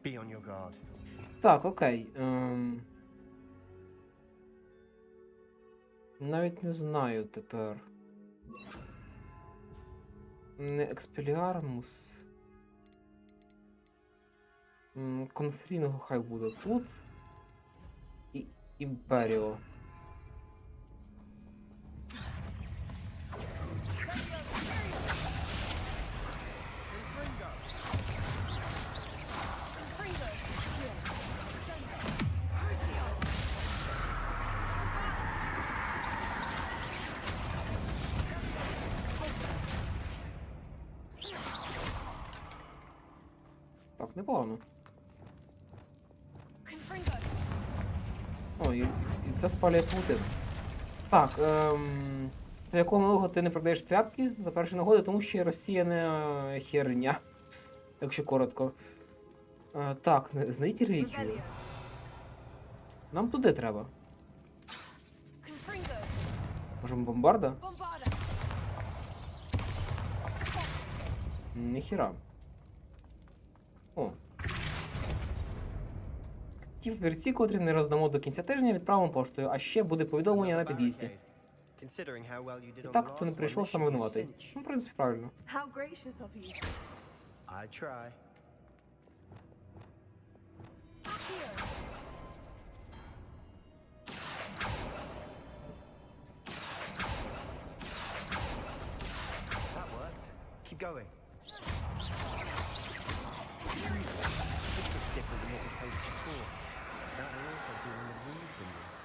Be on your guard.
Так, окей. Навіть не знаю тепер. Не експеліармус. Конфрінго хай буде тут. І Імперіо. Так, непогано. О, і це спалює паутину. Так, до якого малого ти не продаєш тряпки за перші нагоди, тому що є розсіяна херня, якщо коротко. Так, знайти реліквію. Нам туди треба. Можемо бомбарда? Ніхіра. О. Ті папірці, котрі не роздамо до кінця тижня, відправимо поштою, а ще буде повідомлення на під'їзді. І так, хто не прийшов, саме винуватий. Ну, в принципі, правильно.
Different than what we faced before. Now we're also dealing with rune symbols.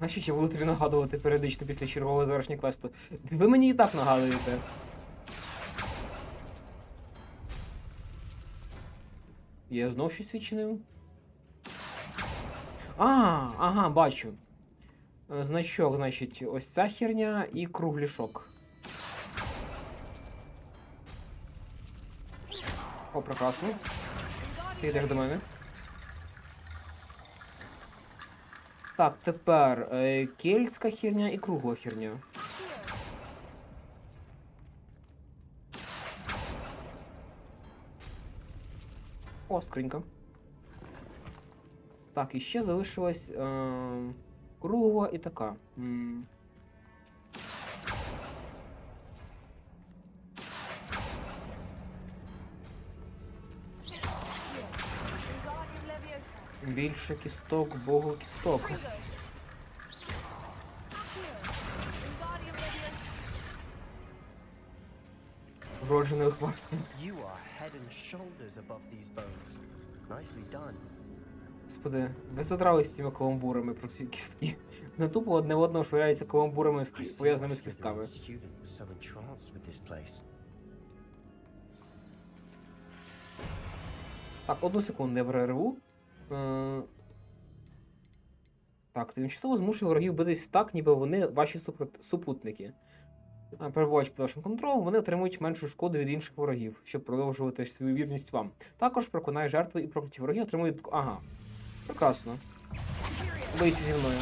А ще буду тобі нагадувати періодично після чергового завершення квесту. Ви мені і так нагадуєте. Я знов щось відчинив. Ага, бачу. Значок, значить, ось ця херня і кругляшок. О, прекрасно. Ти йдеш до мене. Так, тепер кельтська херня і кругла херня. О, скринька. Так, і ще залишилась кругова і така. Більше кісток, Богу кісток. Вродженою хвастом. Господи, ви задрались з цими каламбурами про ці кістки. Не тупо одне в одного швиряються каламбурами, пов'язаними з кістками. Так, одну секунду, я перерву. Так, тимчасово змушує ворогів битись так, ніби вони ваші супутники. Перебуваючи під вашим контролем, вони отримують меншу шкоду від інших ворогів, щоб продовжувати свою вірність вам. Також проконає жертви і прокляті вороги отримують... Ага. Прекрасно. Бийся зі мною.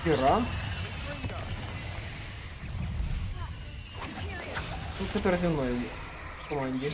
Хіра. Тут тепер зі мною в команді.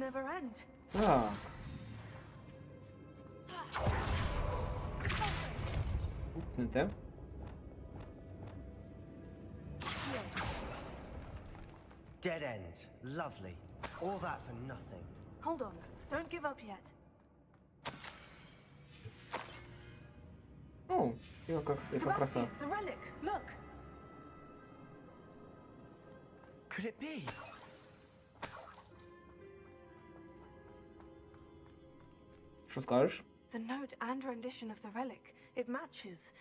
never end.
Так. Уп, не те.
Dead end. Lovely. All that for nothing.
Hold on. Don't give up yet.
О, яка краса.
Sebastian, the relic. Look.
Could it be?
Що скажеш?
The note and rendition of the relic. It matches.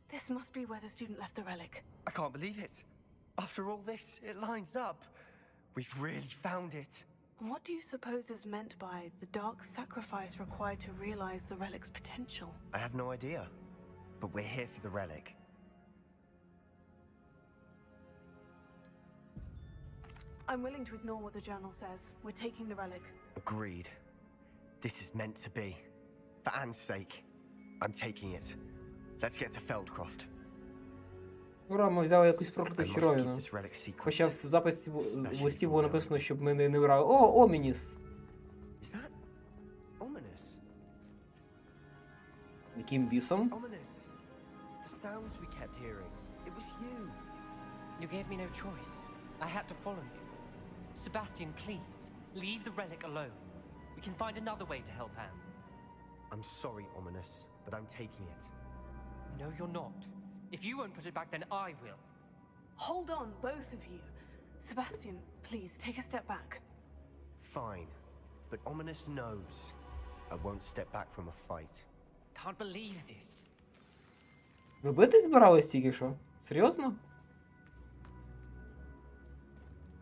This must be where the student left the relic.
I can't believe it. After all this, it lines up. We've really found it.
What do you suppose is meant by the dark sacrifice required to realize the relic's potential?
I have no idea. But we're here for the relic.
I'm willing to ignore what the journal says. We're taking the relic.
Agreed. This is meant to be. For Anne's sake, I'm taking it. Let's get to Feldcroft.
Ура, ми взяли якусь
I
прокляту
must keep
хероїну.
this relic secret.
Хоча в записі в листі було написано, щоб ми не брали. О, Омініс!
Is that ominous?
Яким бісом?
Ominous. The sounds we kept hearing. It was you.
You gave me no choice. I had to follow you. Sebastian, please, leave the relic alone. We can find another way to help Anne.
I'm sorry, Ominous, but I'm taking it.
No, you're not. If you won't put it back, then I will.
Hold on, both of you. Sebastian, please, take a step back.
Fine. But Ominous knows I won't step back from a fight.
Can't believe this.
Ви битись збирались тільки що? Серйозно?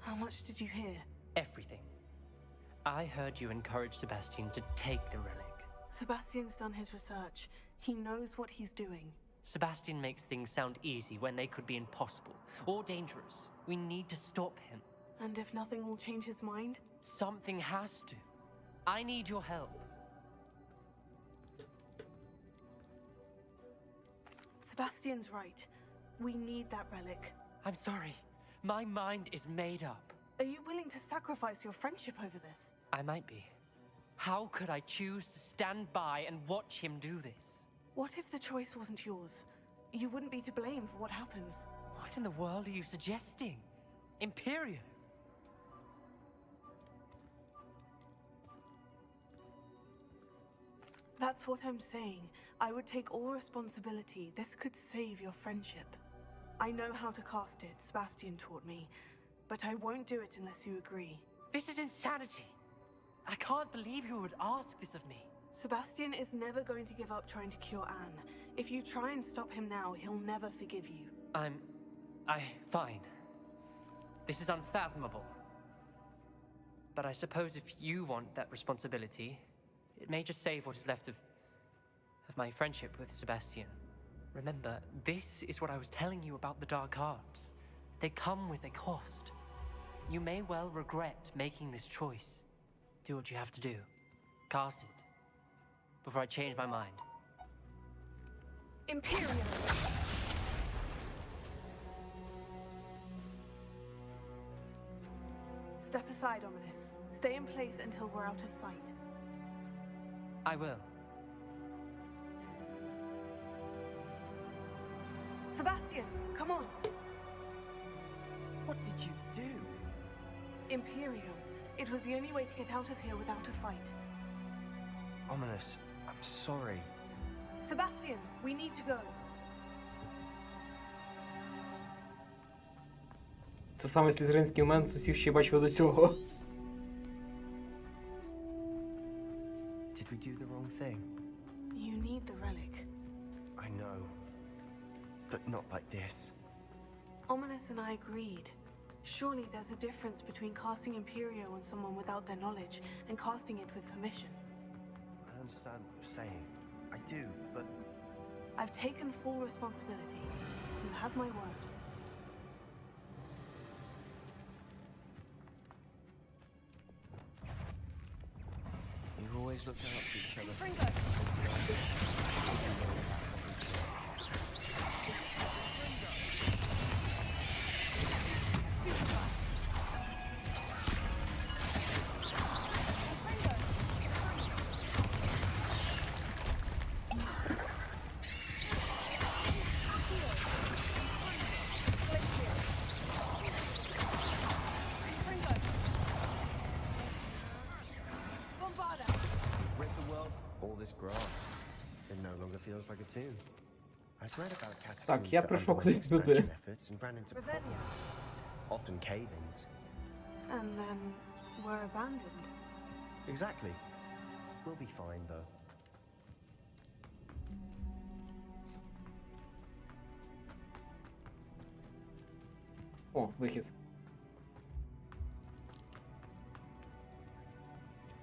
How much did you hear?
Everything. I heard you encourage Sebastian to take the relic.
Sebastian's done his research. He knows what he's doing.
Sebastian makes things sound easy when they could be impossible or dangerous. We need to stop him.
And if nothing will change his mind?
Something has to. I need your help.
Sebastian's right. We need that relic.
I'm sorry. My mind is made up.
Are you willing to sacrifice your friendship over this?
I might be. How could I choose to stand by and watch him do this?
What if the choice wasn't yours? You wouldn't be to blame for what happens.
What in the world are you suggesting? Imperio?
That's what I'm saying. I would take all responsibility. This could save your friendship. I know how to cast it, Sebastian taught me. But I won't do it unless you agree.
This is insanity. I can't believe you would ask this of me.
Sebastian is never going to give up trying to cure Anne. If you try and stop him now, he'll never forgive you.
Fine. This is unfathomable. But I suppose if you want that responsibility, it may just save what is left of my friendship with Sebastian. Remember, this is what I was telling you about the dark arts. They come with a cost. You may well regret making this choice. Do what you have to do. Cast it. Before I change my mind.
Imperial! Step aside, Ominous. Stay in place until we're out of sight.
I will.
Sebastian, come on!
What did you do?
Imperio. It was the only way to get out of here without a fight.
Ominous, I'm sorry.
Sebastian, we need to go.
Це саме слізеринський момент з усіх, що я бачив до цього.
Did we do the wrong thing?
You need the relic.
I know. But not like this.
Ominous and I agreed. Surely there's a difference between casting Imperio on someone without their knowledge and casting it with permission.
I understand what you're saying. I do, but...
I've taken full responsibility. You have my word.
You've always looked out for each other.
Fringo!
this grass. It no longer feels like a tomb. I've read about
Так,
catacombs
я
that
прийшов
underwent
кудись сюди.
expansion efforts and ran into problems. Often cave-ins.
And then were abandoned.
Exactly. We'll be fine, though.
О, вихід.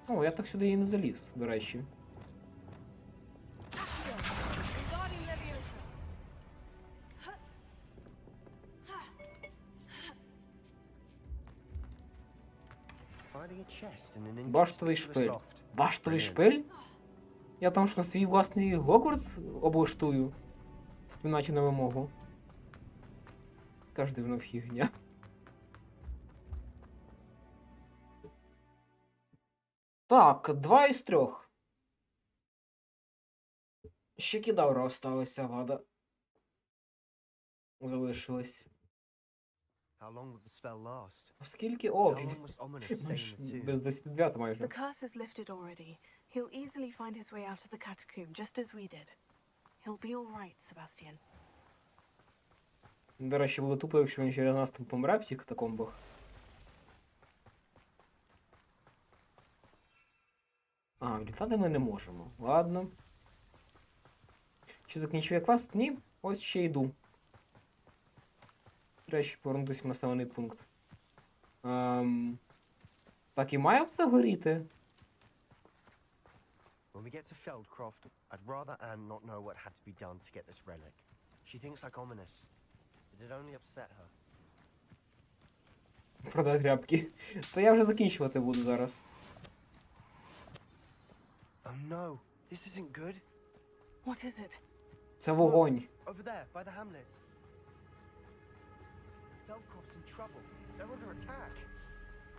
О, я так сюди і не заліз, до речі. Баштовий шпиль. Баштовий шпиль? Я там що, свій власний Хогвартс облаштую? В кімнаті на вимогу. Яка ж дивна фігня. Так, 2 із 3. Ще кідавра осталася, вада. Залишилось. Оскільки... О, без 10-9 майже.
The curse is lifted already. He'll easily find his way out of the catacomb, just as we did. He'll be all right, Sebastian.
До речі, було тупо, якщо він через нас там помре в цих катакомбах. А, літати ми не можемо. Ладно. Чи закінчив я квест? Ні. Ось ще йду. Треба ще повернутися в населений пункт. Так і має все горіти?
When we get to Feldcroft, I'd rather Anne not know what had to be done to get this relic. She thinks like ominous. It'd only upset her.
Продай тряпки. Та я вже закінчувати буду зараз.
Oh no, this isn't good.
What is it?
Це вогонь.
Over there, by the hamlet. Feldcroft's in trouble. They're under attack.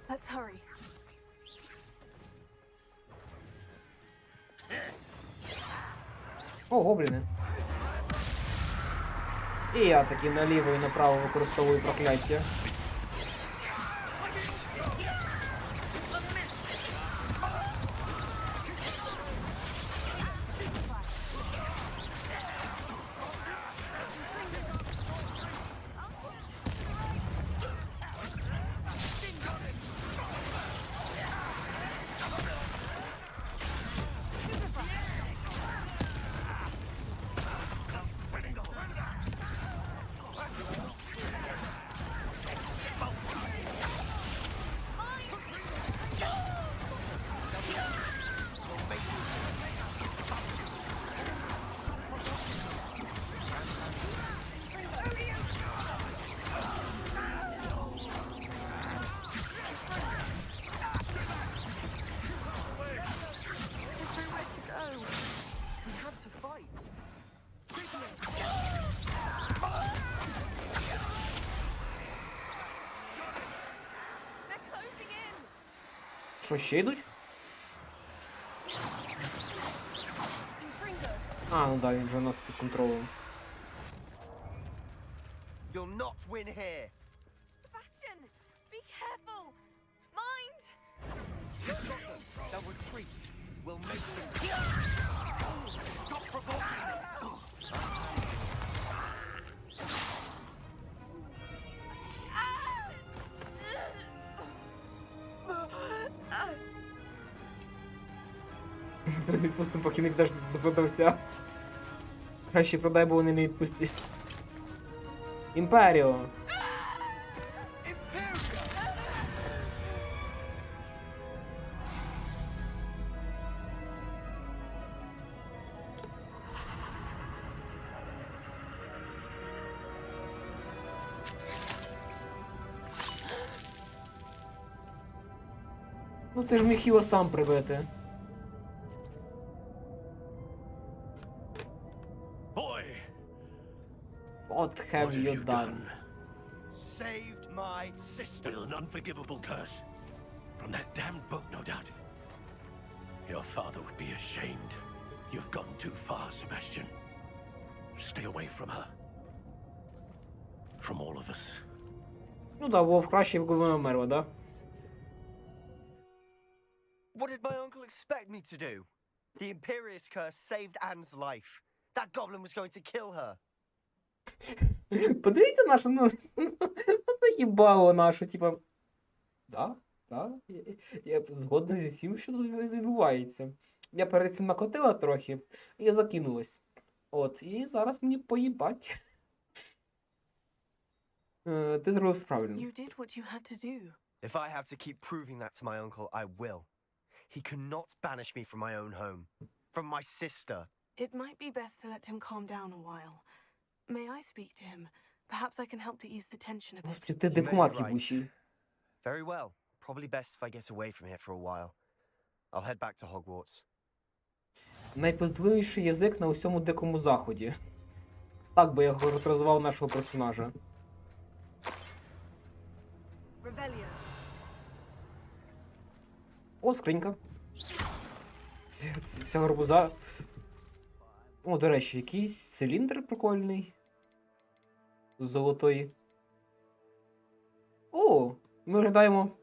Let's hurry.
О, гобліни. І я таки наліво і направо використовую прокляття. Що, ще йдуть? А, ну да, він вже у нас під контролем.
You'll not win here.
Sebastian, be careful. Mind.
They'll retreat. We'll make them. Stop provoking me.
Відпустимо, поки не підеш допитався. Краще продай, бо вони не відпустять. Імперіо! Ну ти ж міг його сам прибити. What have you done?
Saved my sister. With an unforgivable curse. From that damned book, no doubt. Your father would be ashamed. You've gone too far, Sebastian. Stay away from her. From all of us.
Ну да, було б краще, якби вона вмерла, да?
What did my uncle expect me to do? The Imperious curse saved Anne's life. That goblin was going to kill her.
Подивіться нашу, ну, їбало нашу, типа. Да, я згодна зі всім, що тут відбувається. Я перед цим накотила трохи, і закинулась. От, і зараз мені поїбать. Ти зробив правильно.
You did what you had to do.
If I have to keep proving that to my uncle, I will. He cannot banish me from my own home. From my sister.
It might be best to let him calm down a while. May I speak to him? Perhaps I can help to ease the tension a bit.
Господи, ти дипломат їбучий.
Very well. Probably best if I get away from here for a while. I'll head back to Hogwarts.
Найпиздливіший язик на усьому дикому заході. Так би я характеризував нашого персонажа. О, скринька. Ця гарбуза. О, до речі, якийсь циліндр прикольний. З золотої. О, ми виглядаємо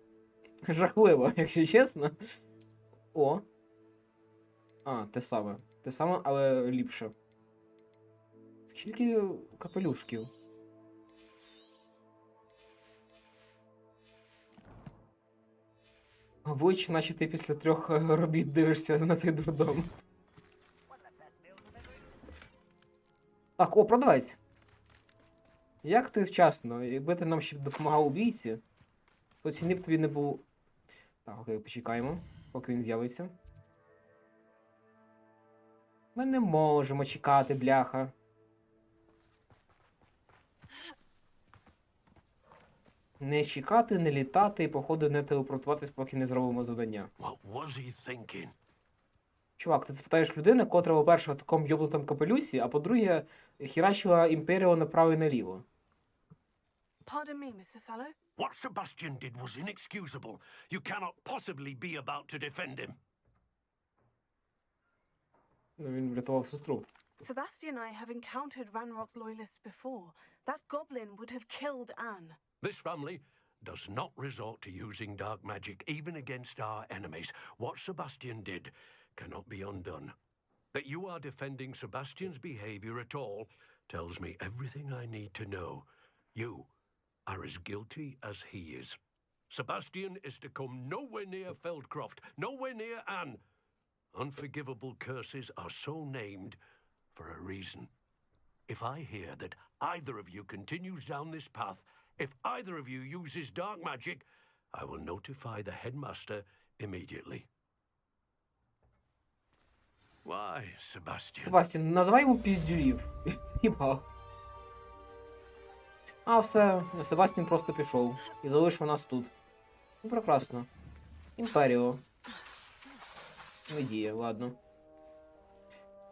жахливо, якщо чесно. О. А, те саме. Те саме, але ліпше. Скільки капелюшків? Обличчя, наче ти після 3 робіт дивишся на цей дурдом. Так, о, продавець. Як ти вчасно? Якби ти нам ще допомагав убійці, то ціни б тобі не було. Так, окей, почекаємо, поки він з'явиться. Ми не можемо чекати, бляха. Не чекати, не літати і, походу, не телепортуватись, поки не зробимо завдання. Чувак, ти це питаєш людини, котра, по-перше, в такому йоблутому капелюсі, а по-друге, хірачила імперію направо і наліво.
Pardon me, Mr. Sallow.
What Sebastian did was inexcusable. You cannot possibly be about to defend him.
Ну, він врятував сестру.
Sebastian and I have encountered Ranrock's loyalists before. That goblin would have killed Anne.
This family does not resort to using dark magic even against our enemies. What Sebastian did cannot be undone. That you are defending Sebastian's behavior at all tells me everything I need to know. You are as guilty as he is. Sebastian is to come nowhere near Feldcroft, nowhere near Anne. Unforgivable curses are so named for a reason. If I hear that either of you continues down this path, if either of you uses dark magic, I will notify the headmaster immediately. Why, Sebastian?
Себастьян, називай йому піздюлів. З'їбав. А, все, Себастьян просто пішов. І залишив нас тут. Ну, прекрасно. Імперіо. Не діє, ладно.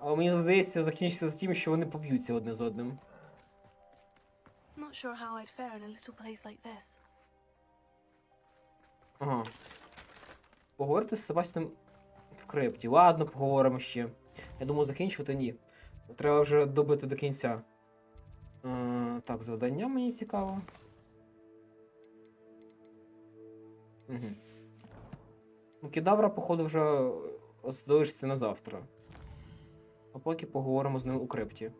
Але мені здається, закінчиться з тим, що вони поб'ються одне з одним.
Not sure how I'd fare in a little place like this.
Ага. Поговорити з Себастьяном в крипті. Ладно, поговоримо ще. Я думаю, закінчувати ні. Треба вже добити до кінця. Так, завдання мені цікаво. Угу. Ну, кедавра, походу, вже залишиться на завтра. А поки поговоримо з ним у крипті.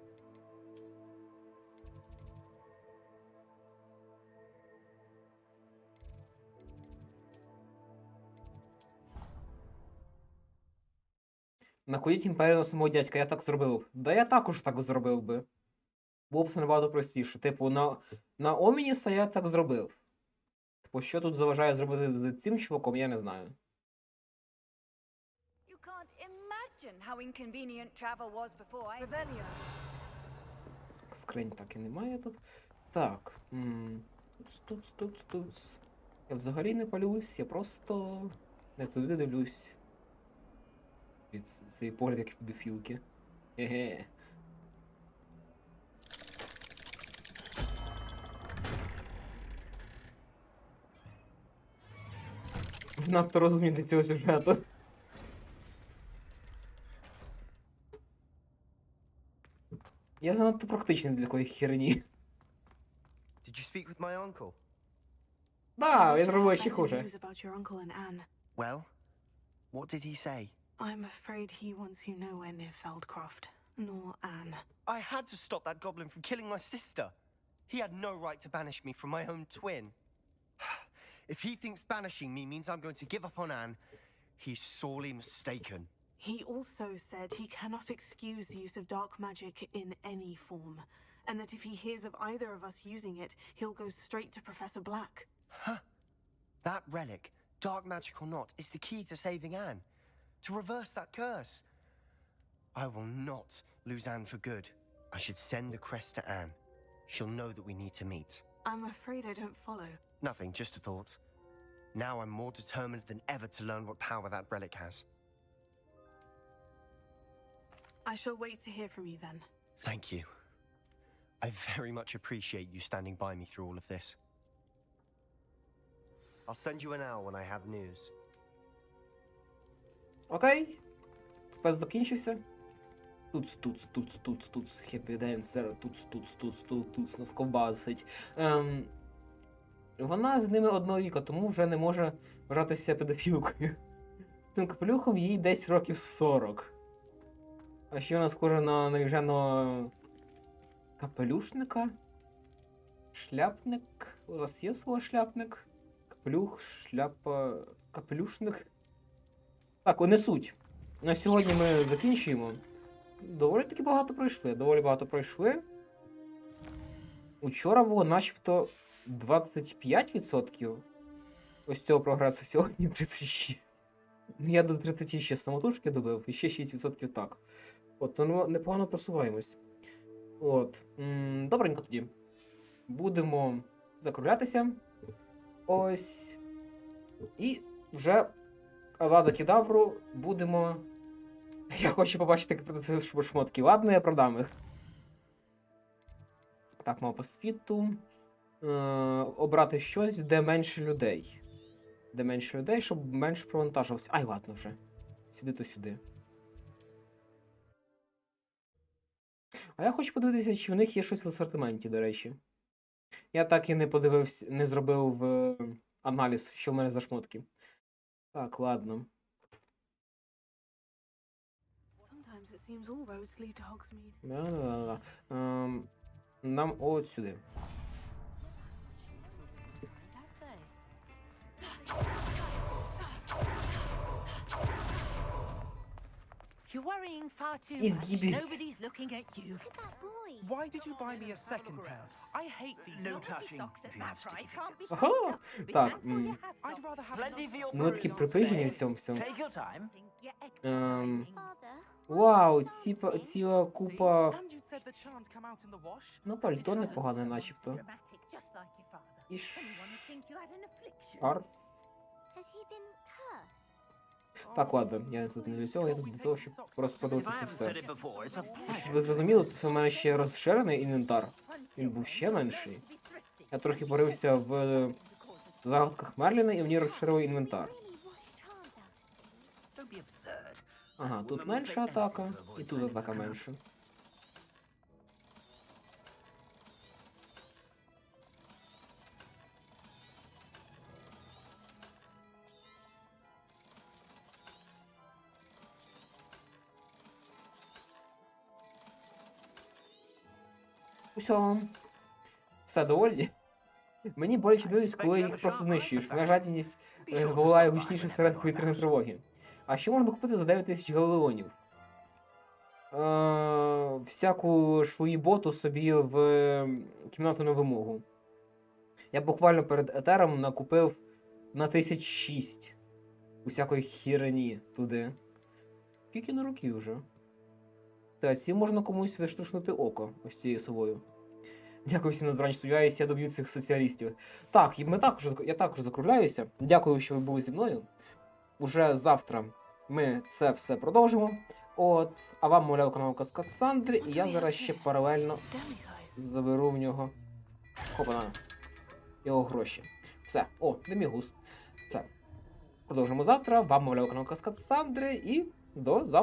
Накодіть імперію на самого дядька, я так зробив. Да я також так зробив би. Було б це набагато простіше. Типу, на Омініса я так зробив. Типу, що тут заважає зробити з цим чуваком, я не знаю. Скринь так і немає тут. Так. Туц. Я взагалі не палюсь, я просто не туди дивлюсь. Від цей погляд, як в педофілки. Еге. Надто розумію для цього сюжету. Я занадто практичний для такої херні.
Did you speak with my uncle?
Да, він робив ще хуже.
News about your uncle and Anne.
Well, what did he say?
I'm afraid he wants you nowhere near Feldcroft, nor Anne.
I had to stop that goblin from killing my sister. He had no right to banish me from my own twin. If he thinks banishing me means I'm going to give up on Anne, he's sorely mistaken.
He also said he cannot excuse the use of dark magic in any form, and that if he hears of either of us using it, he'll go straight to Professor Black.
Huh? That relic, dark magic or not, is the key to saving Anne. To reverse that curse. I will not lose Anne for good. I should send the crest to Anne. She'll know that we need to meet.
I'm afraid I don't follow.
Nothing, just a thought. Now I'm more determined than ever to learn what power that relic has.
I shall wait to hear from you then.
Thank you. I very much appreciate you standing by me through all of this. I'll send you an owl when I have news.
Окей. Квест закінчився. Туц. Хеппі Денсер. Туц. Нас ковбасить. Вона з ними одного віку, тому вже не може вважатися педофілкою. З цим капелюхом їй десь років 40. А ще вона схожа на навіженого капелюшника. Шляпник. У нас є слово шляпник. Капелюх, шляпа, капелюшник. Так, не суть. На сьогодні ми закінчуємо. Доволі багато пройшли. Учора було начебто 25% ось цього прогресу, сьогодні 36%. Я до 30 ще самотужки добив, і ще 6% так. От, то непогано просуваємось. От. Добренько тоді. Будемо закруглятися. Ось. І вже Авада Кедавру будемо... Я хочу побачити, як продати шмотки. Ладно, я продам їх. Так, мав по світу. Обрати щось, де менше людей. Щоб менше провантажувався. Ай, ладно вже. Сюди то сюди. А я хочу подивитися, чи в них є щось в асортименті, до речі. Я так і не подивився, не зробив аналіз, що в мене за шмотки. Так, ладно. Да. Нам от сюди.
You're worrying far too
Is
much.
Yibis.
Nobody's looking at you.
Look at that boy.
Why did you buy me a second pair? I hate these. No touching.
Ага, так.
I'd rather have
Plenty for your
Ми такі припижені в цьому всьому.
Take your time.
Father.
Вау, ціла купа...
And you said the charm come out in the wash?
Ну, пальто непогане, начебто.
Dramatic, just like your father.
І
Anyone would think you had an affliction.
шарф.
Has he been cursed?
Так, ладно, я тут не для цього, я тут для того, щоб просто продавати
If I
це
haven't
все.
said it before, it's a
І щоб ви зрозуміли, це в мене ще розширений інвентар. Він був ще менший. Я трохи порився в загадках Мерліна і мені розширив інвентар.
Don't be absurd.
Ага, тут менша атака, і тут атака менша. Усьо. Все доволі. Мені боляче дивитись, коли їх просто знищуєш. Моя жадібність волає гучніше серед повітряної тривоги. А що можна купити за 9000 галеонів? Всяку швоїботу собі в кімнату на вимогу. Я буквально перед етером накупив на 1006 усякої хірені туди. Скільки на руки вже? Та, ці можна комусь виштовхнути око ось цією совою. Дякую всім за добраніч, сподіваюся, я доб'ю цих соціалістів. Так, я також закругляюся. Дякую, що ви були зі мною. Уже завтра ми це все продовжимо. От, а вам, мовляв, канал Каскад Сандри, і я зараз ще паралельно заберу в нього його гроші. Все, демігус. Все. Продовжимо завтра. Вам, мовляв, канал Каскад Сандри, і до завтра.